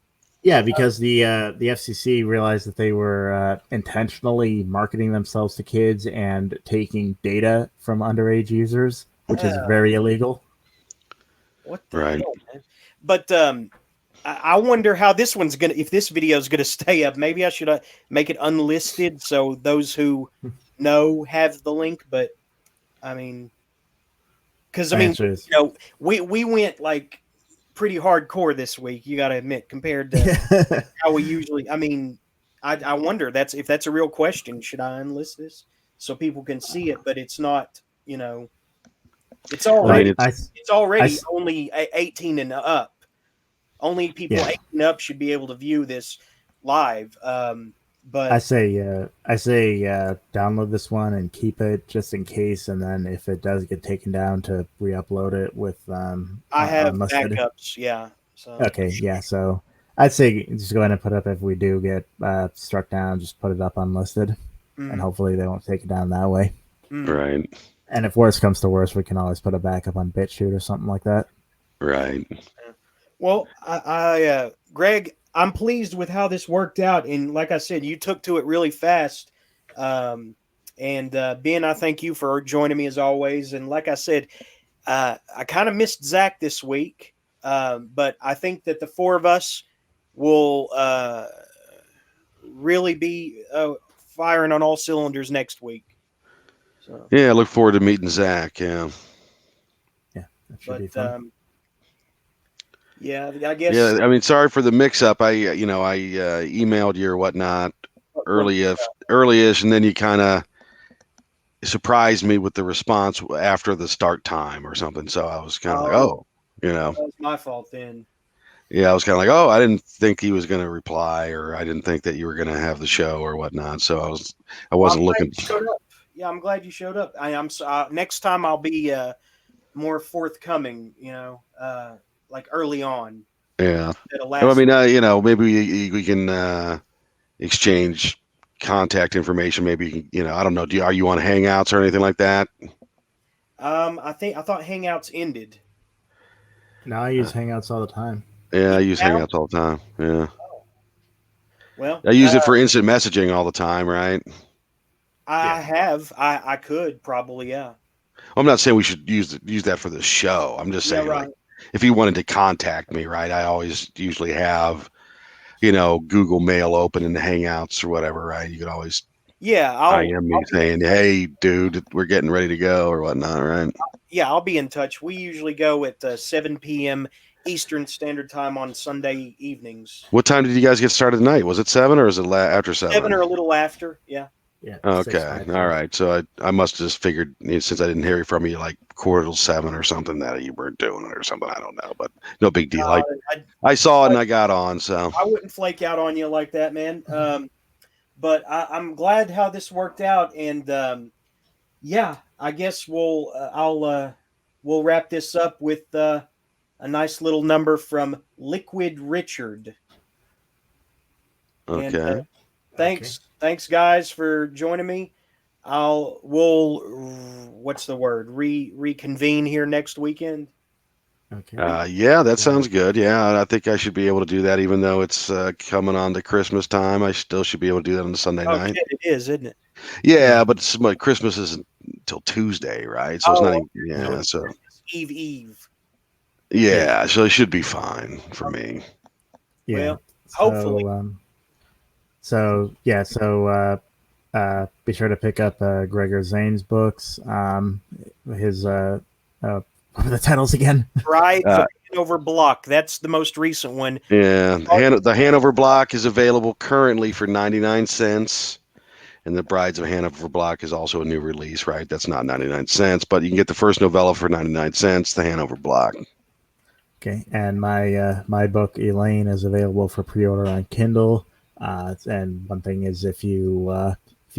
yeah, because the FCC realized that they were intentionally marketing themselves to kids and taking data from underage users, which is Uh, very illegal. what the right. hell, man? But I wonder how this one's gonna. If this video is gonna stay up, maybe I should make it unlisted so those who know have the link. But I mean, because I My mean, answer is we went like pretty hardcore this week. You got to admit, compared to how we usually. I mean, I wonder that's if that's a real question. Should I unlist this so people can see it? But it's not. It's I mean, already it's it's already I, only 18 and up. Only people yeah, 18 and up should be able to view this live. I But say download this one and keep it just in case, and then if it does get taken down, to re-upload it with I have unlisted. backups. Yeah. So Okay, yeah. So I'd say just go ahead and put up if we do get struck down, just put it up unlisted, and mm, hopefully they won't take it down that way. mm. right, And if worse comes to worse, we can always put a backup on BitChute or something like that. right. Well, Greg, I'm pleased with how this worked out, and like I said, you took to it really fast. Um, and Ben, I thank you for joining me as always. And like I said, I kind of missed Zach this week, but I think that the four of us will really be firing on all cylinders next week. So, Yeah, I look forward to meeting Zach. Yeah, Yeah, that should but be fun. yeah, I guess yeah. I mean, sorry for the mix-up. I emailed you or whatnot what early-ish, and then you kind of surprised me with the response after the start time or something. So I was kind of like, oh, oh, you know, that was my fault then. yeah, I was kind of like, oh, I didn't think he was going to reply, or I didn't think that you were going to have the show or whatnot. So I Well, I'm wasn't glad looking. you showed up. Yeah, I'm glad you showed up. Next time I'll be more forthcoming. Like early on. Yeah. At a Well, I last. mean, maybe we can exchange contact information. Maybe you can, I don't know. Are you on Hangouts or anything like that? I thought Hangouts ended. Now I use Hangouts all the time. Yeah, I use Now? Hangouts all the time. Yeah. Well, I use it for instant messaging all the time, right? I could probably, yeah. I'm not saying we should use that for the show. I'm just Yeah, saying, right. like, if you wanted to contact me, right, I always usually have, Google Mail open in the Hangouts or whatever, right? You could always Yeah, IM me saying, hey, dude, we're getting ready to go or whatnot, right? I'll be in touch. We usually go at 7 p.m. Eastern Standard Time on Sunday evenings. What time did you guys get started tonight? Was it 7 or is it after 7? 7 or a little after, yeah. Yeah. Okay. 6, 5, All right. So I must have just figured, since I didn't hear from you like quarter till 7 or something, that you weren't doing it or something. I don't know, but no big deal. I saw it and I got on. So I wouldn't flake out on you like that, man. But I'm glad how this worked out, and yeah, I guess we'll wrap this up with a nice little number from Liquid Richard. And okay. thanks guys for joining me. We'll what's the word? Reconvene here next weekend. Okay. Yeah, that sounds good. Yeah, I think I should be able to do that, even though it's coming on to Christmas time. I still should be able to do that on the Sunday Oh night. shit, it is, isn't it? Yeah, but Christmas isn't until Tuesday, right? So it's not. So So Eve. yeah, so it should be fine for me. Yeah. Well, hopefully. Be sure to pick up Gregor Zane's books. His what are the titles again? Right, the Hanover Block. That's the most recent one. Yeah, the Hanover Block is available currently for 99 cents. And The Brides of Hanover Block is also a new release, right? That's not 99 cents, but you can get the first novella for 99 cents, The Hanover Block. Okay, and my book Elaine is available for pre-order on Kindle. And one thing is, if you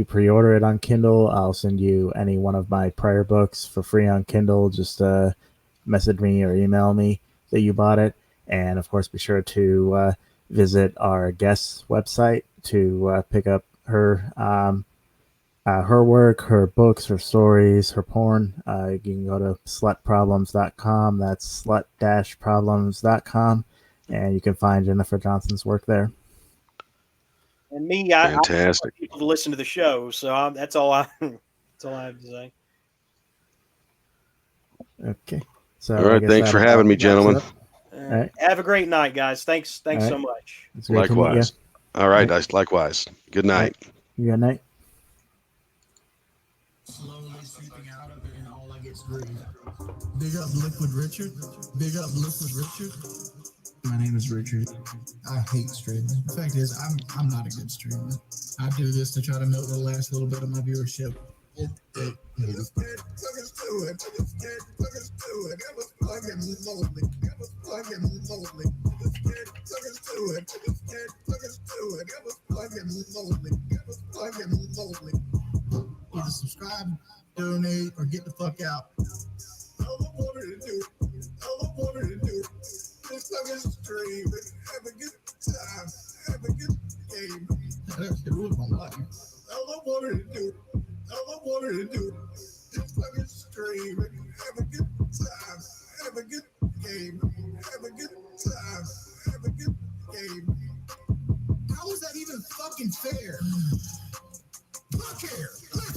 pre-order it on Kindle, I'll send you any one of my prior books for free on Kindle. Just message me or email me that you bought it, and of course, be sure to visit our guest's website to pick up her work, her books, her stories, her porn. You can go to slutproblems.com. That's slut-problems.com. And you can find Jennifer Johnson's work there. And me, I want Fantastic. people to listen to the show, so that's all I have to say. Okay. So all right. Thanks for having me, gentlemen. All right. Have a great night, guys. Thanks so much. It's great to meet you. Likewise. All right. Likewise. Good night. Good night. Slowly seeping out of it, and all I get is green. Big up Liquid Richard. Big up Liquid Richard. My name is Richard. I hate streaming. The fact is, I'm not a good streamer. I do this to try to milk the last little bit of my viewership. Either subscribe, donate, or get the fuck out. All I wanted to do is fucking stream and have a good time, have a good game. It ruined my life. All I wanted to do is fucking stream and have a good time, have a good game, have a good time, have a good game. How is that even fucking fair?